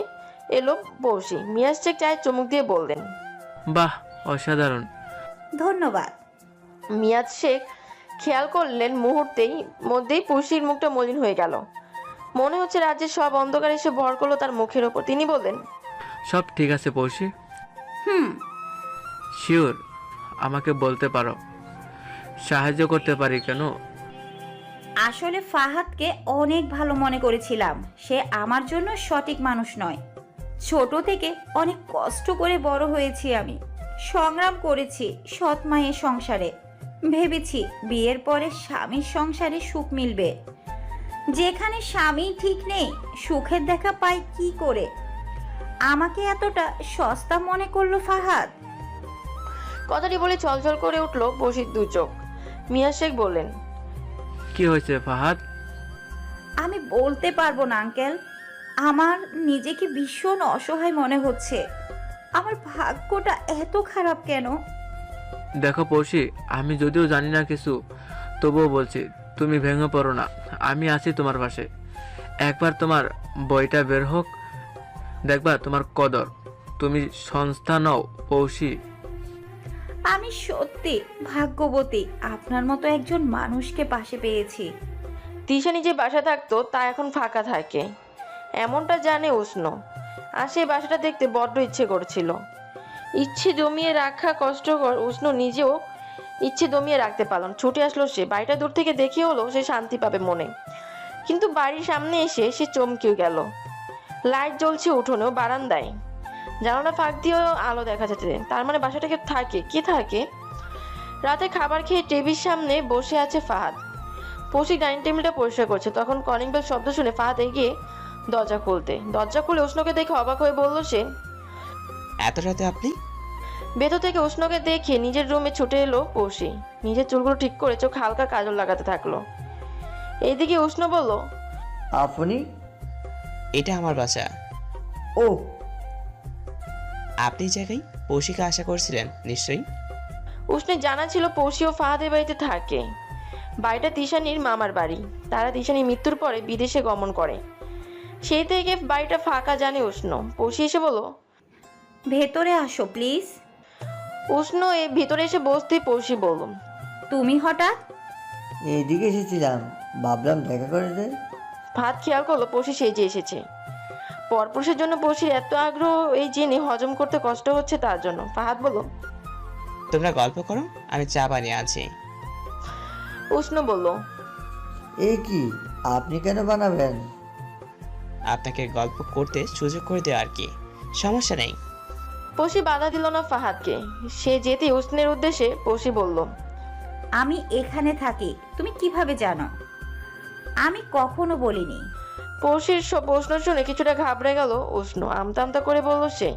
এলো পৌষি। মিয়াজ শেখ চায়ে চুমুক দিয়ে বললেন, বাহ, অসাধারণ। ধন্যবাদ। মিয়াজ শেখ খেয়াল করলেন মুহূর্তেই মধ্যেই পৌষির মুখটা মলিন হয়ে গেল। মনে হচ্ছে রাজ্যের সব অন্ধকার এসে ভর করলো তার মুখের ওপর। তিনি বললেন, সব ঠিক আছে পৌষি? শিওর? আমাকে বলতে পারো, সাহায্য করতে পারি কেন? আসলে ফাহাদকে অনেক ভালো মনে করেছিলাম। সে আমার জন্য সঠিক মানুষ নয়। ছোট থেকে অনেক কষ্ট করে বড় হয়েছি আমি। সংগ্রাম করেছি সৎ মায়ের সংসারে। ভেবেছি বিয়ের পরে স্বামীর সংসারে সুখ মিলবে। যেখানে স্বামী ঠিক নেই, সুখের দেখা পাই কি করে? আমাকে এতটা সস্তা মনে করলো ফাহাদ। কথাটি বলে ছলছল করে উঠল পৌষির 2 চোখ। মিয়াজ শেখ বললেন, কি হয়েছে ফাহাদ? আমি বলতে পারবো না আঙ্কেল। আমার নিজেকে ভীষণ অসহায় মনে হচ্ছে। আমার ভাগ্যটা এত খারাপ কেন? দেখো পৌষি, আমি যদিও জানি না কিছু, তবুও বলছি তুমি ভেঙে পড়ো না, আমি আছি তোমার পাশে। একবার তোমার বইটা বের হোক, দেখবা তোমার কদর। তুমি সংস্থা নও পৌষি। আমি সত্যি ভাগ্যবতী, আপনার মতো একজন মানুষকে পাশে পেয়েছি। তিশানি যে বাসা থাকতো তা এখন ফাঁকা থাকে, এমনটা জানে উষ্ণ। আর সেই বাসাটা দেখতে বড্ড ইচ্ছে করছিল। ইচ্ছে দমিয়ে রাখা কষ্টকর, উষ্ণ নিজেও ইচ্ছে দমিয়ে রাখতে পারল না। ছুটে আসলো সে। বাড়িটা দূর থেকে দেখে হলো সে শান্তি পাবে মনে, কিন্তু বাড়ির সামনে এসে সে চমকেও গেল। লাইট জ্বলছে উঠোনেও, বারান্দায় জানালা ফাঁক দিয়েও আলো দেখা যাচ্ছে। তার মানে বাসাটাকে থাকে, কি থাকে? রাতে খাবার খেয়ে টেবিল সামনে বসে আছে ফাহাদ। পৌষি ডাইনিং টেবিলটা পরিষ্কার করছে, তখন কলিং বেল শব্দ শুনে ফাহাদ এগিয়ে দরজা খুলে উষ্ণকে দেখে অবাক হয়ে বলল সে, এত রাতে আপনি? ভেতর থেকে উষ্ণকে দেখে নিজের রুমে ছুটে এলো পৌষি। নিজের চুলগুলো ঠিক করে চোখ হালকা কাজল লাগাতে থাকলো। এইদিকে উষ্ণ বলল, আপনি? এটা আমার বাসা। ও, আপনি এই জায়গায় পৌষিকে আশা করছিলেন নিশ্চয়ই? উষ্ণের জানা ছিল পৌষি ও ফাহাদের বাড়িতে থাকে। বাড়িটা তিশানির মামার বাড়ি। তারা তিশানির মৃত্যুর পরে বিদেশে গমন করে, সেই থেকে বাড়িটা ফাঁকা জানে উষ্ণ। পৌষি এসে বলল, ভেতরে আসো প্লিজ। উষ্ণ ভিতরে এসে বসতেই পৌষি বলল, তুমি হঠাৎ? এইদিকে এসেছিলাম, ভাবলাম দেখা করে যাই। ভাত খেয়াল করলো পৌষি সেজে এসেছে। পরপুরুষের জন্য পৌষির এত আগ্রহ এই জেনে হজম করতে কষ্ট হচ্ছে তার জন্য। ফাহাদ বলল, তোমরা গল্প করো, আমি চা বানিয়ে আছি। উষ্ণ বলল, এ কি, আপনি কেন বানাবেন? আপনাকে গল্প করতে সুযোগ করে দেওয়া আর কি, সমস্যা নেই। পৌষি বাধা দিল না ফাহাদকে। সে যেতে উষ্ণের উদ্দেশ্যে পৌষি বলল, আমি এখানে থাকি, তুমি কিভাবে জানো? আমি কখনো বলিনি। পৌষির সব প্রশ্ন শুনে কিছুটা ঘাবড়ে গেল উষ্ণ। আমতা আমতা করে বলল সে,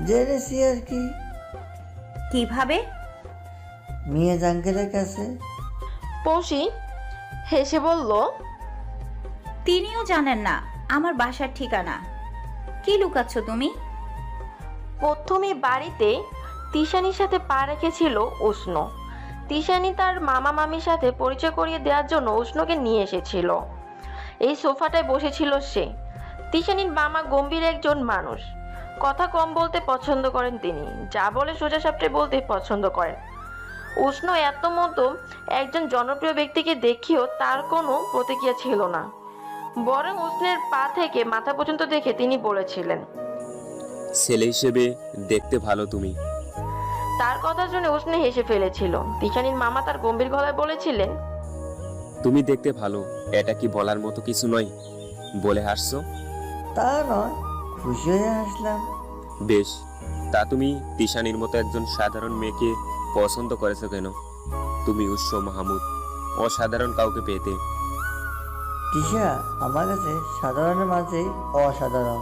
জেনেছি আর কি। কিভাবে? মিয়া জাঙ্কেলের কাছে। পৌষি হেসে বলল, তিনিও জানেন না আমার বাসার ঠিকানা। কি লুকাচ্ছ তুমি? প্রথমে বাড়িতে তিশানির সাথে পা রেখেছিল উষ্ণ। তিশানি তার মামা মামির সাথে পরিচয় করিয়ে দেওয়ার জন্য উষ্ণকে নিয়ে এসেছিল। এই সোফাটায় বসেছিল সে। তিশানির মামা গম্ভীর একজন মানুষ, কথা কম বলতে পছন্দ করেন তিনি, যা বলে সোজা সাপটে বলতে পছন্দ করেন। উষ্ণ এত মতো একজন জনপ্রিয় ব্যক্তিকে দেখিও তার কোনো প্রতিক্রিয়া ছিল না, বরং উষ্ণের পা থেকে মাথা পর্যন্ত দেখে তিনি বলেছিলেন, ছেলে হিসেবে দেখতে ভালো তুমি। তার কথা শুনে উষ্ণ হেসে ফেলেছিল। তিশানির মামা তার গম্ভীর গলায় বলেছিলেন, তুমি দেখতে ভালো, এটা কি বলার মতো কিছু নয় বলে হাসছো? তা নয়, খুশি হয়ে হাসলাম। বেশ, তা তুমি তিশানির মতো একজন সাধারণ মেয়েকে পছন্দ করেছো কেন? তুমি উৎস মাহমুদ, অসাধারণ কাউকে পেতে। তিশা আমার কাছে সাধারণের মাঝেই অসাধারণ।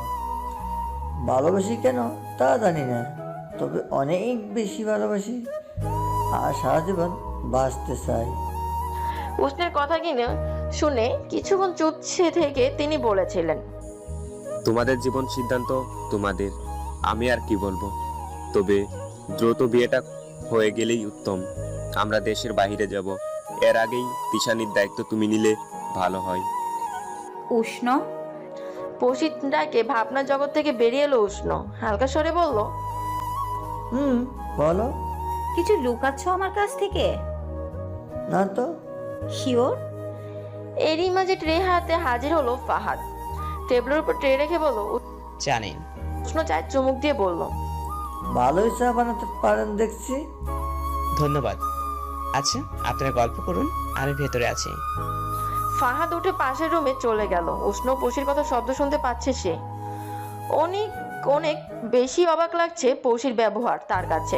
ভালোবাসি কেন তা জানি না, তবে অনেক বেশি ভালোবাসি আর সারা জীবন বাঁচতে চাই। উষ্ণের কথা কিনে শুনে কিছুক্ষণ চুপসে থেকে তিনি বলেছিলেন, তোমাদের জীবন সিদ্ধান্ত তোমাদের, আমি আর কি বলবো। তবে দ্রুত বিয়েটা হয়ে গেলেই উত্তম। আমরা দেশের বাইরে যাব, এর আগেই তিশানির দায়িত্ব তুমি নিলে ভালো হয়। উষ্ণ? পৌষিটাকে ভাবনা জগৎ থেকে বেরিয়ে এলো উষ্ণ। হালকা স্বরে বলল, বলো। কিছু লুকাচ্ছ আমার কাছ থেকে? না তো। শিওর? এরই মাঝে ট্রে হাতে হাজির হলো ফাহাদ। টেবিলের উপর ট্রে রেখে বলল, জানেন। উষ্ণ চায় চুমুক দিয়ে বলল, ভালোই চা বানাতে পারেন দেখছি। ধন্যবাদ। আচ্ছা, আপনারা গল্প করুন, আমি ভেতরে আছি। ফাহাদ উঠে পাশের রুমে চলে গেল। উষ্ণ পৌষির কথা শব্দ শুনতে পাচ্ছে সে। অনেক অনেক বেশি অবাক লাগছে পৌষির ব্যবহার তার কাছে।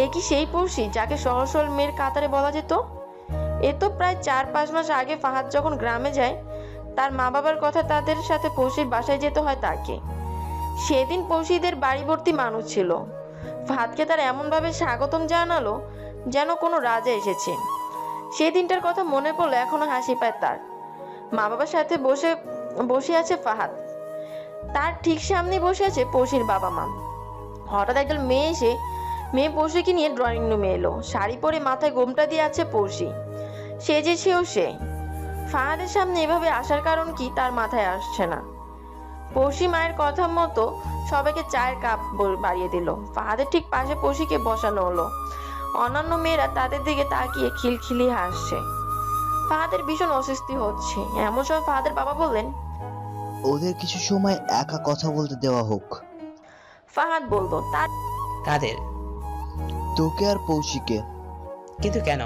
এ কি সেই পৌষি যাকে সহজ সরল মেয়ের কাতারে বলা যেত? এ তো প্রায় 4-5 মাস আগে ফাহাদ যখন গ্রামে যায়, তার মা বাবার কথা তাদের সাথে পৌষির বাসায় যেতে হয় তাকে। সেদিন পৌষিদের বাড়ি ভর্তি মানুষ ছিল। ফাহাদকে তার এমনভাবে স্বাগতম জানালো যেন কোনো রাজা এসেছে। সেই দিনটার কথা মনে পড়লে এখনো হাসি পায় তার। মা বাবার সাথে বসে আছে ফাহাদ, তার ঠিক সামনে বসে আছে পৌষির বাবা মা। হঠাৎ একজন মেয়ে এসে মেয়ে পৌষিকে নিয়ে ড্রয়িং রুমে এলো। শাড়ি পরে মাথায় গোমটা দিয়ে আছে পৌষি, সেজেছেও সে। ফাহাদের সামনে এভাবে আসার কারণ কি তার মাথায় আসছে না। পৌষি মায়ের কথা মতো সবাইকে চায়ের কাপ বাড়িয়ে দিল। ফাহাদের ঠিক পাশে পৌষিকে বসানো হলো। অন্যান্য মেয়েরা তাদের দিকে তাকিয়ে খিলখিলি হাসছে। ফাহাদের ভীষণ অস্বস্তি হচ্ছে। এমন সময় ফাহাদের বাবা বললেন, ওদের কিছু সময় একা কথা বলতে দেওয়া হোক। ফাহাদ বলল, তার কাদের? তোকে আর পৌশিকে। কিন্তু কেন?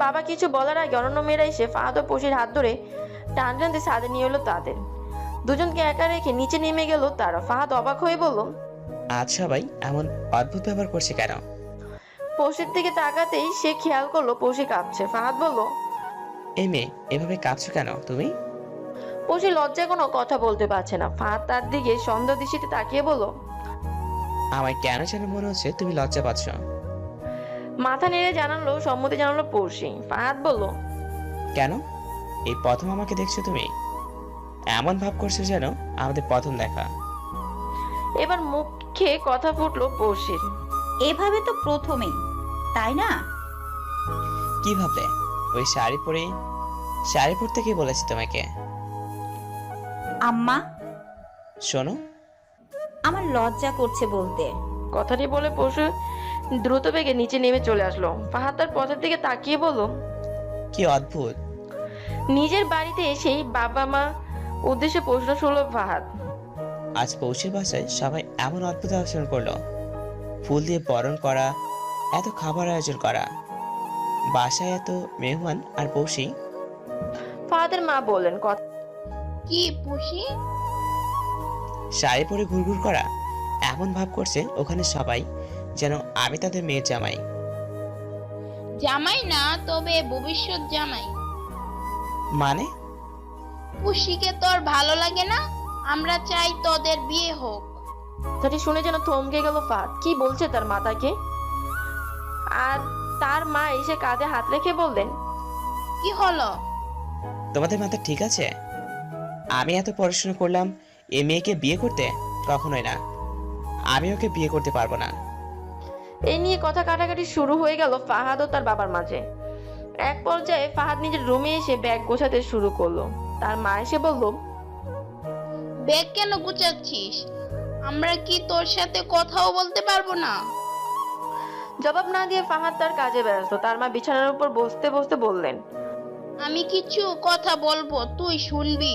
বাবা কিছু বলার আগে অন্যান্য মেয়েরা এসে ফাহাদ ও পৌষির হাত ধরে টান টানতে ছাদে নিয়ে এলো তাদের। দুজনকে একা রেখে নিচে নেমে গেল তারা। ফাহাদ অবাক হয়ে বলল, আজ সবাই এমন অদ্ভুত ব্যবহার করছে কেন? পৌষির দিকে তাকাতেই সে খেয়াল করলো পৌষি কাঁপছে। ফাহাদ বলল, এই মেয়ে এভাবে কাঁদছো কেন তুমি? পৌষি লজ্জায় কোনো কথা বলতে পারছে না। ফাহাদ তার দিকে সন্দেহ দৃষ্টিতে তাকিয়ে বলল, আমার কেন যেন মনে হচ্ছে তুমি লজ্জা পাচ্ছ। মাথা নেড়ে জানালো, সম্মতি জানালো পৌষি। ফাহাদ বলল, কেন? এই প্রথম আমাকে দেখছো তুমি? এমন ভাব করছো যেন আমাদের প্রথম দেখা। এবার মুখে কথা ফুটলো পৌষির, এভাবে তো প্রথমেই, তাই না? কি ভাবলে? ওই শাড়ি পরতে কি বলেছি তোমাকে? আম্মা, শোনো, আমার লজ্জা করছে বলতে। কথাটি বলে পৌষি দ্রুত বেগে নিচে নেমে চলে আসলো। ফাহাদ তার পথের দিকে তাকিয়ে বলল, কি অদ্ভুত। নিজের বাড়িতে এসেই বাবা মা উদ্দেশ্যে প্রশ্ন শুনল ফাহাদ। আজ পৌষের বাসায় সবাই এমন অদ্ভুত আচরণ করলো। ফুল দিয়ে বরণ করা, এত খাবার আয়োজন করা, বাসায় এত মেহমান, আর পৌষি। ফাহাদের মা বললেন, কি পৌষি? শাড়ি পরে ঘুরঘুর করা, এমন ভাব করছে ওখানে সবাই যেন আমি তাদের মেয়ের জামাই। জামাই না, তবে ভবিষ্যৎ জামাই। মানে? পুষিকে তোর ভালো লাগে না? আমরা চাই তোদের বিয়ে হোক। কথাটি শুনে যেন থমকে গেল ফাহাদ। কি বলছে তার মাতাকে? আর তার মা এসে কাঁধে হাত রেখে বললেন, কি হলো? তোমাদের মাথা ঠিক আছে? আমি এত পড়াশোনা করলাম এই মেয়েকে বিয়ে করতে? কখনোই না, আমি ওকে বিয়ে করতে পারবো না। এই নিয়ে কথা কাটাকাটি শুরু হয়ে গেল ফাহাদ ও তার বাবার মাঝে। এক পর্যায়ে ফাহাদ নিজের রুমে এসে ব্যাগ গোছাতে শুরু করলো। তার মা এসে বলল, ব্যাগ কেন গুছাচ্ছিস? আমরা কি তোর সাথে কথাও বলতে পারবো না? জবাব না দিয়ে ফাহাদ তার কাজে ব্যস্ত। তার মা বিছানার উপর বসতে বসতে বললেন, আমি কিছু কথা বলবো, তুই শুনবি।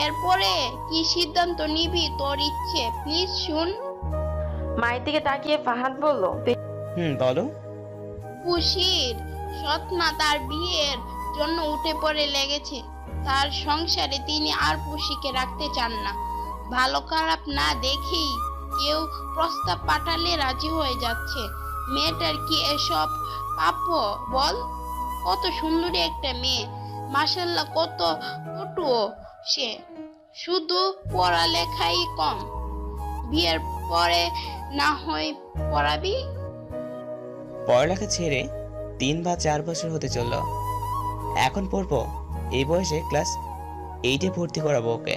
এরপরে কি সিদ্ধান্ত নিবি তোর ইচ্ছে, প্লিজ শুন। মায়ের দিকে তাকিয়ে ফাহাদ বলল, বলো। খুশির সৎমা তার বিয়ের জন্য উঠে পড়ে লেগেছে। তার সংসারে তিনি আর পুষিকে রাখতে চান না। ভালো খারাপ না দেখেই কেউ প্রস্তাব পাঠালে রাজি হয়ে যাচ্ছে। মেয়েটার কি এসব প্রাপ্য বল? কত সুন্দরী একটা মেয়ে, মাশাআল্লাহ, কত পটুও সে। শুধু পড়ালেখাই কম। বিয়ের পরে না হয় পড়াবি। পড়ালেখা ছেড়ে 3 বা 4 বছর হতে চললো। এখন পড়বো? এই বয়সে ক্লাস 8-এ ভর্তি করাবো ওকে।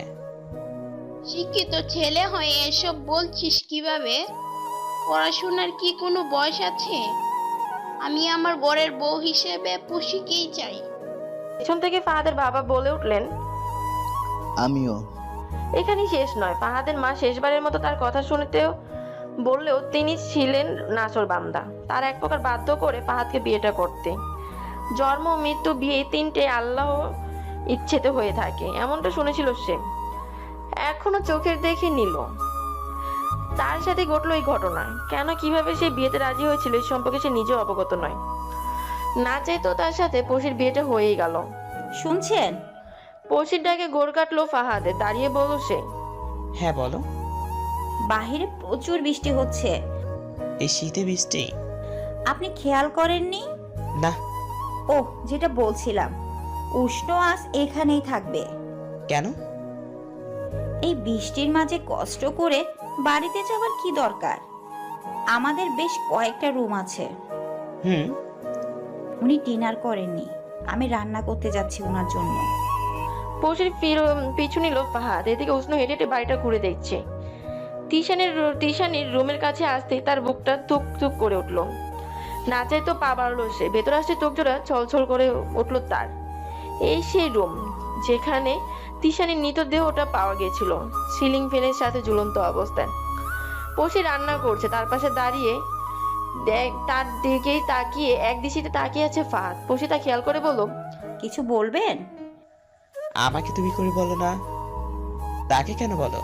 শিক্ষিত ছেলে হয়ে এসব বলছিস কিভাবে? পড়াশোনার কি কোনো বয়স আছে? আমি আমার ঘরের বউ হিসেবে পুষিকেই চাই। পেছন থেকে ফাহাদের বাবা বলে উঠলেন, আমিও। এখানেই শেষ নয়। ফাহাদের মা শেষবারের মতো তার কথা শুনতেও বললেও তিনি ছিলেন নাছর বান্দা। তার এক প্রকার বাধ্য করে ফাহাদকে বিয়েটা করতে। জন্ম মৃত্যু বিয়ে 3টে আল্লাহ ইচ্ছেতে হয়ে থাকে, এমনটা শুনেছিল সে। এখনো চোখের দেখে নিল তার সাথে ঘটলো এই ঘটনা। কেন কিভাবে সে বিয়েতে রাজি হয়েছিল এই সম্পর্কে সে নিজেও অবগত নয়। না চাইতো তার সাথে পৌষির বিয়েটা হয়েই গেল। শুনছেন? পৌষির ডাকে গোড় কাটলো ফাহাদের। দাঁড়িয়ে বলল সে, হ্যাঁ বলো। বাহিরে প্রচুর বৃষ্টি হচ্ছে। এই শীতে বৃষ্টি? আপনি খেয়াল করেননি? না। ও, যেটা বলছিলাম, উষ্ণ আজ এখানেই থাকবে। কেন? এই বৃষ্টির মাঝে কষ্ট করে বাড়িতে যাওয়ার কি দরকার? আমাদের বেশ কয়েকটা রুম আছে। উনি ডিনার করেননি, আমি রান্না করতে যাচ্ছি ওনার জন্য। পৌষির পিছু নিল ফাহাদ। এদিকে উষ্ণ হেঁটে হেঁটে বাড়িটা ঘুরে দেখছে। তিশানির রুমের কাছে আসতেই তার বুকটা তুক তুক করে উঠল। না চাই তো পা বাড়লো সে, ভেতর আসতে চোখ জোড়া ছলছল করে উঠল তার। এই সেই রুম যেখানে তিশানির মৃতদেহটা পাওয়া গিয়েছিল, সিলিং ফ্যানের সাথে ঝুলন্ত অবস্থায়। পশি রান্না করছে, তার পাশে দাঁড়িয়ে তার দিকেই তাকিয়ে একদৃষ্টিতে তাকিয়ে আছে ফাহাদ। পশি তা খেয়াল করে বলল, কিছু বলবেন? আমাকে তুমি করে বলো না, তাকে কেন বলো?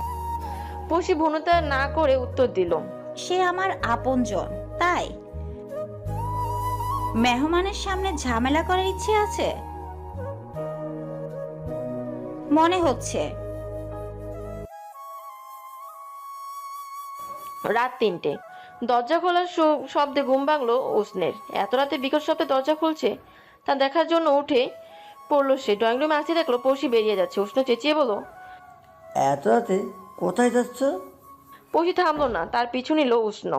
পশি ভুনুতা না করে উত্তর দিল, সে আমার আপনজন, তাই। মেহমানের সামনে ঝামেলা করার ইচ্ছে আছে মনে হচ্ছে। রাত 3টে। দরজা খোলার শব্দে ঘুম ভাঙলো উষ্ণের। এত রাতে বিকট শব্দে দরজা খুলছে তা দেখার জন্য উঠে পড়লো সে। ড্রয়িং রুমে আসতে দেখলো পশি বেরিয়ে যাচ্ছে। উষ্ণ চেঁচিয়ে বলো, এত রাতে কোথায় যাচ্ছ? পশি থামলো না, তার পিছু নিল উষ্ণ।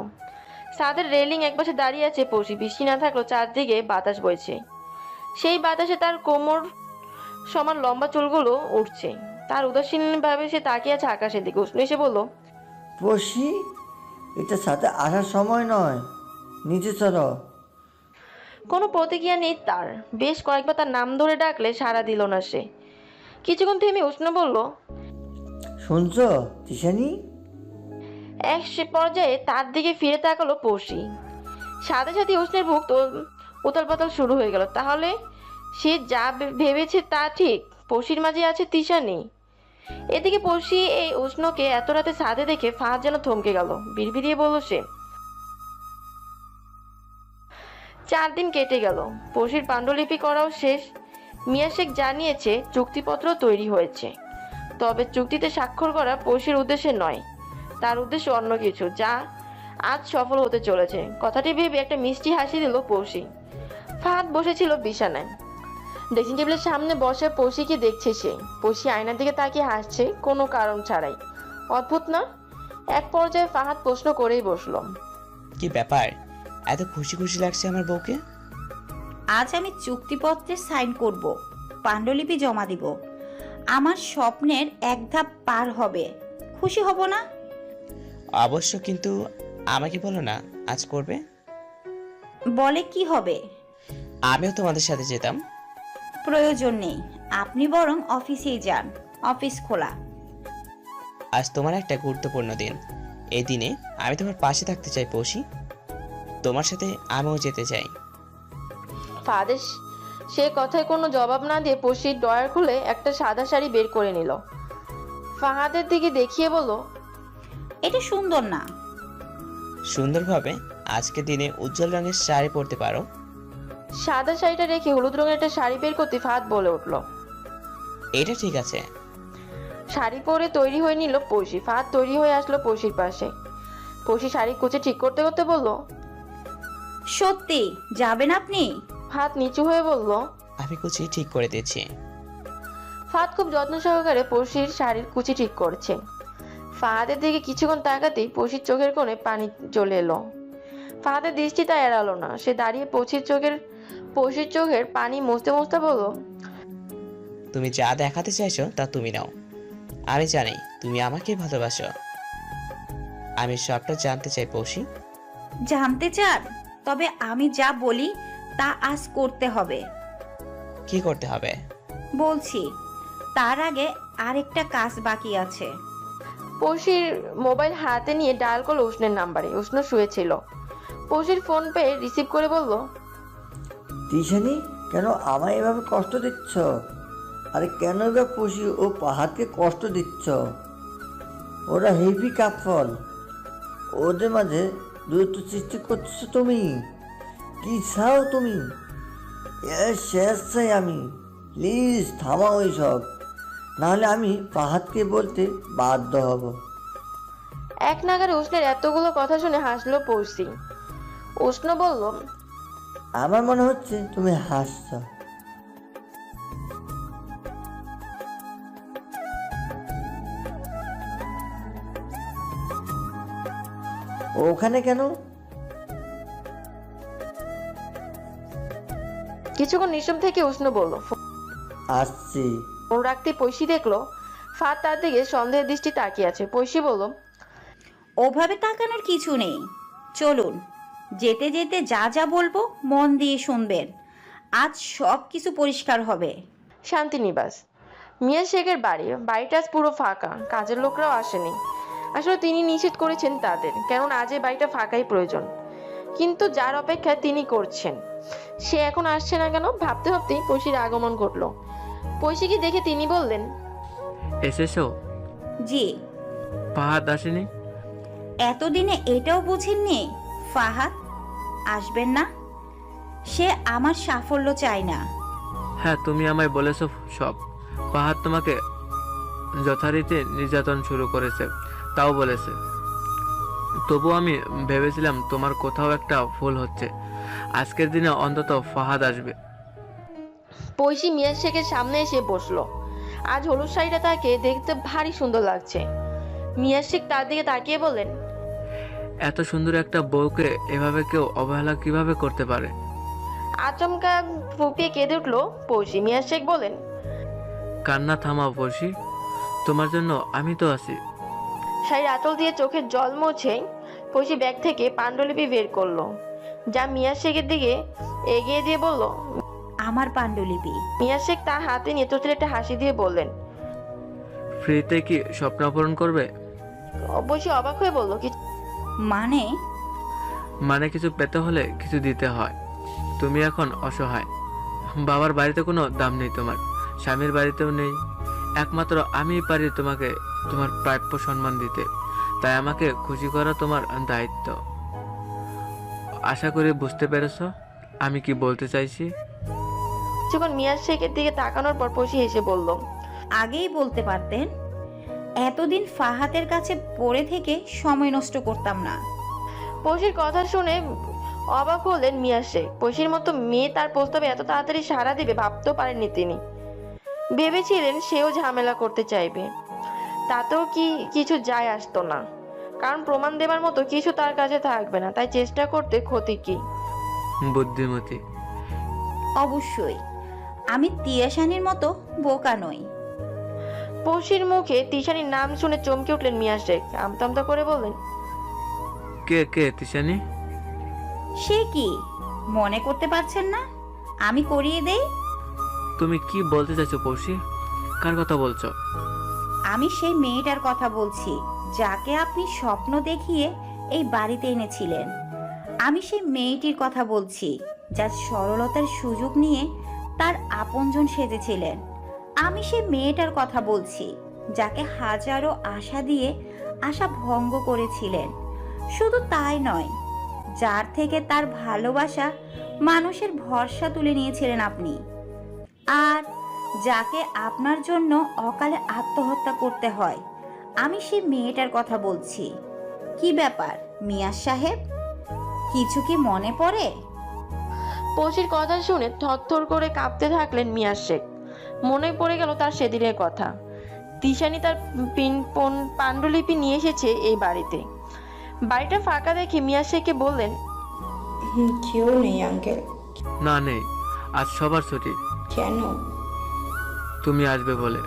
ছাদের রেলিং একপাশে দাঁড়িয়ে আছে পশি। বৃষ্টি না থাকলেও চারদিকে বাতাস বইছে। সেই বাতাসে তার কোমর সমান লম্বা চুলগুলো উঠছে। তার উদাসীন ভাবে সে তাকিয়ে আছে আকাশের দিকে। উষ্ণ এসে বলল, পশি, এটা সাথে আসার সময় নয়, নিচে চলো। কোনো প্রতিক্রিয়া নেই তার। বেশ কয়েকবার তার নাম ধরে ডাকলে সাড়া দিল না সে। কিছুক্ষণ থেমে উষ্ণ বলল, শুনছ তিশানি? এক পর্যায়ে তার দিকে ফিরে তাকালো পশি। সাথে সাথে উষ্ণের বুক উতাল পাতাল শুরু হয়ে গেল। তাহলে সে যা ভেবেছে তা ঠিক, পশির মাঝে আছে তিশানি। এদিকে পশি এই উষ্ণকে এত রাতে ছাদে দেখে ফাহাদ যেন থমকে গেল। বিড়বিড়িয়ে বলল সে। 4 দিন কেটে গেল। পশির পাণ্ডুলিপি করাও শেষ। মিয়া শেখ জানিয়েছে চুক্তিপত্র তৈরি হয়েছে, তবে চুক্তিতে স্বাক্ষর করা পশির উদ্দেশ্যে নয়, তার উদ্দেশ্য অন্য কিছু, যা আজ সফল হতে চলেছে। কথাটি ভেবে একটা মিষ্টি হাসি দিল পশি। ফাহাদ বসেছিল বিছানায়। ড্রেসিং টেবিলের সামনে বসে পশিকে দেখছে সে। পশি আয়নার দিকে তাকিয়ে হাসছে কোনো কারণ ছাড়াই। অদ্ভুত না? এক পর্যায়ে ফাহাদ প্রশ্ন করেই বসলো, কি ব্যাপার, এত খুশি খুশি লাগছে আমার বউকে? আজ আমি চুক্তিপত্রে সাইন করব, পাণ্ডুলিপি জমা দিব। আমার স্বপ্নের এক ধাপ পার হবে। খুশি হব না? অবশ্য, কিন্তু আমাকে বলো না আজ করবে। বলে কি হবে? আমিও তোমাদের সাথে যেতাম। প্রয়োজন নেই, আপনি বরং অফিসেই যান, অফিস খোলা। আজ তোমার একটা গুরুত্বপূর্ণ দিন। এই দিনে আমি তোমার পাশে থাকতে চাই পশি। তোমার সাথে আমিও যেতে চাই। ফাহাদের সে কথায় কোনো জবাব না দিয়ে পশির ড্রয়ার খুলে একটা সাদা শাড়ি বের করে নিল। ফাহাদের দিকে দেখিয়ে বলল, এটা সুন্দর না? সুন্দরভাবে আজকের দিনে উজ্জ্বল রঙের শাড়ি পরতে পারো। সাদা শাড়িটা রেখে হলুদ রঙের একটা শাড়ি বের করতে ফাহাদ বলে উঠল, এটা ঠিক আছে। শাড়ি পরে তৈরি হয়ে নিল পশি। ফাহাদ তৈরি হয়ে আসলো পশির পাশে। পশি শাড়ি কুচে ঠিক করতে করতে বলল, সত্যি যাবেন আপনি? ফাহাদ নিচু হয়ে বলল, আমি কুচি ঠিক করে দিচ্ছি। ফাহাদ খুব যত্ন সহকারে পশির শাড়ির কুচি ঠিক করছে। ফাহাদের দিকে কিছুক্ষণ তাকাতেই পশির চোখের কোণে পানি চলে এলো। ফাহাদের দৃষ্টি তা এড়ালো না। সে দাঁড়িয়ে পশির চোখের পানি মুছতে মুছতে বলল, তুমি যা দেখাতে চাইছো তা তুমি নাও। আমি জানি তুমি আমাকে ভালোবাসো। আমি সবটা জানতে চাই পশি। জানতে চান? তবে আমি যা বলি তা আজ করতে হবে। কি করতে হবে? বলছি, তার আগে আরেকটা কাজ বাকি আছে। পশির মোবাইল হাতে নিয়ে ডায়াল করলো উষ্ণের নাম্বারে। উষ্ণ শুয়েছিল। পশির ফোন পেয়ে রিসিভ করে বলল, তিশানি, কেন আমায় এভাবে কষ্ট দিচ্ছ? আরে কেন বা পশি ও পাহাড়কে কষ্ট দিচ্ছ? ওরা হেভি কাপল, ওদের মাঝে দূরত্ব সৃষ্টি করছো তুমি। কি চাও তুমি? এর শেষ চাই আমি। প্লিজ থামাও ওইসব, নাহলে আমি পাহাড়কে বলতে বাধ্য হব। এক নাগারে উষ্ণের এতগুলো কথা শুনে হাসলো পশি। উষ্ণ বলল, আমার মনে হচ্ছে তুমি হাসছ। ওখানে কেন? কিছুক্ষণ নিঃশব্দ থেকে উষ্ণ বলল, আসছি। ফোন রাখতে পৈশি দেখলো ফাহাদ তার দিকে সন্দেহের দৃষ্টি তাকিয়ে আছে। পৈশি বলল, ওভাবে তাকানোর কিছু নেই। চলুন, যেতে যেতে যা যা বলবো মন দিয়ে শুনবেন। আজ সব কিছু পরিষ্কার হবে। শান্তিনিবাস, মিয়া শেখের বাড়িটা আজ পুরো ফাঁকা, কাজের লোকরাও আসেনি। আসলে তিনি নিষেধ করেছেন তাদের, কেননা আজ এই বাড়িটা ফাঁকাই প্রয়োজন। কিন্তু যার অপেক্ষা তিনি করছেন সে এখন আসছে না কেন ভাবতে ভাবতেই পৈশির আগমন ঘটলো। পৈশিকে দেখে তিনি বললেন, এসেছো? জি। ফাহাদ আসেনি? এতদিনে এটাও বুঝেননি ফাহাদ আসবেন না? সে আমার সাফল্য চায় না। হ্যাঁ, তুমি আমায় বলেছো সব। ফাহাদ তোমাকে যথারীতি নির্যাতন শুরু করেছে, তাও বলেছে। তবু আমি ভেবেছিলাম তোমার কোথাও একটা ভুল হচ্ছে। আজকের দিনে অন্তত ফাহাদ আসবে। পৈশি মিয়া শেখের সামনে এসে বসলো। আজ হলুদ শাড়িটা তাকে দেখতে ভারী সুন্দর লাগছে। মিয়া শেখ তার দিকে তাকিয়ে বললেন, এত সুন্দর একটা বউকে এভাবে কেউ অবহেলা কিভাবে করতে পারে? আচমকা ফুপিয়ে কেঁদে উঠলো পৈশি। মিয়া শেখ বলেন, কান্না থামাও পড়শি, তোমার জন্য আমি তো আছি। শাড়ির আঁচল দিয়ে চোখের জল মুছে পৈশি ব্যাগ থেকে পাণ্ডুলিপি বের করলো, যা মিয়া শেখের দিকে এগিয়ে দিয়ে বলল, আমার পাণ্ডুলিপি। মিয়া শেখ তার হাতে নিয়ে চোখে একটা হাসি দিয়ে বললেন, ফ্রিতে কি স্বপ্ন পূরণ করবে? পৈশি অবাক হয়ে বলল, কি মানে কিছু পেতে হলে কিছু দিতে হয়। তুমি এখন অসহায়। বাবার বাড়িতে কোনো দাম নেই, তোমার স্বামীর বাড়িতেও নেই। একমাত্র আমিই পারি তোমাকে তোমার প্রাপ্য সম্মান দিতে। তাই আমাকে খুশি করা তোমার দায়িত্ব। আশা করি বুঝতে পেরেছো আমি কি বলতে চাইছি। যখন মিয়া শেখের দিকে তাকানোর পর পৈশি হেসে বলল, আগেই বলতে পারতেন। এতদিন ফাহাদের কাছে পড়ে থেকে সময় নষ্ট করতাম না। পৈশির কথা শুনে অবাক হলেন মিয়া শেখ। পৈশির মতো মেয়ে তার প্রস্তাবে এত তাড়াতাড়ি সাড়া দিবে ভাবতেও পারেননি তিনি। ভেবেছিলেন সেও ঝামেলা করতে চাইবে, তাতেও কিছু যায় আসতো না, কারণ প্রমাণ দেবার মতো কিছু তার কাছে থাকবে না। তাই চেষ্টা করতে ক্ষতি কি? বুদ্ধিমতী। অবশ্যই, আমি তিয়াশানির মতো বোকা নই। পৈশির মুখে তিশানির নাম শুনে চমকে উঠলেন মিয়া শেখ। আমতা করে বললেন, কে কে তিশানি? সে কি মনে করতে পারছেন না? আমি করিয়ে দেই। তুমি কি বলতে চাইছো পৌশি? কার কথা বলছো? আমি সেই মেয়েটার কথা বলছি যাকে আপনি স্বপ্ন দেখিয়ে এই বাড়িতে এনেছিলেন। আমি সেই মেয়েটির কথা বলছি যার সরলতার সুযোগ নিয়ে তার আপনজন সেজেছিলেন। আমি সেই মেয়েটার কথা বলছি যাকে হাজারো আশা দিয়ে আশা ভঙ্গ করেছিলেন। শুধু তাই নয়, যার থেকে তার ভালোবাসা মানুষের ভরসা তুলে নিয়েছিলেন আপনি, আর যাকে আপনার জন্য অকালে আত্মহত্যা করতে হয়। আমি সেই মেয়েটার কথা বলছি। কি ব্যাপার মিয়া সাহেব, কিছু কি মনে পড়ে? পৈশির কথা শুনে থরথর করে কাঁপতে থাকলেন মিয়া শেখ। মনে পড়ে গেল তার সেদিনের কথা। তিশানি তার পাণ্ডুলিপি নিয়ে এসেছে এই বাড়িতে। বাড়িটা ফাঁকা দেখে মিয়া শেখকে বললেন, কেউ নেই আঙ্কেল। না নেই, আজ সবার ছুটি। কেন? তুমি আসবে বলে।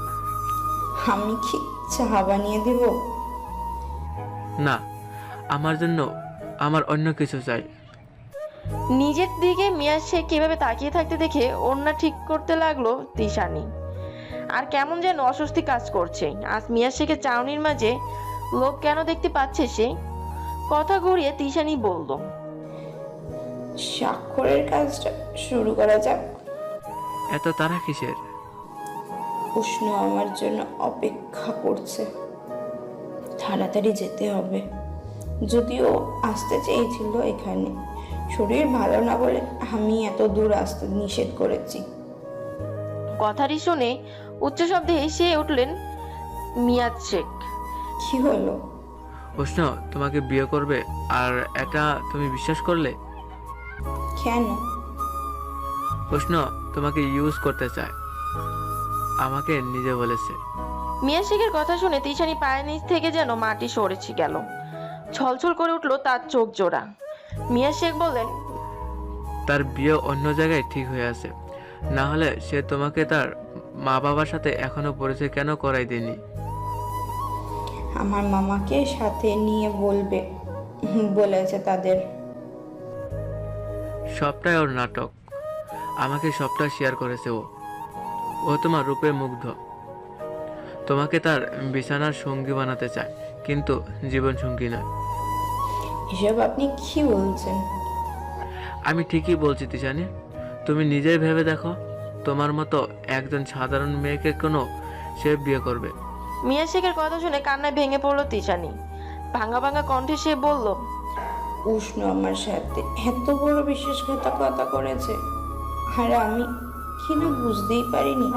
আমি কি চা বানিয়ে দেব? না, আমার জন্য আমার অন্য কিছু চাই। নিজের দিকে মিয়া শেখ কিভাবে তাকিয়ে থাকতে দেখে ওড়না ঠিক করতে লাগলো তিশানি। আর কেমন যেন অস্বস্তি কাজ করছে। আজ মিয়া শেখের চাউনির মাঝে লোক কেন দেখতে পাচ্ছে সে? কথা ঘুরিয়ে তিশানি বলল, স্বাক্ষরের কাজটা শুরু করা যাক। এত তারা কিসের? উষ্ণ আমার জন্য অপেক্ষা করছে, তাড়াতাড়ি যেতে হবে। যদিও আসতে চেয়েছিল এখানে, শরীর ভালো না বলে আমি এত দূর আসতে নিষেধ করেছি। কথাটি শুনে উচ্চ শব্দে হেসে উঠলেন মিয়া শেখ। কি হলো? উষ্ণ তোমাকে বিয়ে করবে, আর এটা তুমি বিশ্বাস করলে? কেন? উষ্ণ তোমাকে ইউজ করতে চায়, আমাকে নিজে বলেছে। মিয়া শেখের কথা শুনে তিশানি পায়ের নিচ থেকে যেন মাটি সরেছে গেল। ছলছল করে উঠলো তার চোখ জোড়া। মিয়া শেখ বললেন, তার বিয়ে অন্য জায়গায় ঠিক হয়ে আছে, না হলে সে তোমাকে তার মা বাবার সাথে এখনো পরিচয় কেন করাই দেয়নি? আমার মামাকে সাথে নিয়ে বলেছে তাদের। সবটাই ওর নাটক। আমাকে সবটা শেয়ার করেছে ও। ও তোমার রূপে মুগ্ধ। তোমাকে তার বিছানার সঙ্গী বানাতে চায়, কিন্তু জীবন সঙ্গী নয়। এসব আপনি কি বলছেন? আমি ঠিকই বলছি তিশানি। তুমি নিজেই ভেবে দেখো, তোমার মতো একজন সাধারণ মেয়েকে কোনো সে বিয়ে করবে? মিয়া শেখের কথা শুনে কান্নায় ভেঙে পড়লো তিশানি। ভাঙা ভাঙা কণ্ঠে সে বলল, উষ্ণ আমার সাথে এত বড় বিশ্বাসঘাতকতা করেছে, আর আমি কিনা বুঝতেই পারিনি।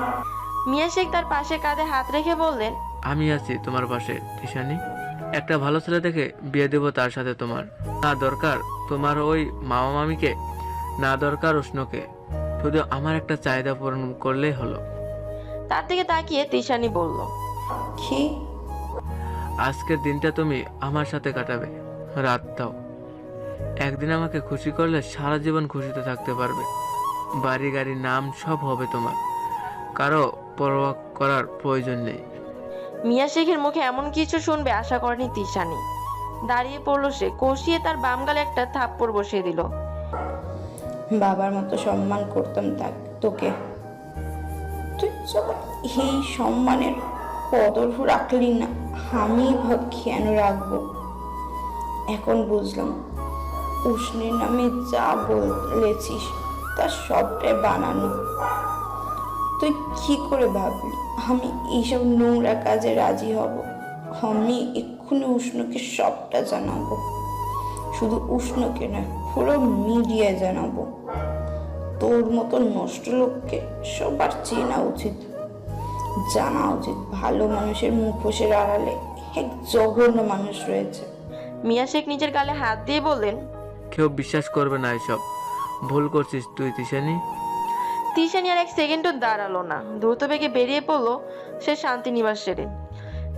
মিয়া শেখ তার পাশে কাঁধে হাত রেখে বললেন, আমি আছি তোমার পাশে তিশানি। একটা ভালো ছেলে দেখে বিয়ে দেবো তার সাথে তোমার। না দরকার তোমার ওই মামা মামিকে, না দরকার উষ্ণকে। শুধু আমার একটা চাহিদা পূরণ করলেই হলো। তার দিকে তাকিয়ে তিশানি বলল, কি? আজকের দিনটা তুমি আমার সাথে কাটাবে, রাতটাও। একদিন আমাকে খুশি করলে সারা জীবন খুশিতে থাকতে পারবে। বাড়ি গাড়ি নাম সব হবে তোমার, কারো পরোয়া করার প্রয়োজন নেই। মিয়া শেখের মুখে এমন কিছু শুনবে আশা করেনি তিশানি। দাঁড়িয়ে পড়লো সে, কষিয়ে তার বাম গালে একটা থাপ্পড় বসিয়ে দিল। বাবার মতো সম্মান করতাম তোকে, তুই যখন এই সম্মানের কদর রাখলি না, আমি কেন রাখবো? এখন বুঝলাম উষ্ণের নামে যা বলেছিস তা সবটাই বানানো। তুই কি করে ভাবলি আমি এইসব নোংরা কাজে রাজি হব? আমি এক্ষুনি উষ্ণকে সবটা জানাবো। শুধু উষ্ণকে না, পুরো মিডিয়ায় জানাবো। তোর মতো নষ্ট লোককে সবার চেনা উচিত, জানা উচিত ভালো মানুষের মুখোশের আড়ালে এক জঘন্য মানুষ রয়েছে। মিয়া শেখ নিজের গালে হাত দিয়ে বললেন, কেউ বিশ্বাস করবে না এসব। ভুল করছিস তুই তিশানি। তিশানি আর এক সেকেন্ডও দাঁড়ালো না, দ্রুত বেগে বেরিয়ে পড়লো সে শান্তিনিবাস ছেড়ে।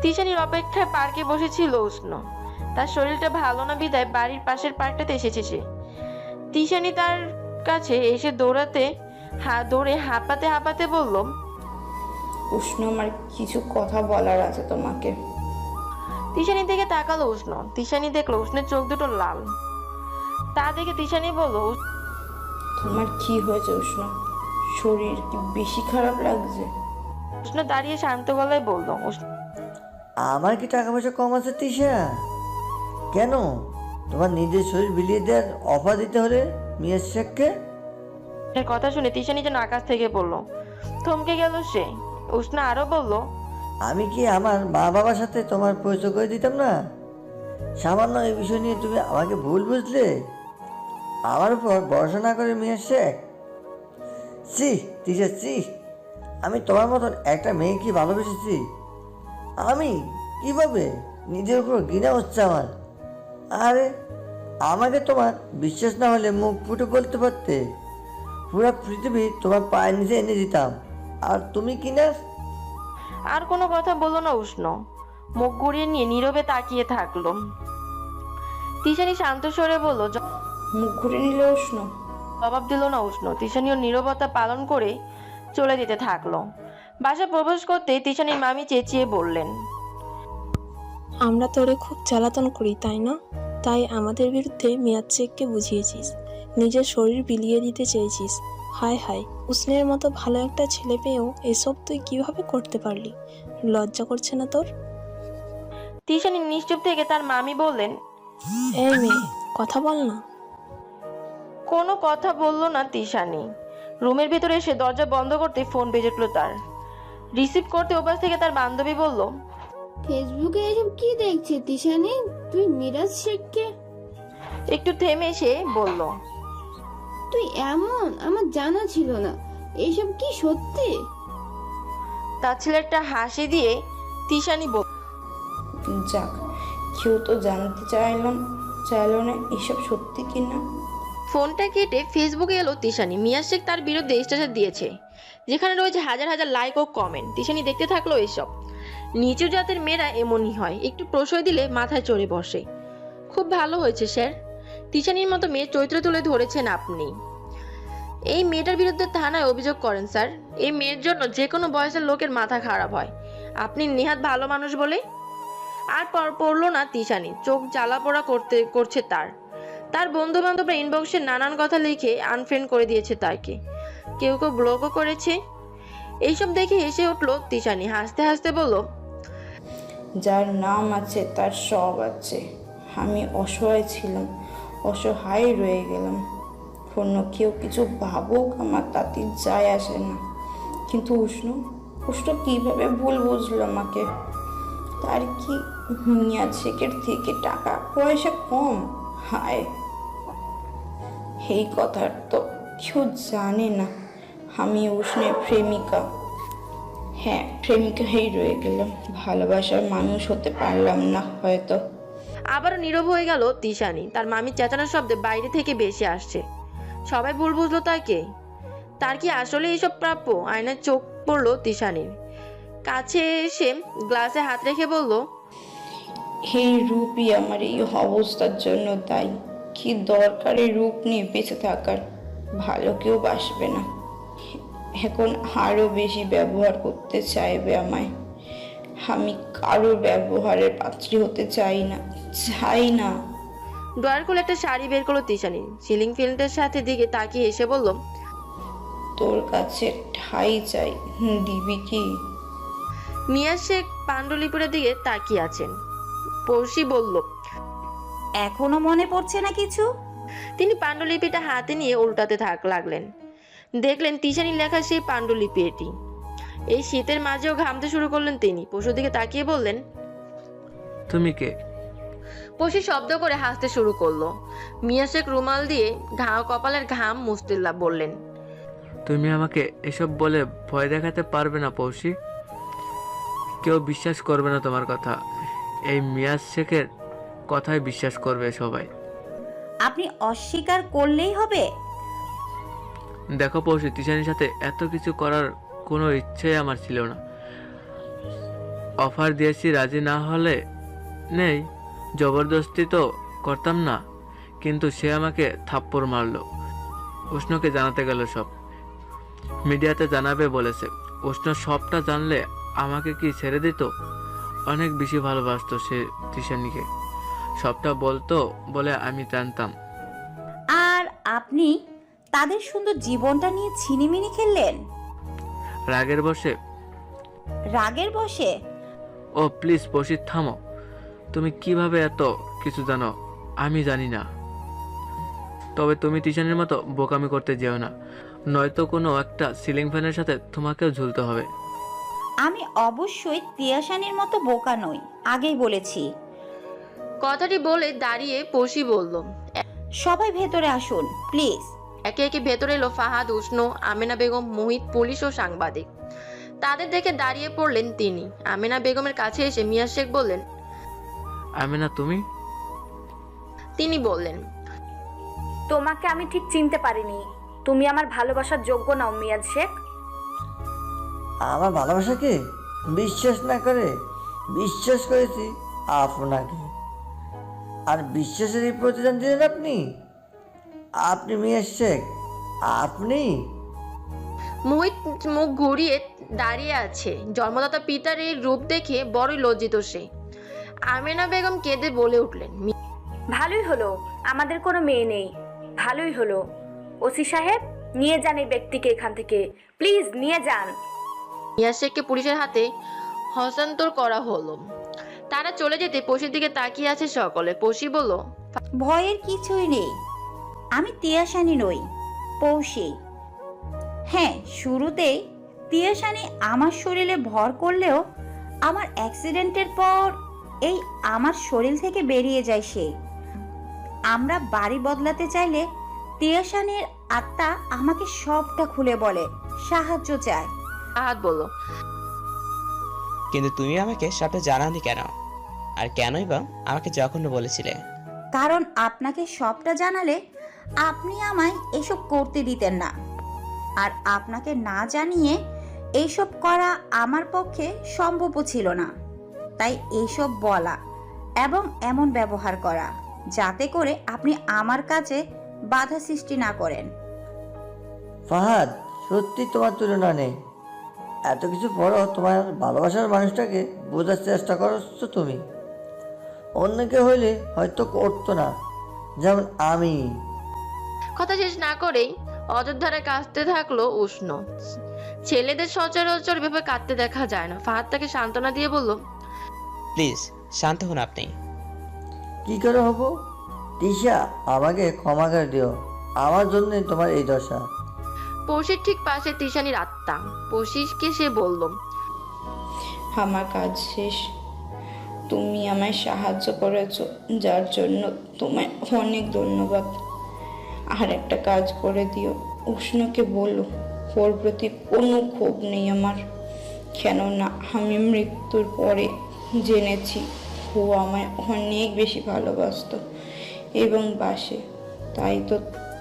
তিশানির অপেক্ষায় পার্কে বসেছিল উষ্ণ। তার শরীরটা ভালো না বিদায় বাড়ির পাশের পার্কটাতে এসেছে সে। তিশানি তার কাছে এসে দৌড়ে হাঁপাতে হাঁপাতে বলল, উষ্ণ, আমার কিছু কথা বলার আছে তোমাকে। তিশানি দিকে তাকালো উষ্ণ। তিশানি দেখলো উষ্ণের চোখ দুটো লাল। তা দেখে তিশানি বলল, তোমার কি হয়েছে উষ্ণ? শরীর কি বেশি খারাপ লাগছে? উষ্ণ দাঁড়িয়ে শান্ত গলায় বলল, আমার কি টাকা পয়সা কম আছে তিশা? কেন তোমার নিজের শরীর বিলিয়ে দেওয়ার অফার দিতে হলে মিয়া শেখকে? এর কথা শুনে তিশানি যেন আকাশ থেকে পড়লো, থমকে গেল সে। উষ্ণ আরো বলল, আমি কি আমার মা বাবার সাথে তোমার পরিচয় করে দিতাম না? সামান্য এই বিষয় নিয়ে তুমি আমাকে ভুল বুঝলে? আমার উপর ভরসা না করে মিয়া শেখ? সি তিশা সি, আমি তোমার মতন একটা মেয়েকে ভালোবেসেছি। আমি কিভাবে? নিজের উপর ঘৃণা হচ্ছে আমার। আরে আমাকে তোমার বিশ্বাস না হলে মুখ ফুটে বলতে পারতে, পুরো পৃথিবী তোমার পায়ের নিচে এনে দিতাম। আর তুমি কি না? আর কোনো কথা বললো না উষ্ণ, মুখ ঘুরিয়ে নিয়ে নীরবে তাকিয়ে থাকলো। তিশানি শান্ত স্বরে বলল, মুখ ঘুরে নিলে উষ্ণ? জবাব দিল না উষ্ণ। তিশানিও নীরবতা পালন করে চলে যেতে থাকলো। বাসা প্রবেশ করতে তিশানির মামি চেঁচিয়ে বললেন, আমরা তোরে খুব জ্বালাতন করি তাই না? তাই আমাদের বিরুদ্ধে মেয়াদ শেখকে বুঝিয়েছিস, নিজের শরীর বিলিয়ে দিতে চেয়েছিস। হায় হায়, উষ্ণের মতো ভালো একটা ছেলে পেয়েও এসব তুই কিভাবে করতে পারলি? লজ্জা করছে না তোর? তিশানি নিশ্চুপ থেকে তার মামি বললেন, এই মেয়ে, কথা বল না। কোনো কথা বললো না তিশানি। রুমের ভিতরে এসে দরজা বন্ধ করতে ফোন বেজে উঠলো তার। রিসিভ করতে ওপাশ থেকে তার বান্ধবী বলল, ফেসবুকে এসব কি দেখছিস তিশানি? তুই মিরাজ শেখকে? একটু থেমে সে বলল, তুই এমন, আমার জানা ছিল না। এসব কি সত্যি? তার ছেলেটা হাসি দিয়ে তিশানি বলল, যাক, কেউ তো জানতে চাইলো না এসব সত্যি কিনা। ফোনটা কেটে ফেসবুকে এলো তিশানি। মিয়া শেখ তার বিরুদ্ধে স্ট্যাটাস দিয়েছে, যেখানে রয়েছে হাজার হাজার লাইক ও কমেন্ট। তিশানি দেখতে থাকলো এসব। নিচু জাতের মেয়েরা এমনই হয়, একটু প্রশ্রয় দিলে মাথায় চড়ে বসে। খুব ভালো হয়েছে স্যার, তিশানির মতো মেয়ে চরিত্র তুলে ধরেছেন আপনি। এই মেয়েটার বিরুদ্ধে থানায় অভিযোগ করেন স্যার। এই মেয়ের জন্য যে কোনো বয়সের লোকের মাথা খারাপ হয়। আপনি নেহাত ভালো মানুষ বলে। আর পড়লো না তিশানি, চোখ জ্বালাপোড়া করছে তার। তার বন্ধু বান্ধবরা ইনবক্সে নানান কথা লিখে আনফ্রেন্ড করে দিয়েছে তাকে, কেউ কেউ ব্লকও করেছে। এইসব দেখে হেসে উঠলো তিশানি, হাসতে হাসতে বলল, যার নাম আছে তার সব আছে। আমি অসহায় ছিলাম, অসহায় রয়ে গেলাম। অন্য কেউ কিছু ভাবুক আমার তাতে যায় আসে না, কিন্তু উষ্ণ কিভাবে ভুল বুঝলো আমাকে? তার কি মিয়া শেখের থেকে টাকা পয়সা কম? হায়, এই কথার তো কেউ জানে না। আমি উষ্ণের প্রেমিকা। হ্যাঁ, প্রেমিকাই রয়ে গেলাম, ভালোবাসার মানুষ হতে পারলাম না হয়তো। আবারও নীরব হয়ে গেল তিশানি। তার মামির চেঁচানোর শব্দে বাইরে থেকে বেশি আসছে। সবাই ভুল বুঝলো তাকে। তার কি আসলে এইসব প্রাপ্য? আয়নার চোখ পড়লো তিশানির কাছে এসে গ্লাসে হাত রেখে বলল, এই রূপই আমার এই অবস্থার জন্য দায়ী। কি দরকার এই রূপ নিয়ে বেঁচে থাকার? ভালো কেউ বাসবে না, এখন আরো বেশি ব্যবহার করতে চাইবে আমায়। আমি কারোর ব্যবহারের পাত্রী হতে চাই না। ড্রয়ার খুলে একটা শাড়ি বের করলো তিশানি, সিলিং ফ্যানটার সাথে দিকে তাকিয়ে এসে বলল, তোর কাছে ঠাই চাই, দিবি কি? মিয়া শেখ পাণ্ডুলিপির দিকে তাকিয়ে আছেন। পড়শি বলল, এখনো মনে পড়ছে না কিছু? তিনি পাণ্ডুলিপিটা হাতে নিয়ে উল্টাতে লাগলেন। দেখলেন তিশানির লেখা সেই পাণ্ডুলিপি এটি। এই শীতের মাঝেও ঘামতে শুরু করলেন তিনি। পশুর দিকে তাকিয়ে বললেন, তুমি কে? পশু শব্দ করে হাসতে শুরু করলো। মিয়া শেখ রুমাল দিয়ে কপালের ঘাম মুছতে বললেন, তুমি আমাকে এসব বলে ভয় দেখাতে পারবে না পৌষি। কেউ বিশ্বাস করবে না তোমার কথা। এই মিয়া শেখের কথাই বিশ্বাস করবে সবাই। আপনি অস্বীকার করলেই হবে? দেখো পৌষি, তিশানির সাথে এত কিছু করার কোনো ইচ্ছেই আমার ছিল না। অফার দিয়েছি, রাজি না হলে নেই, জবরদস্তি তো করতাম না। কিন্তু সে আমাকে থাপ্পড় মারলো। উষ্ণকে জানাতে গেল সব, মিডিয়াতে জানাবে বলেছে। উষ্ণ সবটা জানলে আমাকে কি ছেড়ে দিত? অনেক বেশি ভালোবাসতো সে তিশানিকে, সবটা বলতো বলে আমি জানতাম। আর আপনি তাদের সুন্দর জীবনটা নিয়ে ছিনিমিনি খেললেন রাগের বসে? ও প্লিজ পশি, থামো। তুমি কিভাবে এত কিছু জানো আমি জানি না। তবে তুমি তিশানির মতো বোকামি করতে যেও না, নয়তো কোনো একটা সিলিং ফ্যানের সাথে তোমাকেও ঝুলতে হবে। আমি অবশ্যই তিয়াশানির মতো বোকা নই, আগেই বলেছি। কথাটি বলে দাঁড়িয়ে পশি বলল, সবাই ভেতরে আসুন প্লিজ। একে একে ভেতরে এলো ফাহাদ, উষ্ণ, আমেনা বেগম, মোহিত, পুলিশ ও সাংবাদিক। তাদের দেখে দাঁড়িয়ে পড়লেন তিনি। আমেনা বেগমের কাছে এসে মিয়া শেখ বললেন, আমেনা তুমি? তিনি বললেন, তোমাকে আমি ঠিক চিনতে পারিনি। তুমি আমার ভালোবাসার যোগ্য নাও মিয়াজ শেখ। আমার ভালোবাসাকে বিশ্বাস না করে বিশ্বাস করেছি আপনাকে, আর বিশ্বাসেরই প্রতিদান দিলেন আপনি মিয়া শেখ, আপনি? মোহিত মুখ ঘুরিয়ে দাঁড়িয়ে আছে। জন্মদাতা পিতার এই রূপ দেখে বড়ই লজ্জিত সে। আমেনা বেগম কেঁদে বলে উঠলেন, ভালোই হলো আমাদের কোনো মেয়ে নেই। ভালোই হলো। ওসি সাহেব, নিয়ে যান এই ব্যক্তিকে এখান থেকে, প্লিজ নিয়ে যান। মিয়া শেখকে পুলিশের হাতে হস্তান্তর করা হলো। তারা চলে যেতে পশির দিকে তাকিয়ে আছে সকলে। পশি বলল, ভয়ের কিছুই নেই, আমি তিয়াশানি নই, পৌষি। হ্যাঁ, শুরুতেই তিয়াশানি আমার শরীরে ভর করলেও আমার অ্যাক্সিডেন্টের পর এই আমার শরীর থেকে বেরিয়ে যায় সে। আমরা বাড়ি বদলাতে চাইলে তিয়াশানির আত্মা আমাকে সবটা খুলে বলে, সাহায্য চায়। আহাত বলল, কিন্তু তুমি আমাকে সবটা জানানি কেন? আর কেনই বা আমাকে জঘন্য বলেছিলে? কারণ আপনাকে সবটা জানালে আপনি আমায় এসব করতে দিতেন না, আর আপনাকে না জানিয়ে এইসব করা আমার পক্ষে সম্ভব ছিল না। তাই এইসব বলা এবং এমন ব্যবহার করা যাতে করে আপনি আমার কাছে বাধা সৃষ্টি না করেন। ফাহাদ, সত্যি তোমার তুলনা নেই। এত কিছু পরও তোমার ভালোবাসার মানুষটাকে বোঝার চেষ্টা করছো তুমি। অন্য কেউ হলে হয়তো করতো না, যেমন আমি। কথা শেষ না করেই অযোধ্যারে কাঁদতে থাকলো উষ্ণ। ছেলেদের সচরাচর এভাবে কাঁদতে দেখা যায় না। ফাহাদ তাকে সান্ত্বনা দিয়ে বলল, প্লিজ শান্ত হন আপনি। কি করে হবো? তিশা, আমাকে ক্ষমা করে দিও, আমার জন্যই তোমার এই দশা। পৌষির ঠিক পাশে তিশানির আত্মা। পৌষিকে সে বলল, আমার কাজ শেষ। তুমি আমায় সাহায্য করেছো, যার জন্য তোমায় অনেক ধন্যবাদ। আর একটা কাজ করে দিও, উষ্ণকে বলো ওর প্রতি কোনো ক্ষোভ নেই আমার। কেননা আমি মৃত্যুর পরে জেনেছি ও আমায় অনেক বেশি ভালোবাসতো এবং বাসে। তাই তো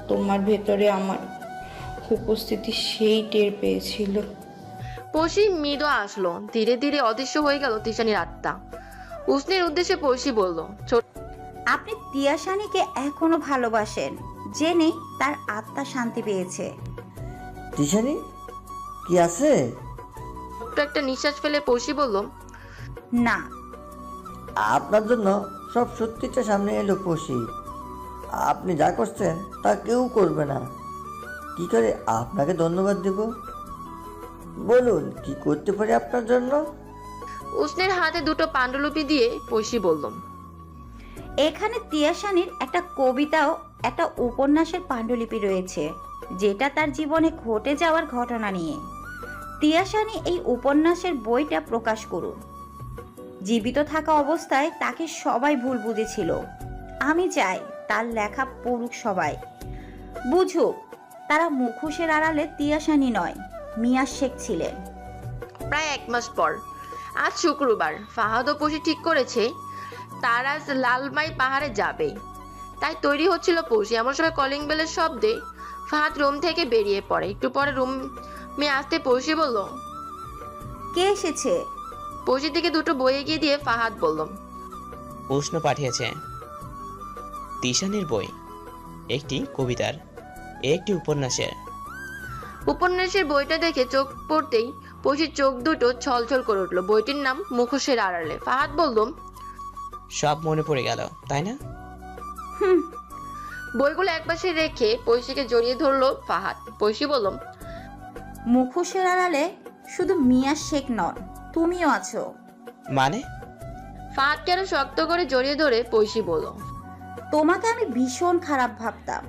তোমার ভেতরে আমার উপস্থিতি সেই টের পেয়েছিল। পৌষি মৃদু আসলো। ধীরে ধীরে অদৃশ্য হয়ে গেল তিশানির আত্মা। উষ্ণের উদ্দেশ্যে পৌষি বলল, আপনি তিয়াশানীকে এখনো ভালোবাসেন জেনে তার আত্মা শান্তি পেয়েছে। তিশানি কি আছে? একটা নিঃশ্বাস ফেলে পৌষি বলল, না। আপনার জন্য সব সত্যিটা সামনে এলো পশি। আপনি যা করছেন তা কেউ করবে না। কি করে আপনাকে ধন্যবাদ দেব? বলুন কি করতে পারি আপনার জন্য? উষ্ণের হাতে দুটো পাণ্ডুলিপি দিয়ে পৌষি বলল, এখানে তিয়াশানীর একটা কবিতা ও একটা উপন্যাসের পাণ্ডুলিপি রয়েছে, যেটা তার জীবনে ঘটে যাওয়ার ঘটনা নিয়ে। তিয়াশানী এই উপন্যাসের বইটা প্রকাশ করুন। জীবিত থাকা অবস্থায় তাকে সবাই ভুল বুঝেছিল। আমি চাই তার লেখা পড়ুক সবাই, বুঝুক তারা মুখোশের আড়ালে তিয়াশানী নয়, মিয়া শেখ ছিলেন। প্রায় 1 মাস পর আজ শুক্রবার ফাহাদ ও পৌষি ঠিক করেছে তার আজ লালমাই পাহাড়ে যাবে। তাই তৈরি হচ্ছিল পৌষি। এমন সময় কলিং বেলের শব্দে ফাহাদ রুম থেকে বেরিয়ে পড়ে। একটু পরে রুমে আসতে পৌষি বলল, কে এসেছে? পৌষির দিকে দুটো বই এগিয়ে দিয়ে ফাহাদ বলল, উষ্ণ পাঠিয়েছে তিশানির বই, একটি কবিতার, একটি উপন্যাসের। উপন্যাসের বইটা দেখে চোখ পড়তেই পৌষির চোখ দুটো ছলছল করে উঠলো। বইটির নাম মুখোশের আড়ালে। ফাহাদ বলল, সব মনে পড়ে গেল তাই না? বইগুলো একপাশে রেখে পৌষিকে জড়িয়ে ধরলো ফাহাদ। পৌষি বলল, মুখোশের আড়ালে শুধু মিয়া শেখ নন, তুমিও আছো। মানে? ফাহাদকে আরো শক্ত করে জড়িয়ে ধরে পৌষি বলল, তোমাকে আমি ভীষণ খারাপ ভাবতাম,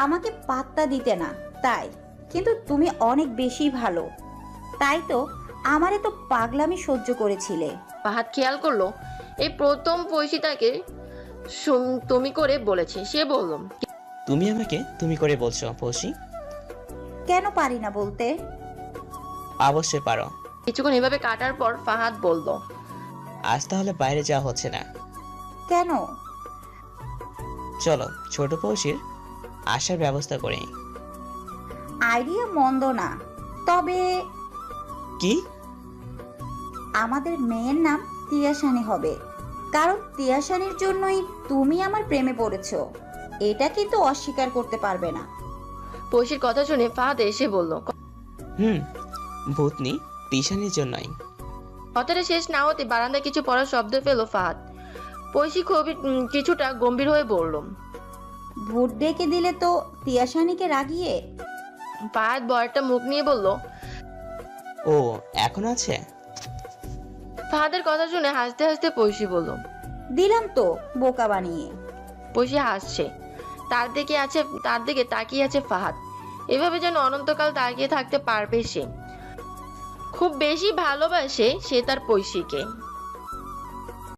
আমাকে পাত্তা দিতে না, তাই। কিন্তু তুমি অনেক বেশি ভালো, তাই তো আমার এত পাগলামি সহ্য করেছিলে। ফাহাদ খেয়াল করলো এই প্রথম পৌষি তাকে তুমি করে বলেছে। সে বলল, তুমি আমাকে তুমি করে বলছো পৌষি? কেন পারি না বলতে? অবশ্যই পারো। কিছুক্ষণ এভাবে কাটার পর ফাহাদ বলল, আজ তাহলে বাইরে যাওয়া হচ্ছে না? কেন? চলো ছোট পৌষির আসার ব্যবস্থা করি। আইডিয়া মন্দ না, তবে কি? আমাদের মেয়ের নাম তিয়াশানী হবে, কারণ তিয়াশানীর জন্যই তুমি আমার প্রেমে পড়েছো। এটা কিন্তু অস্বীকার করতে পারবে না। পৌষির কথা শুনে ফাহাদ এসে বলল, ভূতনি তিশানির জন্যই। কথাটা শেষ না হতে বারান্দায় কিছু পড়ার শব্দ পেল ফাহাদ। পৌষি খুবই কিছুটা গম্ভীর হয়ে বলল, ভূত ডেকে দিলে তো তিয়াশানীকে রাগিয়ে। ফাহাদ বয়টা মুখ নিয়ে বলল, ও এখন আছে? ফাহাদের কথা শুনে হাসতে হাসতে পৌষি বলল, দিলাম তো বোকা বানিয়ে। পৌষি হাসছে। তার দিকে তাকিয়ে আছে ফাহাদ। এভাবে যেন অনন্তকাল তাকিয়ে থাকতে পারবে সে। খুব বেশি ভালোবাসে সে তার পৌষিকে।